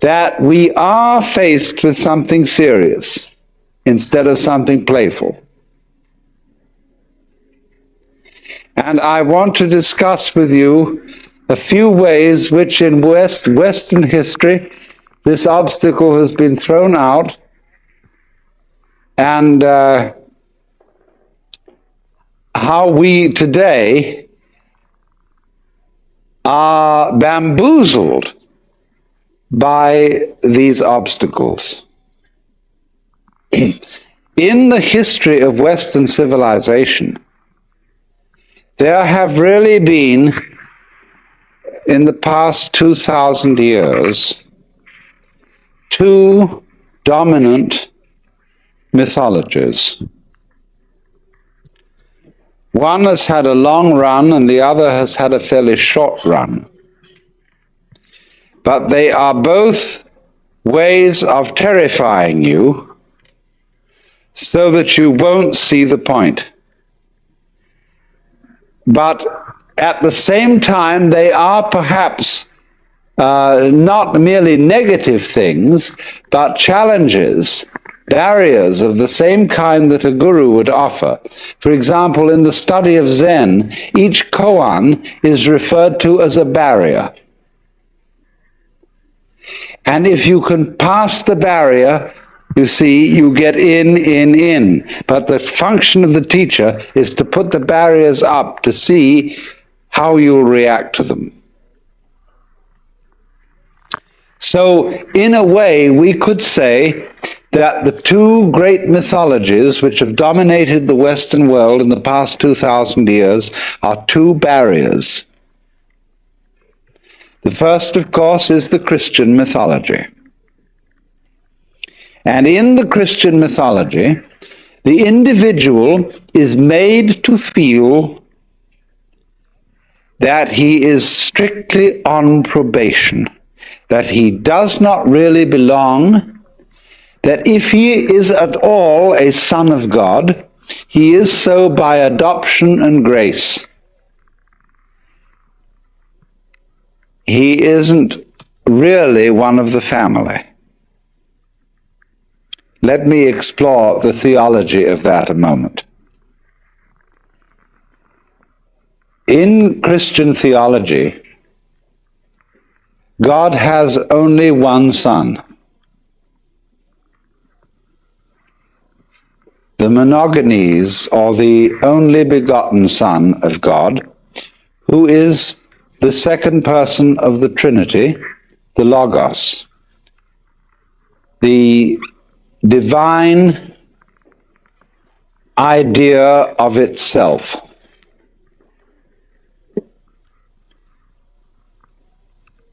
that we are faced with something serious instead of something playful. And I want to discuss with you a few ways which in Western history this obstacle has been thrown out, and how we today are bamboozled by these obstacles. In the history of Western civilization, there have really been, in the past 2,000 years, two dominant mythologies. One has had a long run and the other has had a fairly short run. But they are both ways of terrifying you so that you won't see the point. But at the same time, they are perhaps not merely negative things, but challenges barriers of the same kind that a guru would offer. For example, in the study of Zen, each koan is referred to as a barrier. And if you can pass the barrier, you see, you get in. But the function of the teacher is to put the barriers up to see how you'll react to them. So, in a way, we could say that the two great mythologies which have dominated the Western world in the past 2,000 years are two barriers. The first, of course, is the Christian mythology. And in the Christian mythology, the individual is made to feel that he is strictly on probation, that he does not really belong, that if he is at all a son of God, he is so by adoption and grace. He isn't really one of the family. Let me explore the theology of that a moment. In Christian theology, God has only one Son. The monogenes, or the only begotten Son of God, who is the second person of the Trinity, the Logos, the divine idea of itself.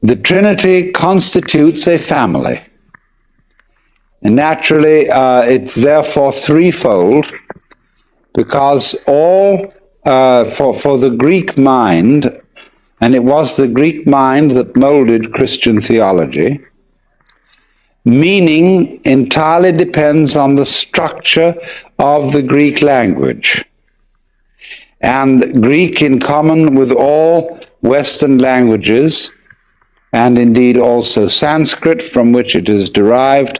The Trinity constitutes a family. And naturally, it's therefore threefold, because all, for the Greek mind, and it was the Greek mind that molded Christian theology, meaning entirely depends on the structure of the Greek language. And Greek, in common with all Western languages, and indeed also Sanskrit, from which it is derived,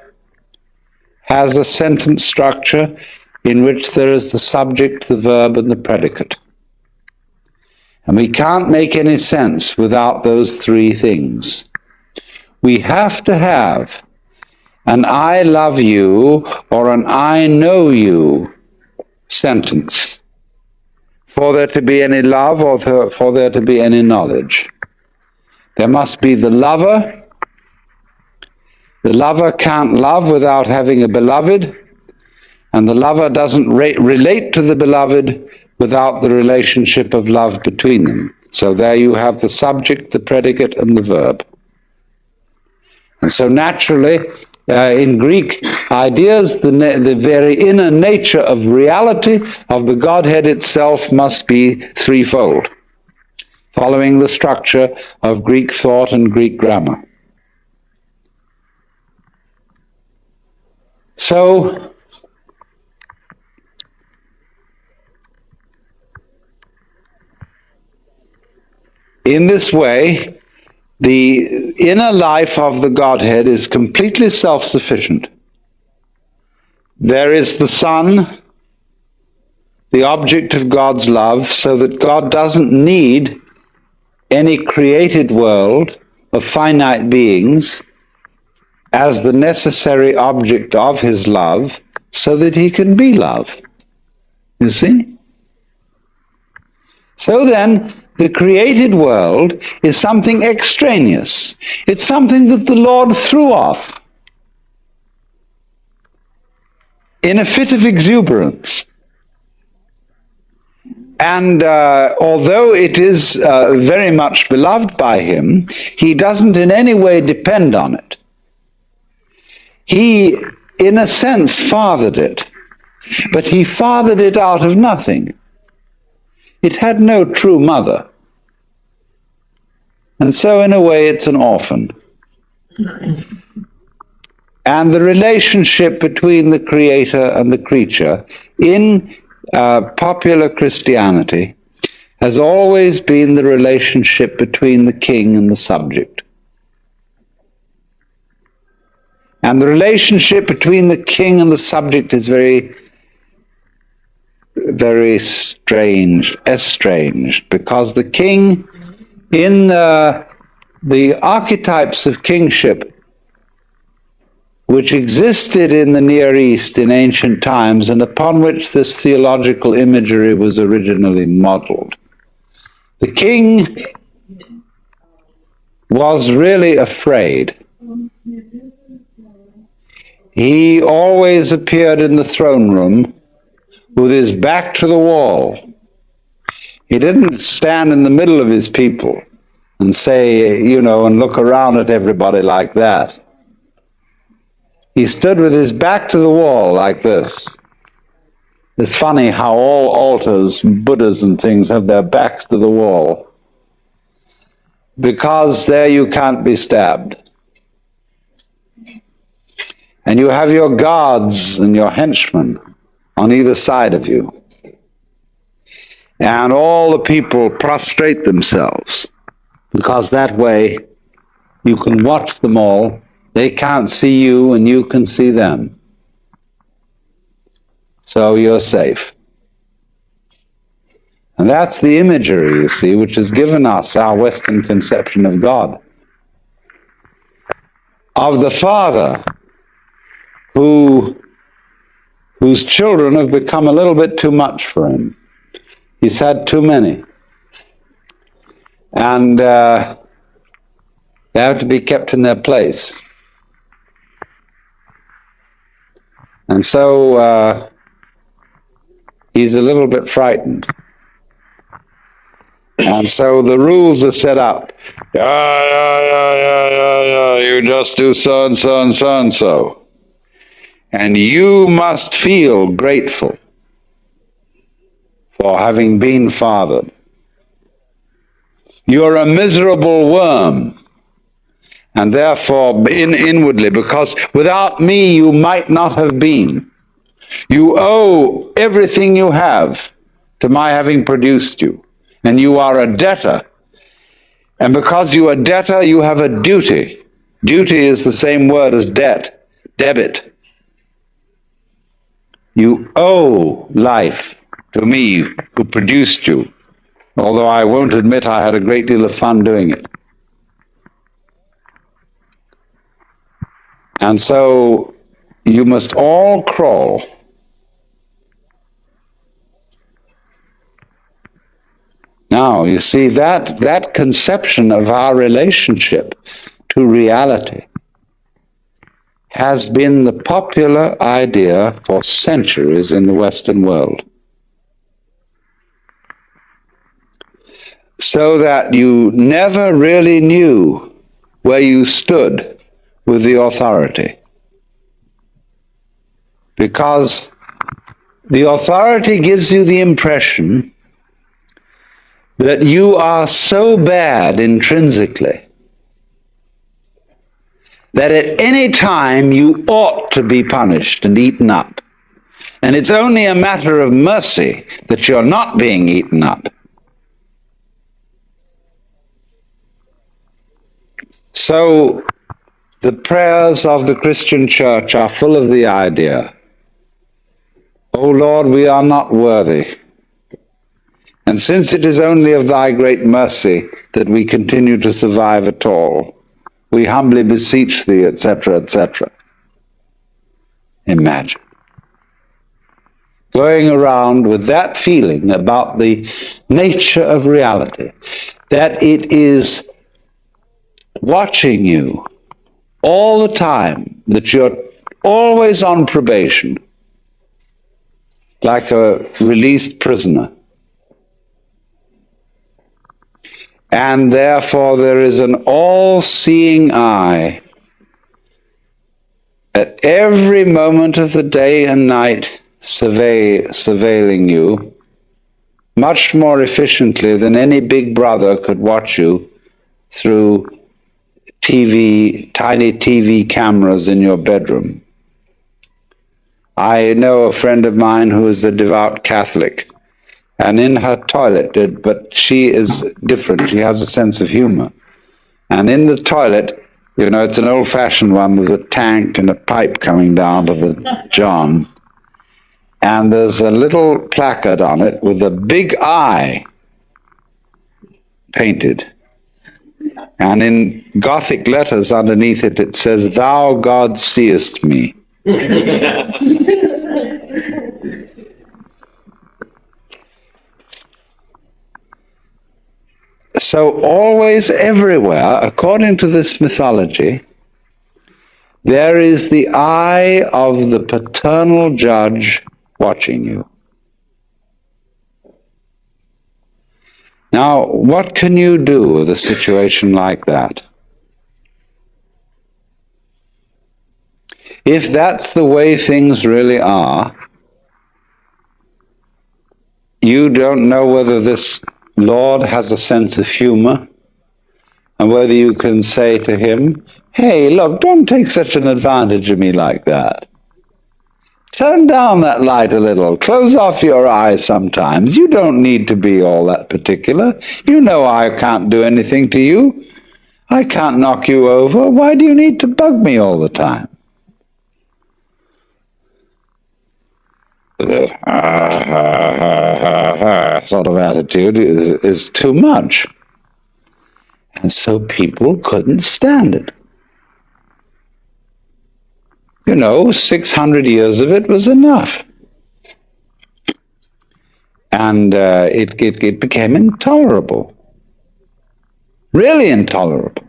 has a sentence structure in which there is the subject, the verb, and the predicate. And we can't make any sense without those three things. We have to have an I love you or an I know you sentence for there to be any love or for there to be any knowledge. There must be the lover. The lover can't love without having a beloved, and the lover doesn't relate to the beloved without the relationship of love between them. So there you have the subject, the predicate, and the verb. And so naturally, in Greek ideas, the very inner nature of reality of the Godhead itself must be threefold, following the structure of Greek thought and Greek grammar. So, in this way, the inner life of the Godhead is completely self-sufficient. There is the Son, the object of God's love, so that God doesn't need any created world of finite beings as the necessary object of his love, so that he can be love. You see? So then, the created world is something extraneous. It's something that the Lord threw off in a fit of exuberance. And although it is very much beloved by him, he doesn't in any way depend on it. He, in a sense, fathered it, but he fathered it out of nothing. It had no true mother. And so, in a way, it's an orphan. And the relationship between the creator and the creature in popular Christianity has always been the relationship between the king and the subject. And the relationship between the king and the subject is very, very strange, estranged, because the king, in the archetypes of kingship which existed in the Near East in ancient times and upon which this theological imagery was originally modeled, the king was really afraid. He always appeared in the throne room with his back to the wall. He didn't stand in the middle of his people and say, and look around at everybody like that. He stood with his back to the wall like this. It's funny how all altars, Buddhas and things, have their backs to the wall, because there you can't be stabbed. And you have your guards and your henchmen on either side of you. And all the people prostrate themselves, because that way you can watch them all. They can't see you and you can see them. So you're safe. And that's the imagery, you see, which has given us our Western conception of God. Of the Father, whose children have become a little bit too much for him. He's had too many. And they have to be kept in their place. And so he's a little bit frightened. And so the rules are set up. You just do so and so and so and so. And you must feel grateful for having been fathered. You're a miserable worm, and therefore inwardly, because without me you might not have been. You owe everything you have to my having produced you, and you are a debtor. And because you are a debtor, you have a duty. Duty is the same word as debt, debit. You owe life to me who produced you, although I won't admit I had a great deal of fun doing it. And so you must all crawl. Now, you see, that conception of our relationship to reality has been the popular idea for centuries in the Western world. So that you never really knew where you stood with the authority. Because the authority gives you the impression that you are so bad intrinsically that at any time you ought to be punished and eaten up. And it's only a matter of mercy that you're not being eaten up. So the prayers of the Christian church are full of the idea, O Lord, we are not worthy. And since it is only of thy great mercy that we continue to survive at all, we humbly beseech thee, etc., etc. Imagine going around with that feeling about the nature of reality, that it is watching you all the time, that you're always on probation, like a released prisoner. And therefore there is an all-seeing eye at every moment of the day and night surveilling you, much more efficiently than any big brother could watch you through tiny TV cameras in your bedroom. I know a friend of mine who is a devout Catholic, and in her toilet, but she is different. She has a sense of humor. And in the toilet, You know, it's an old-fashioned one. There's a tank and a pipe coming down to the John. And there's a little placard on it with a big eye painted. And in Gothic letters underneath it, it says, "Thou, God, seest me." So always, everywhere, according to this mythology, there is the eye of the paternal judge watching you. Now, what can you do with a situation like that? If that's the way things really are, you don't know whether this Lord has a sense of humor and whether you can say to him, "Hey, look, don't take such an advantage of me like that. Turn down that light a little. Close off your eyes sometimes. You don't need to be all that particular. You know I can't do anything to you. I can't knock you over. Why do you need to bug me all the time?" Sort of attitude is too much. And so people couldn't stand it. You know, 600 years of it was enough. And it became intolerable. Really intolerable.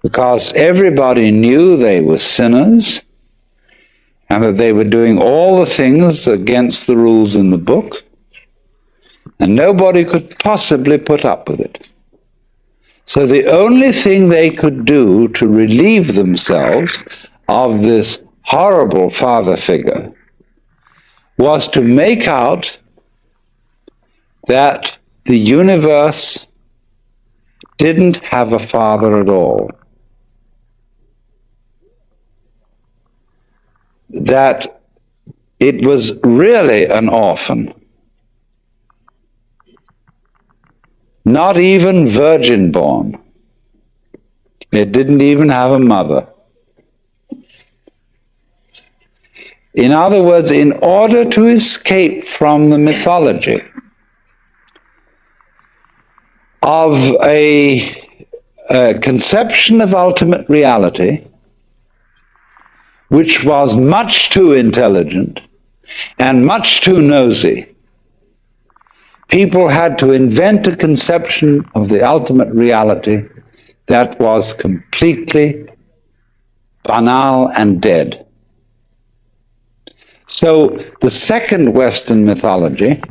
Because everybody knew they were sinners and that they were doing all the things against the rules in the book, and nobody could possibly put up with it. So the only thing they could do to relieve themselves of this horrible father figure was to make out that the universe didn't have a father at all. That it was really an orphan. Not even virgin born. It didn't even have a mother. In other words, in order to escape from the mythology of a conception of ultimate reality, which was much too intelligent and much too nosy, people had to invent a conception of the ultimate reality that was completely banal and dead. So the second Western mythology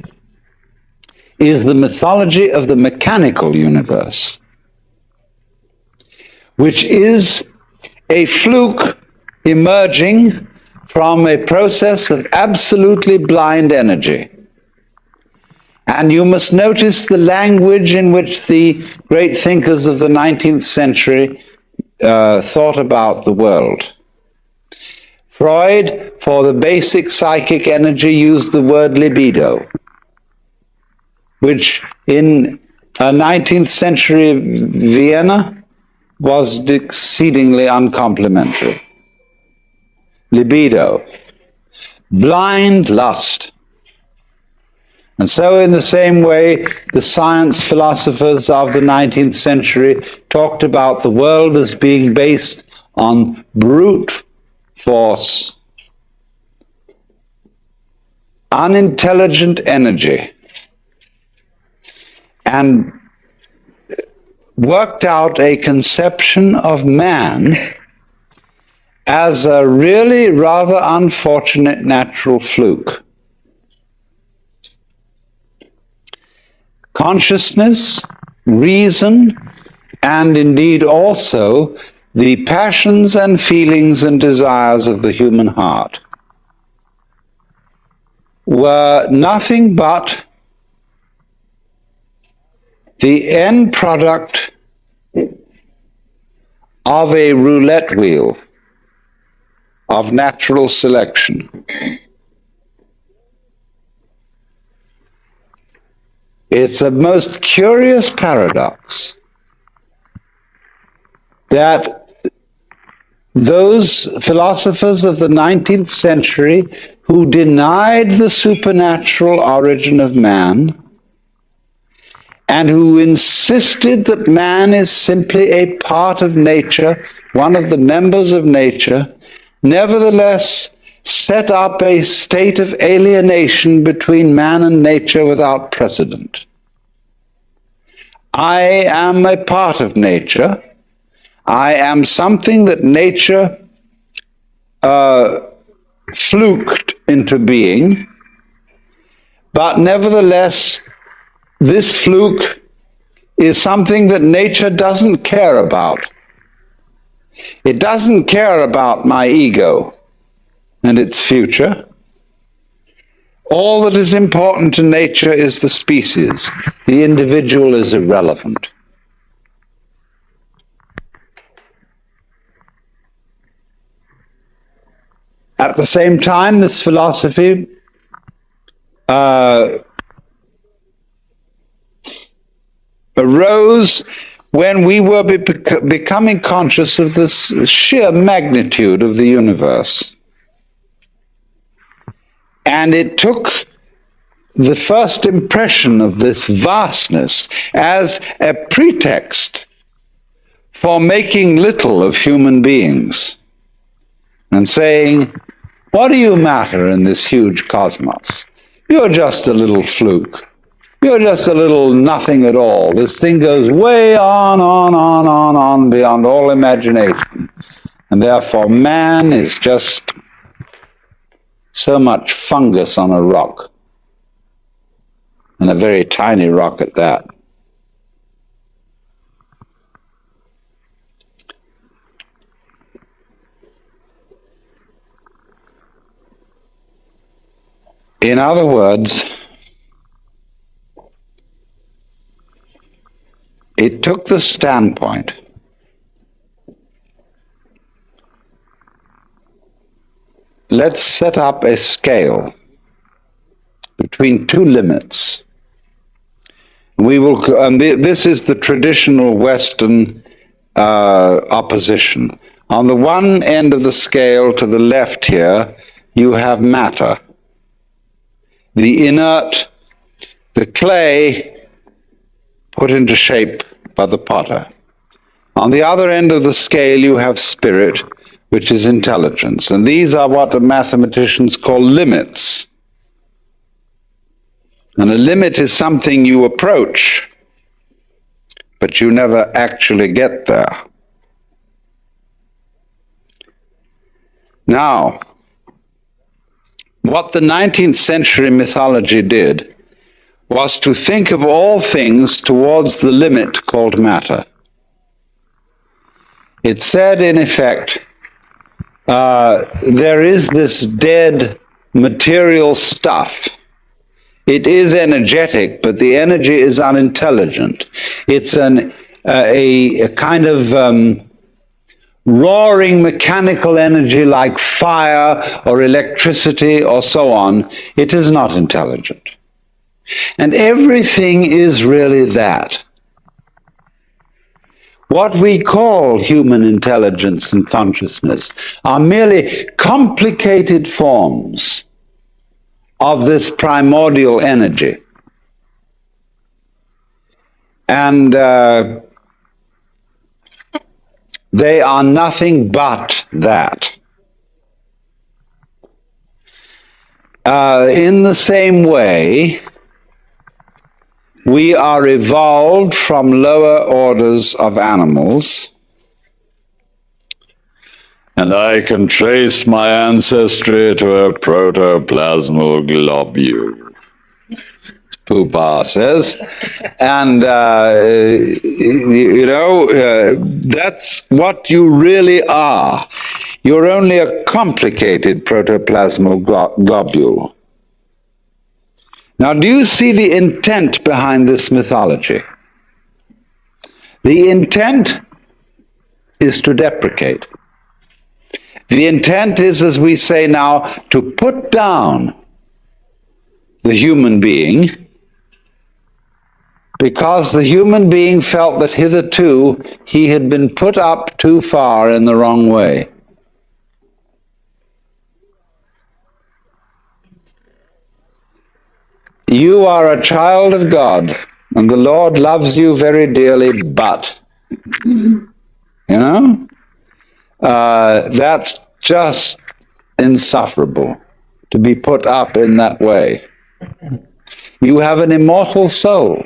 is the mythology of the mechanical universe, which is a fluke emerging from a process of absolutely blind energy. And you must notice the language in which the great thinkers of the 19th century thought about the world. Freud, for the basic psychic energy, used the word libido, which in 19th century Vienna was exceedingly uncomplimentary. Libido, blind lust. And so in the same way, the science philosophers of the 19th century talked about the world as being based on brute force, unintelligent energy, and worked out a conception of man as a really rather unfortunate natural fluke. Consciousness, reason, and indeed also the passions and feelings and desires of the human heart were nothing but the end product of a roulette wheel of natural selection. It's a most curious paradox that those philosophers of the 19th century who denied the supernatural origin of man and who insisted that man is simply a part of nature, one of the members of nature, nevertheless set up a state of alienation between man and nature without precedent. I am a part of nature. I am something that nature fluked into being, but nevertheless, this fluke is something that nature doesn't care about. It doesn't care about my ego and its future. All that is important to nature is the species. The individual is irrelevant. At the same time, this philosophy arose when we were becoming conscious of this sheer magnitude of the universe. And it took the first impression of this vastness as a pretext for making little of human beings and saying, what do you matter in this huge cosmos? You're just a little fluke. You're just a little nothing at all. This thing goes way on beyond all imagination. And therefore man is just so much fungus on a rock, and a very tiny rock at that. In other words, it took the standpoint let's set up a scale between two limits. This is the traditional Western opposition. On the one end of the scale to the left here, you have matter, the inert, the clay put into shape by the potter. On the other end of the scale, you have spirit, which is intelligence. And these are what the mathematicians call limits. And a limit is something you approach, but you never actually get there. Now, what the 19th century mythology did was to think of all things towards the limit called matter. It said, in effect, there is this dead material stuff. It is energetic, but the energy is unintelligent. It's a kind of roaring mechanical energy like fire or electricity or so on. It is not intelligent. And everything is really that. What we call human intelligence and consciousness are merely complicated forms of this primordial energy. And they are nothing but that. In the same way, we are evolved from lower orders of animals. And I can trace my ancestry to a protoplasmal globule, Pupa says. And, that's what you really are. You're only a complicated protoplasmal globule. Now, do you see the intent behind this mythology? The intent is to deprecate. The intent is, as we say now, to put down the human being because the human being felt that hitherto he had been put up too far in the wrong way. You are a child of God, and the Lord loves you very dearly, but, that's just insufferable to be put up in that way. You have an immortal soul.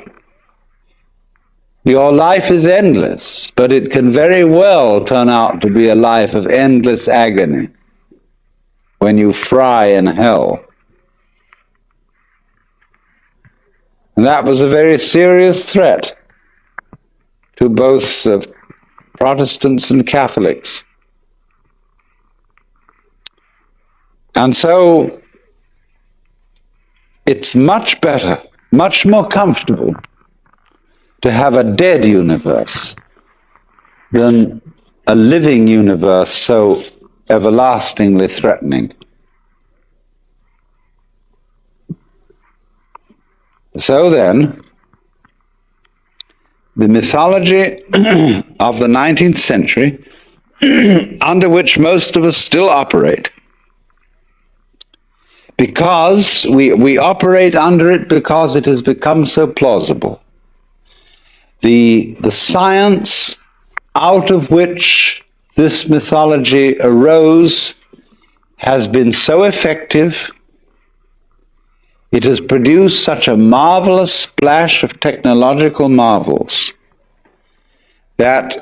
Your life is endless, but it can very well turn out to be a life of endless agony when you fry in hell. And that was a very serious threat to both Protestants and Catholics. And so it's much better, much more comfortable to have a dead universe than a living universe so everlastingly threatening. So then, the mythology of the 19th century, under which most of us still operate, because we operate under it because it has become so plausible. The science out of which this mythology arose has been so effective. It has produced such a marvelous splash of technological marvels that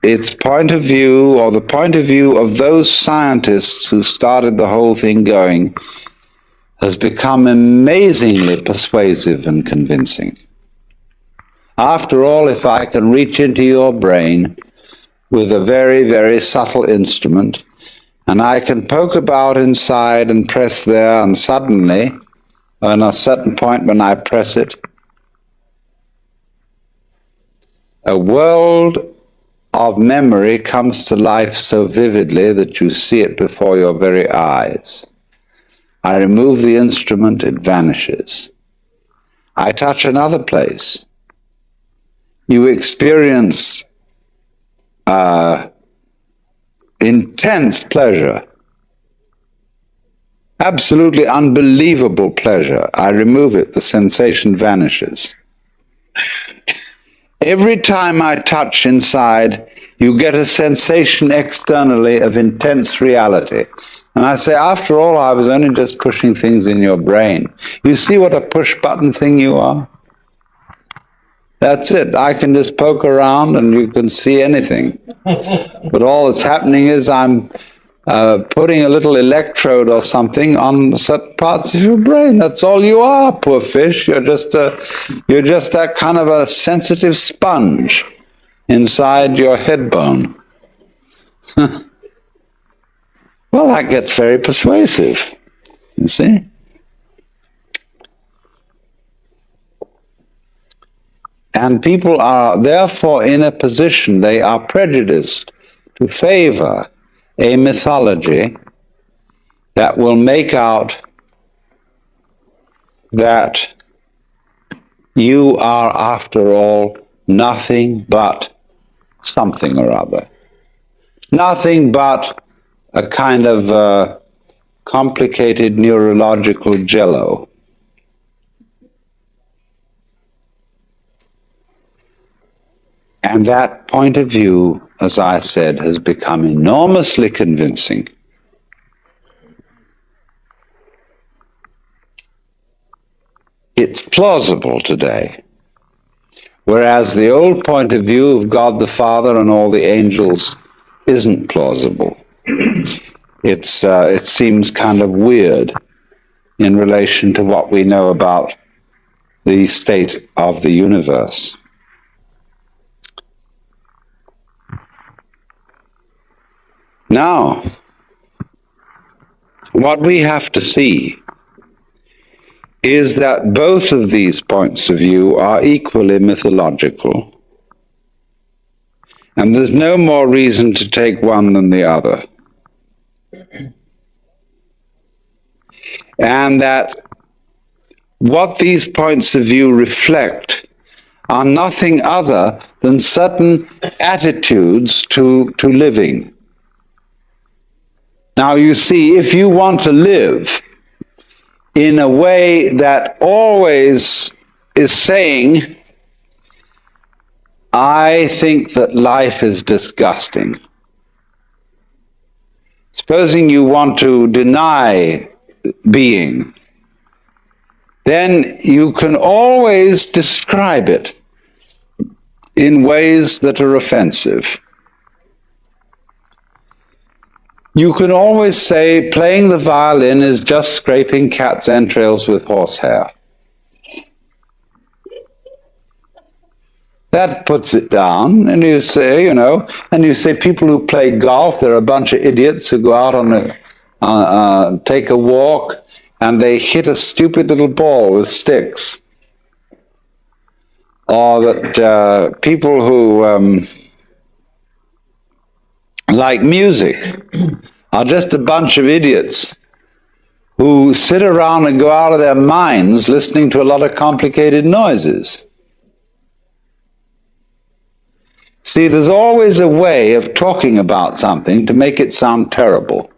its point of view, or the point of view of those scientists who started the whole thing going, has become amazingly persuasive and convincing. After all, if I can reach into your brain with a very, very subtle instrument, and I can poke about inside and press there, and suddenly, on a certain point when I press it, a world of memory comes to life so vividly that you see it before your very eyes. I remove the instrument, it vanishes. I touch another place. You experience intense pleasure, absolutely unbelievable pleasure. I remove it, the sensation vanishes. Every time I touch inside, you get a sensation externally of intense reality. And I say, after all, I was only just pushing things in your brain. You see what a push-button thing you are? That's it. I can just poke around and you can see anything. But all that's happening is I'm putting a little electrode or something on certain parts of your brain. That's all you are, poor fish. You're just that kind of a sensitive sponge inside your head bone. Well, that gets very persuasive, you see. And people are therefore in a position, they are prejudiced to favor a mythology that will make out that you are, after all, nothing but something or other. Nothing but a kind of complicated neurological jello. And that point of view, as I said, has become enormously convincing. It's plausible today. Whereas the old point of view of God the Father and all the angels isn't plausible. It seems kind of weird in relation to what we know about the state of the universe. Now, what we have to see is that both of these points of view are equally mythological, and there's no more reason to take one than the other. And that what these points of view reflect are nothing other than certain attitudes to living. Now you see, if you want to live in a way that always is saying, I think that life is disgusting. Supposing you want to deny being, then you can always describe it in ways that are offensive. You can always say playing the violin is just scraping cat's entrails with horsehair. That puts it down, and you say, and you say people who play golf, they're a bunch of idiots who go out on take a walk, and they hit a stupid little ball with sticks. Or that people who like music are just a bunch of idiots who sit around and go out of their minds listening to a lot of complicated noises. See, there's always a way of talking about something to make it sound terrible.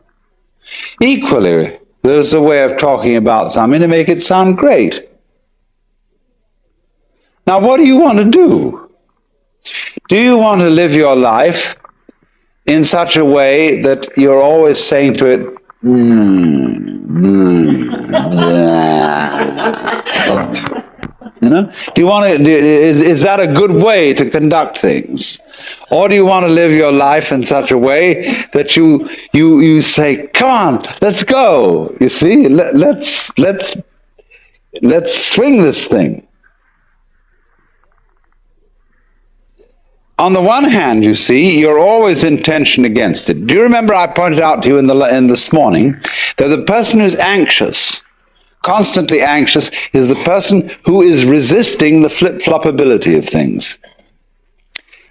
Equally, there's a way of talking about something to make it sound great. Now, what do you want to do? Do you want to live your life in such a way that you're always saying to it, Do you want to? Is that a good way to conduct things, or do you want to live your life in such a way that you say, "Come on, let's go"? You see, let's swing this thing. On the one hand, you see, you're always in tension against it. Do you remember I pointed out to you in this morning that the person who's anxious, constantly anxious, is the person who is resisting the flip-floppability of things.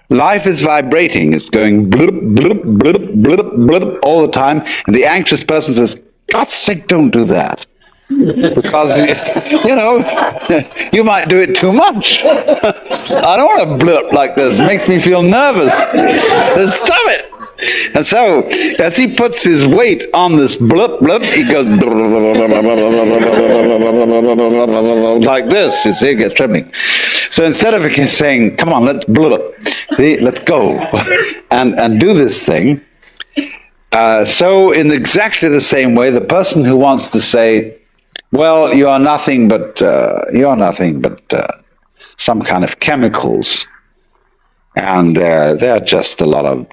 Life is vibrating. It's going blip, blip, blip, blip, blip all the time, and the anxious person says, God's sake, don't do that. Because, you might do it too much. I don't want to blip like this. It makes me feel nervous. Stop it. And so, as he puts his weight on this blip, blip, he goes like this. You see, it gets trembling. So instead of saying, come on, let's blip, see, let's go, and do this thing. So in exactly the same way, the person who wants to say, well, you are nothing but some kind of chemicals, and they're just a lot of.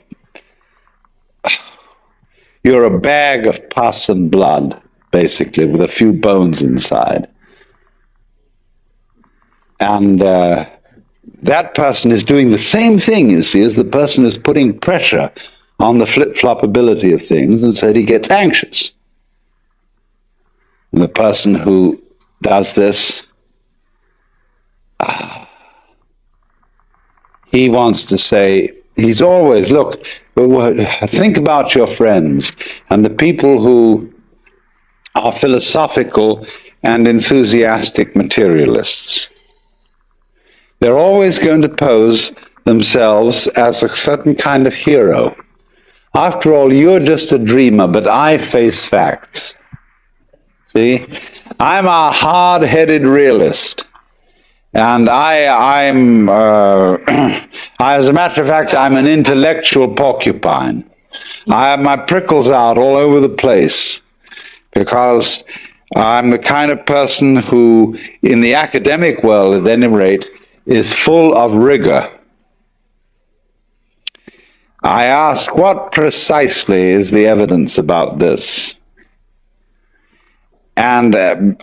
You're a bag of pus and blood, basically, with a few bones inside, and that person is doing the same thing, you see, as the person who's putting pressure on the flip-floppability of things, and so he gets anxious. And the person who does this, he wants to say, he's always, look, think about your friends and the people who are philosophical and enthusiastic materialists. They're always going to pose themselves as a certain kind of hero. After all, you're just a dreamer, but I face facts. See, I'm a hard-headed realist, and I'm as a matter of fact, I'm an intellectual porcupine. I have my prickles out all over the place because I'm the kind of person who, in the academic world at any rate, is full of rigor. I ask, what precisely is the evidence about this? And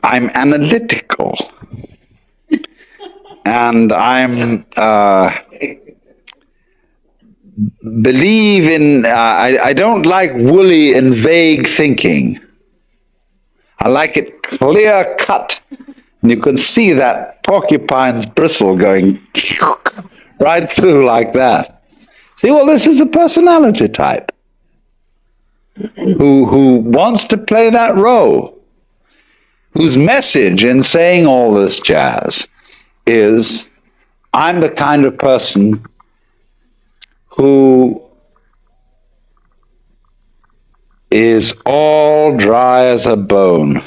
I'm analytical, and I'm believe in. I don't like woolly and vague thinking. I like it clear cut, and you can see that porcupine's bristle going right through like that. See, well, this is a personality type who wants to play that role, whose message in saying all this jazz is, I'm the kind of person who is all dry as a bone,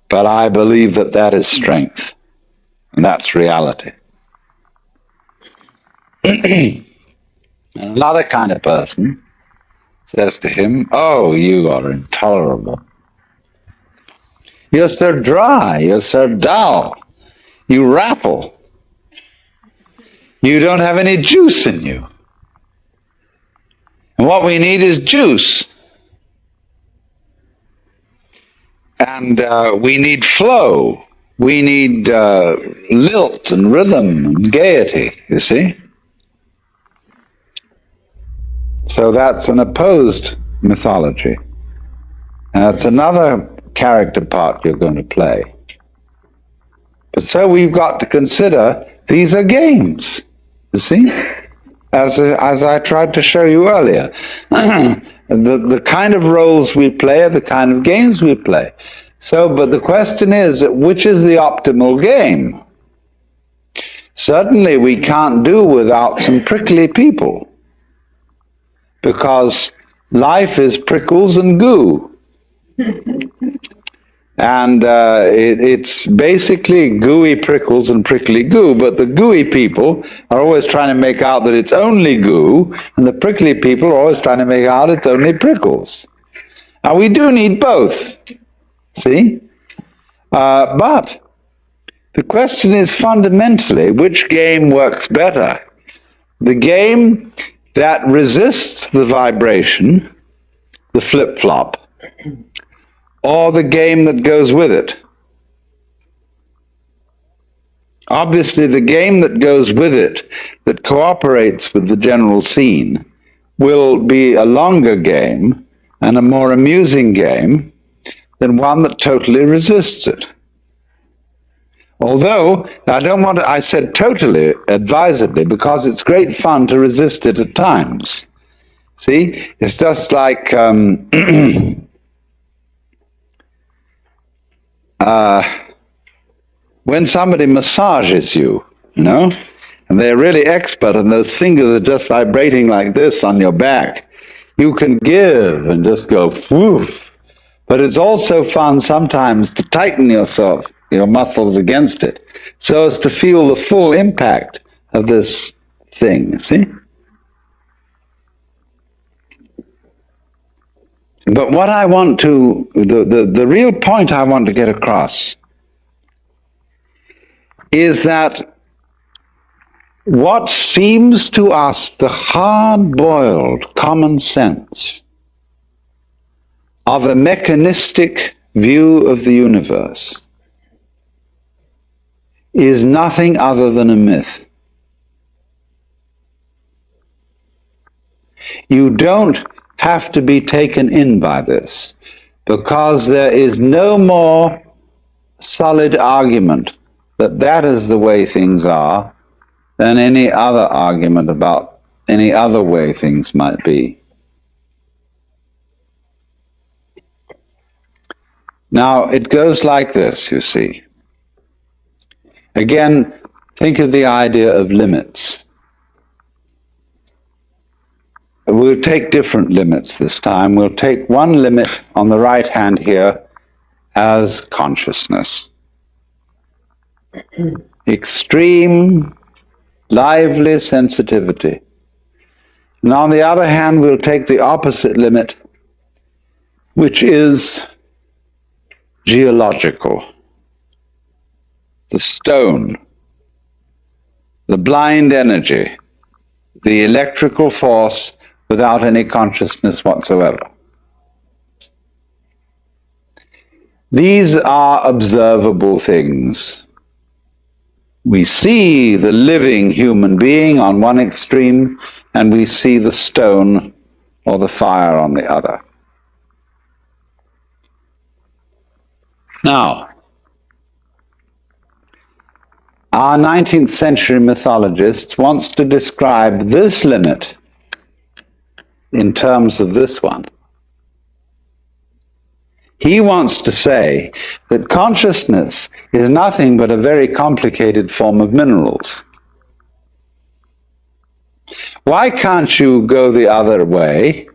but I believe that that is strength, and that's reality. And another kind of person says to him, "Oh, you are intolerable. You're so dry, you're so dull, you rattle, you don't have any juice in you. And what we need is juice. And we need flow. We need lilt and rhythm and gaiety, you see? So that's an opposed mythology. And that's another character part you're going to play. But so we've got to consider these are games, you see? As I tried to show you earlier. The kind of roles we play are the kind of games we play. So, but the question is, which is the optimal game? Certainly we can't do without some prickly people, because life is prickles and goo. And it's basically gooey prickles and prickly goo, but the gooey people are always trying to make out that it's only goo, and the prickly people are always trying to make out it's only prickles. Now we do need both, see? But the question is fundamentally, which game works better? The game that resists the vibration, the flip-flop, or the game that goes with it? Obviously, the game that goes with it, that cooperates with the general scene, will be a longer game and a more amusing game than one that totally resists it. Although, I said totally advisedly, because it's great fun to resist it at times. See, it's just like when somebody massages you, and they're really expert, and those fingers are just vibrating like this on your back, you can give and just go woof. But it's also fun sometimes to tighten yourself, your muscles against it, so as to feel the full impact of this thing, see? But what I want to, the real point I want to get across is that what seems to us the hard-boiled common sense of a mechanistic view of the universe is nothing other than a myth. You don't have to be taken in by this, because there is no more solid argument that that is the way things are than any other argument about any other way things might be. Now, it goes like this, you see. Again, think of the idea of limits. We'll take different limits this time. We'll take one limit on the right hand here as consciousness. Extreme, lively sensitivity. And on the other hand, we'll take the opposite limit, which is geological. The stone, the blind energy, the electrical force without any consciousness whatsoever. These are observable things. We see the living human being on one extreme, and we see the stone or the fire on the other. Now, our 19th century mythologist wants to describe this limit in terms of this one. He wants to say that consciousness is nothing but a very complicated form of minerals. Why can't you go the other way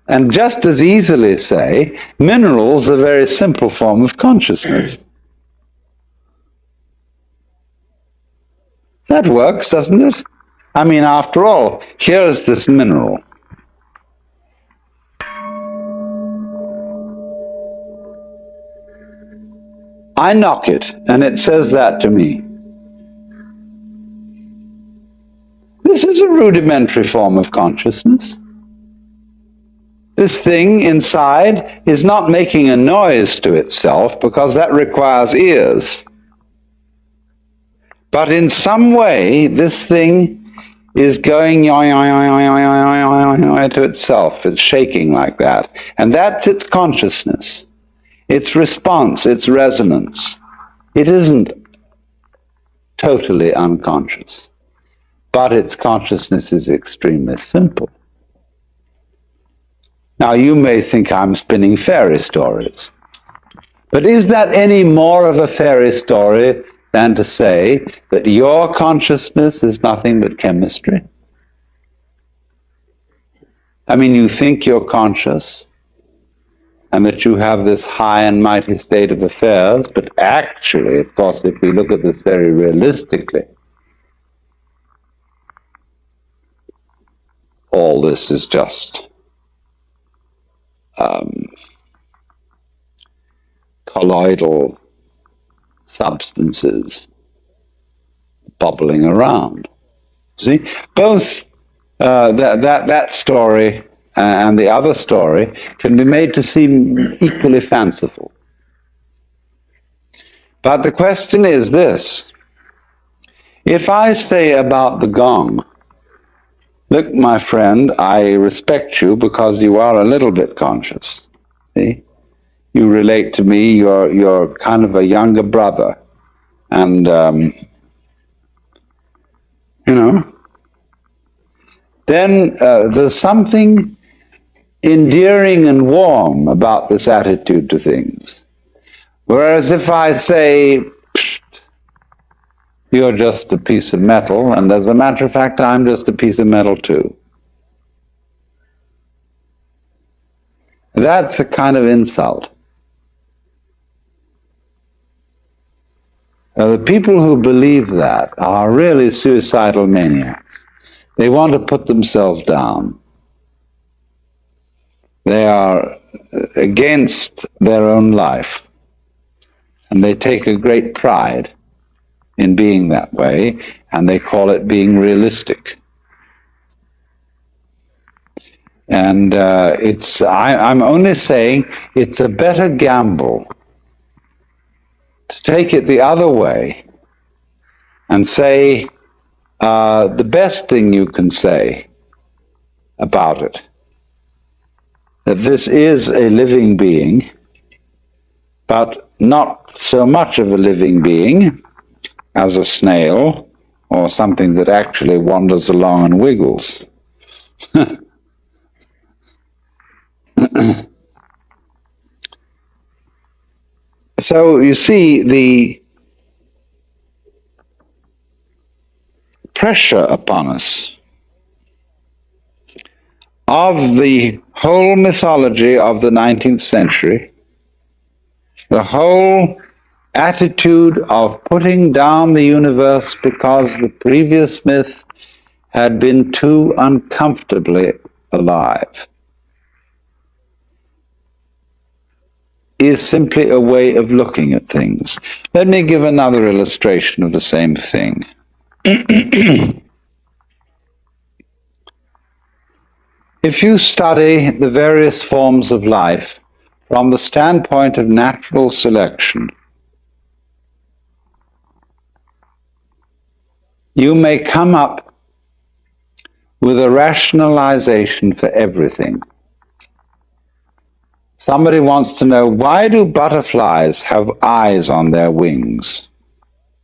and just as easily say minerals are a very simple form of consciousness? That works, doesn't it? I mean, after all, here's this mineral. I knock it, and it says that to me. This is a rudimentary form of consciousness. This thing inside is not making a noise to itself, because that requires ears. But in some way, this thing is going to itself. It's shaking like that. And that's its consciousness. Its response, its resonance. It isn't totally unconscious, but its consciousness is extremely simple. Now, you may think I'm spinning fairy stories, but is that any more of a fairy story than to say that your consciousness is nothing but chemistry? I mean, you think you're conscious, and that you have this high and mighty state of affairs, but actually, of course, if we look at this very realistically, all this is just colloidal substances bubbling around. See, both that story and the other story can be made to seem equally fanciful. But the question is this: if I say about the gong, look, my friend, I respect you because you are a little bit conscious. See? You relate to me, you're kind of a younger brother. And, then there's something endearing and warm about this attitude to things. Whereas if I say, you're just a piece of metal, and as a matter of fact, I'm just a piece of metal too. That's a kind of insult. The people who believe that are really suicidal maniacs. They want to put themselves down. They are against their own life, and they take a great pride in being that way, and they call it being realistic. And I'm only saying it's a better gamble to take it the other way and say the best thing you can say about it, that this is a living being, but not so much of a living being as a snail or something that actually wanders along and wiggles. So you see, the pressure upon us of the whole mythology of the 19th century, the whole attitude of putting down the universe because the previous myth had been too uncomfortably alive, is simply a way of looking at things. Let me give another illustration of the same thing. If you study the various forms of life from the standpoint of natural selection, you may come up with a rationalization for everything. Somebody wants to know, why do butterflies have eyes on their wings?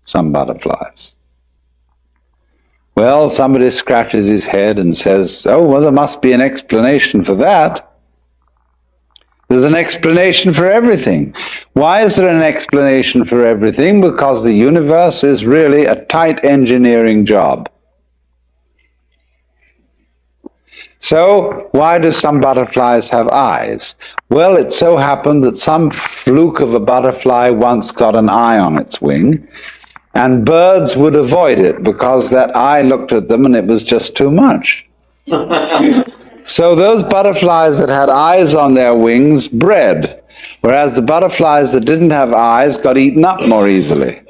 Some butterflies. Well, somebody scratches his head and says, oh, well, there must be an explanation for that. There's an explanation for everything. Why is there an explanation for everything? Because the universe is really a tight engineering job. So, why do some butterflies have eyes? Well, it so happened that some fluke of a butterfly once got an eye on its wing, and birds would avoid it because that eye looked at them and it was just too much. So those butterflies that had eyes on their wings bred, whereas the butterflies that didn't have eyes got eaten up more easily.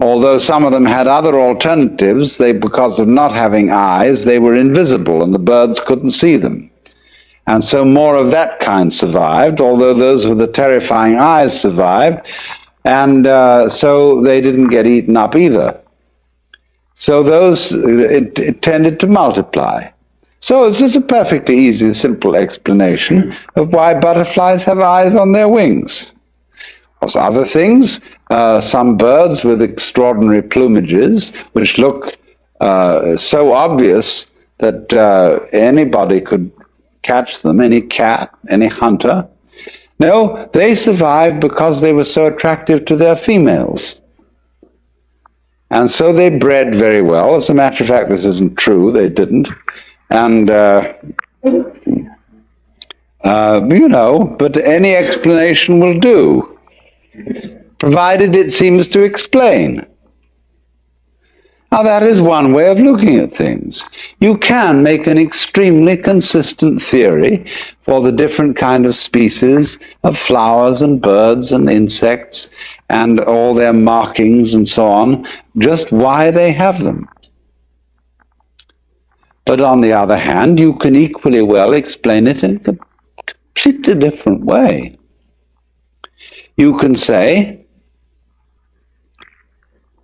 Although some of them had other alternatives, because of not having eyes, they were invisible and the birds couldn't see them. And so more of that kind survived, although those with the terrifying eyes survived, and so they didn't get eaten up either. So it tended to multiply. So this is a perfectly easy, simple explanation of why butterflies have eyes on their wings. There's other things, some birds with extraordinary plumages, which look so obvious that anybody could catch them, any cat, any hunter. No, they survived because they were so attractive to their females. And so they bred very well. As a matter of fact, this isn't true, they didn't. And, but any explanation will do, provided it seems to explain. Now, that is one way of looking at things. You can make an extremely consistent theory for the different kind of species of flowers and birds and insects and all their markings and so on, just why they have them. But on the other hand, you can equally well explain it in a completely different way. You can say,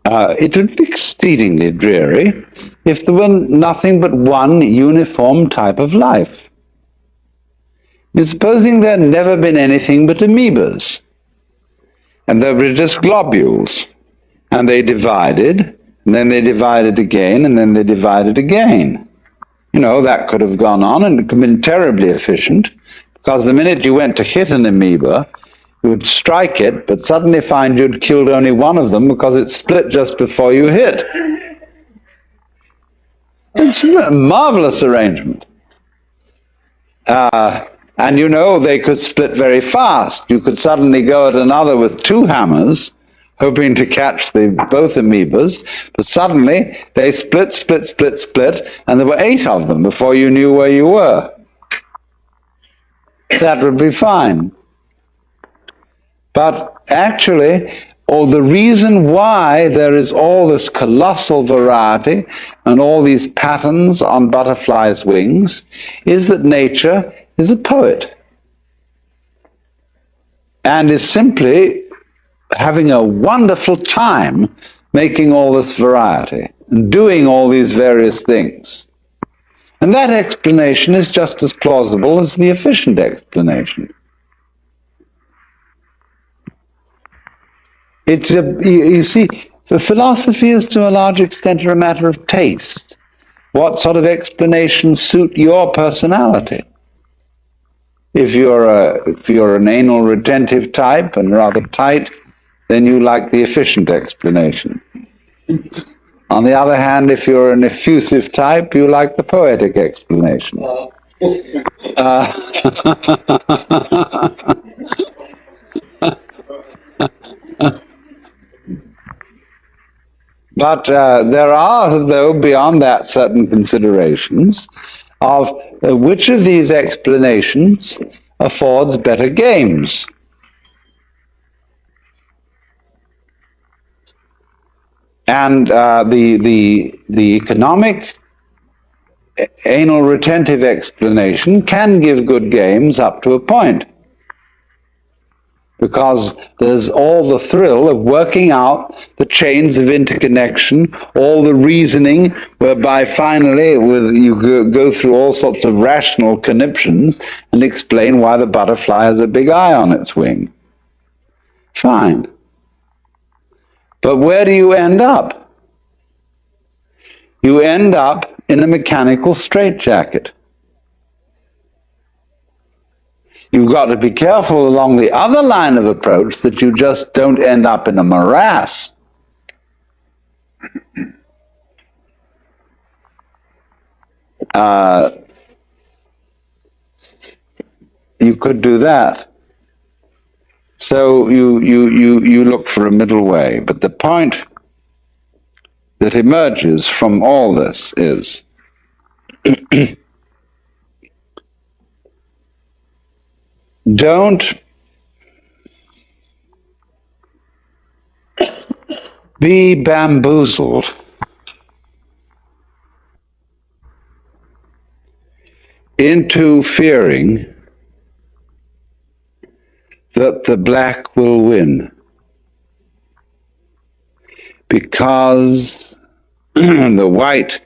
it would be exceedingly dreary if there were nothing but one uniform type of life. And supposing there had never been anything but amoebas, and there were just globules, and they divided, and then they divided again, and then they divided again. That could have gone on, and it could have been terribly efficient, because the minute you went to hit an amoeba, you would strike it, but suddenly find you'd killed only one of them because it split just before you hit. It's a marvelous arrangement. And they could split very fast. You could suddenly go at another with two hammers, hoping to catch both amoebas, but suddenly they split, and there were 8 of them before you knew where you were. That would be fine. But actually, the reason why there is all this colossal variety and all these patterns on butterflies' wings is that nature is a poet and is simply having a wonderful time making all this variety and doing all these various things. And that explanation is just as plausible as the efficient explanation. You see, the philosophy is to a large extent a matter of taste. What sort of explanations suit your personality? If you're an anal retentive type and rather tight, then you like the efficient explanation. On the other hand, if you're an effusive type, you like the poetic explanation. But there are, though, beyond that, certain considerations of which of these explanations affords better games. And the economic anal retentive explanation can give good games up to a point, because there's all the thrill of working out the chains of interconnection, all the reasoning whereby finally you go through all sorts of rational conniptions and explain why the butterfly has a big eye on its wing. Fine. But where do you end up? You end up in a mechanical straitjacket. You've got to be careful along the other line of approach that you just don't end up in a morass. You could do that. So you look for a middle way. But the point that emerges from all this is don't be bamboozled into fearing that the black will win, because the white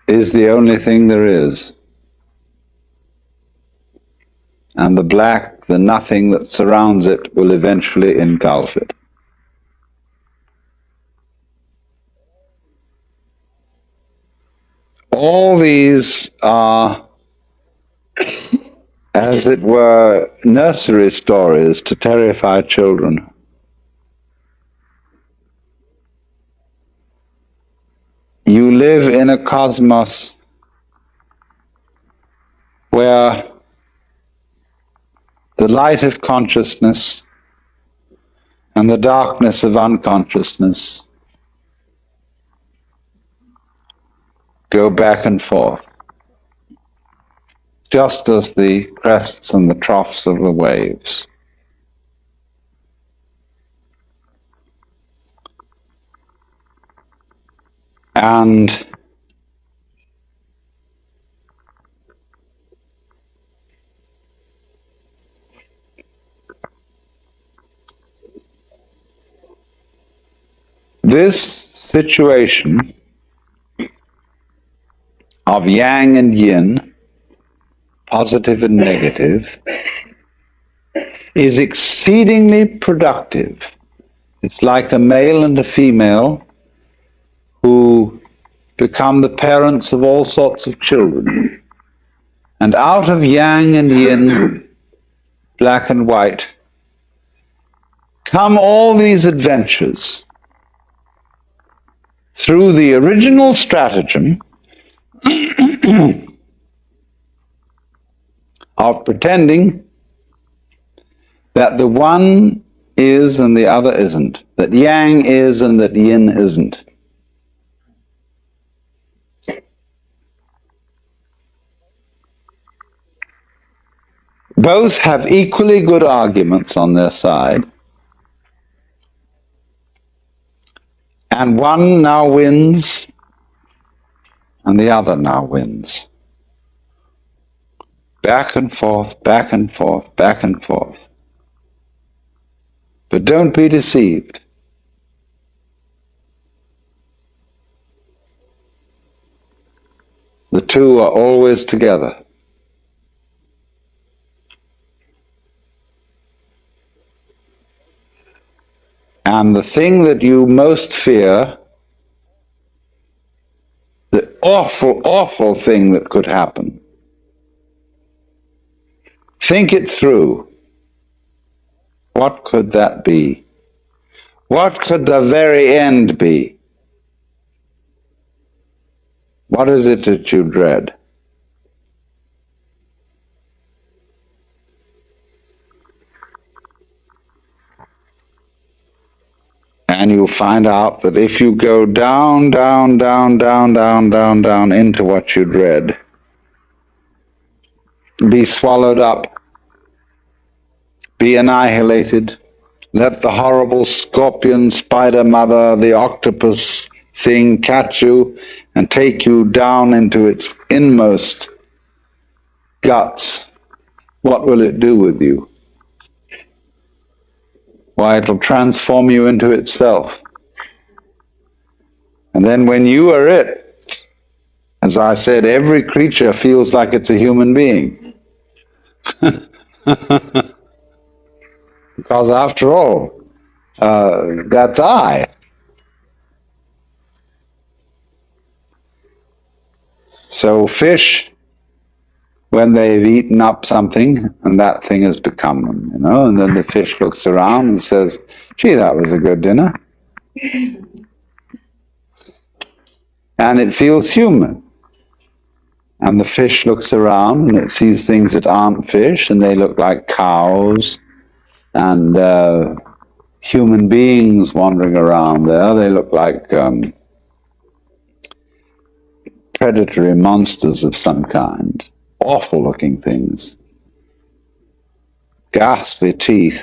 is the only thing there is, and the black, the nothing that surrounds it, will eventually engulf it. All these are, as it were, nursery stories to terrify children. You live in a cosmos where the light of consciousness and the darkness of unconsciousness go back and forth, just as the crests and the troughs of the waves. And this situation of yang and yin, positive and negative, is exceedingly productive. It's like a male and a female who become the parents of all sorts of children. And out of yang and yin, black and white, come all these adventures through the original stratagem of pretending that the one is and the other isn't, that yang is and that yin isn't. Both have equally good arguments on their side, and one now wins and the other now wins. Back and forth, back and forth, back and forth. But don't be deceived. The two are always together. And the thing that you most fear, the awful, awful thing that could happen, think it through. What could that be? What could the very end be? What is it that you dread? And you'll find out that if you go down, down, down, down, down, down, down into what you dread, be swallowed up, be annihilated, let the horrible scorpion, spider mother, the octopus thing catch you and take you down into its inmost guts, what will it do with you? Why, it'll transform you into itself. And then when you are it, as I said, every creature feels like it's a human being. Because after all, that's I. So fish, when they've eaten up something, and that thing has become them, and then the fish looks around and says, gee, that was a good dinner. And it feels human. And the fish looks around and it sees things that aren't fish, and they look like cows and human beings wandering around there. They look like predatory monsters of some kind. Awful looking things. Ghastly teeth.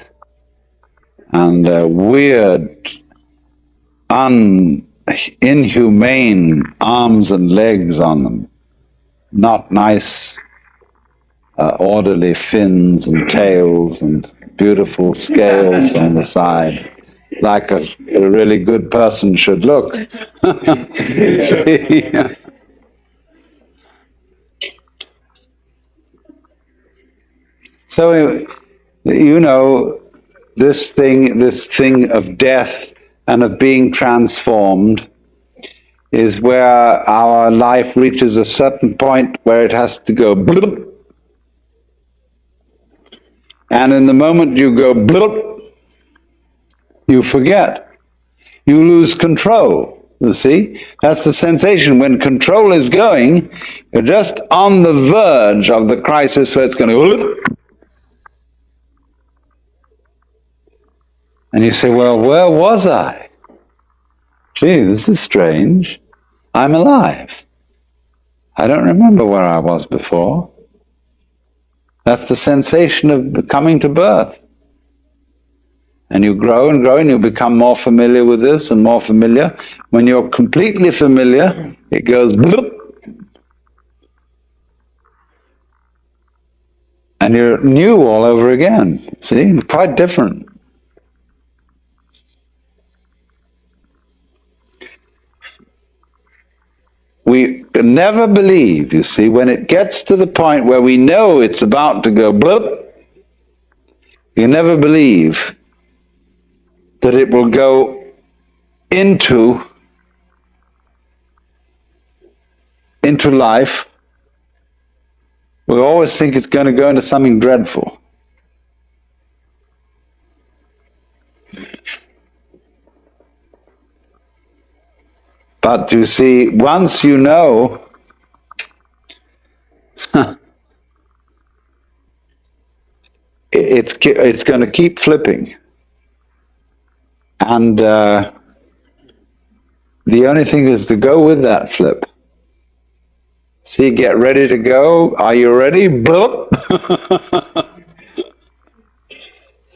And weird, inhumane arms and legs on them. Not nice, orderly fins and tails and beautiful scales on the side, like a really good person should look. See? So, this thing of death and of being transformed is where our life reaches a certain point where it has to go bloop. And in the moment you go bloop, you forget. You lose control, you see? That's the sensation. When control is going, you're just on the verge of the crisis where it's going to bloop. And you say, well, where was I? Gee, this is strange. I'm alive. I don't remember where I was before. That's the sensation of coming to birth. And you grow and grow and you become more familiar with this and more familiar. When you're completely familiar, it goes bloop. And you're new all over again. See? Quite different. We can never believe, you see, when it gets to the point where we know it's about to go bloop, you never believe that it will go into life. We always think it's going to go into something dreadful. But you see, once you know, it's going to keep flipping. And the only thing is to go with that flip. See, get ready to go. Are you ready? Bloop.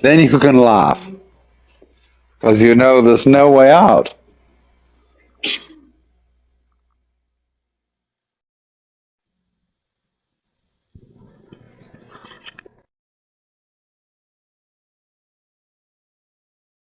Then you can laugh. Because you know there's no way out.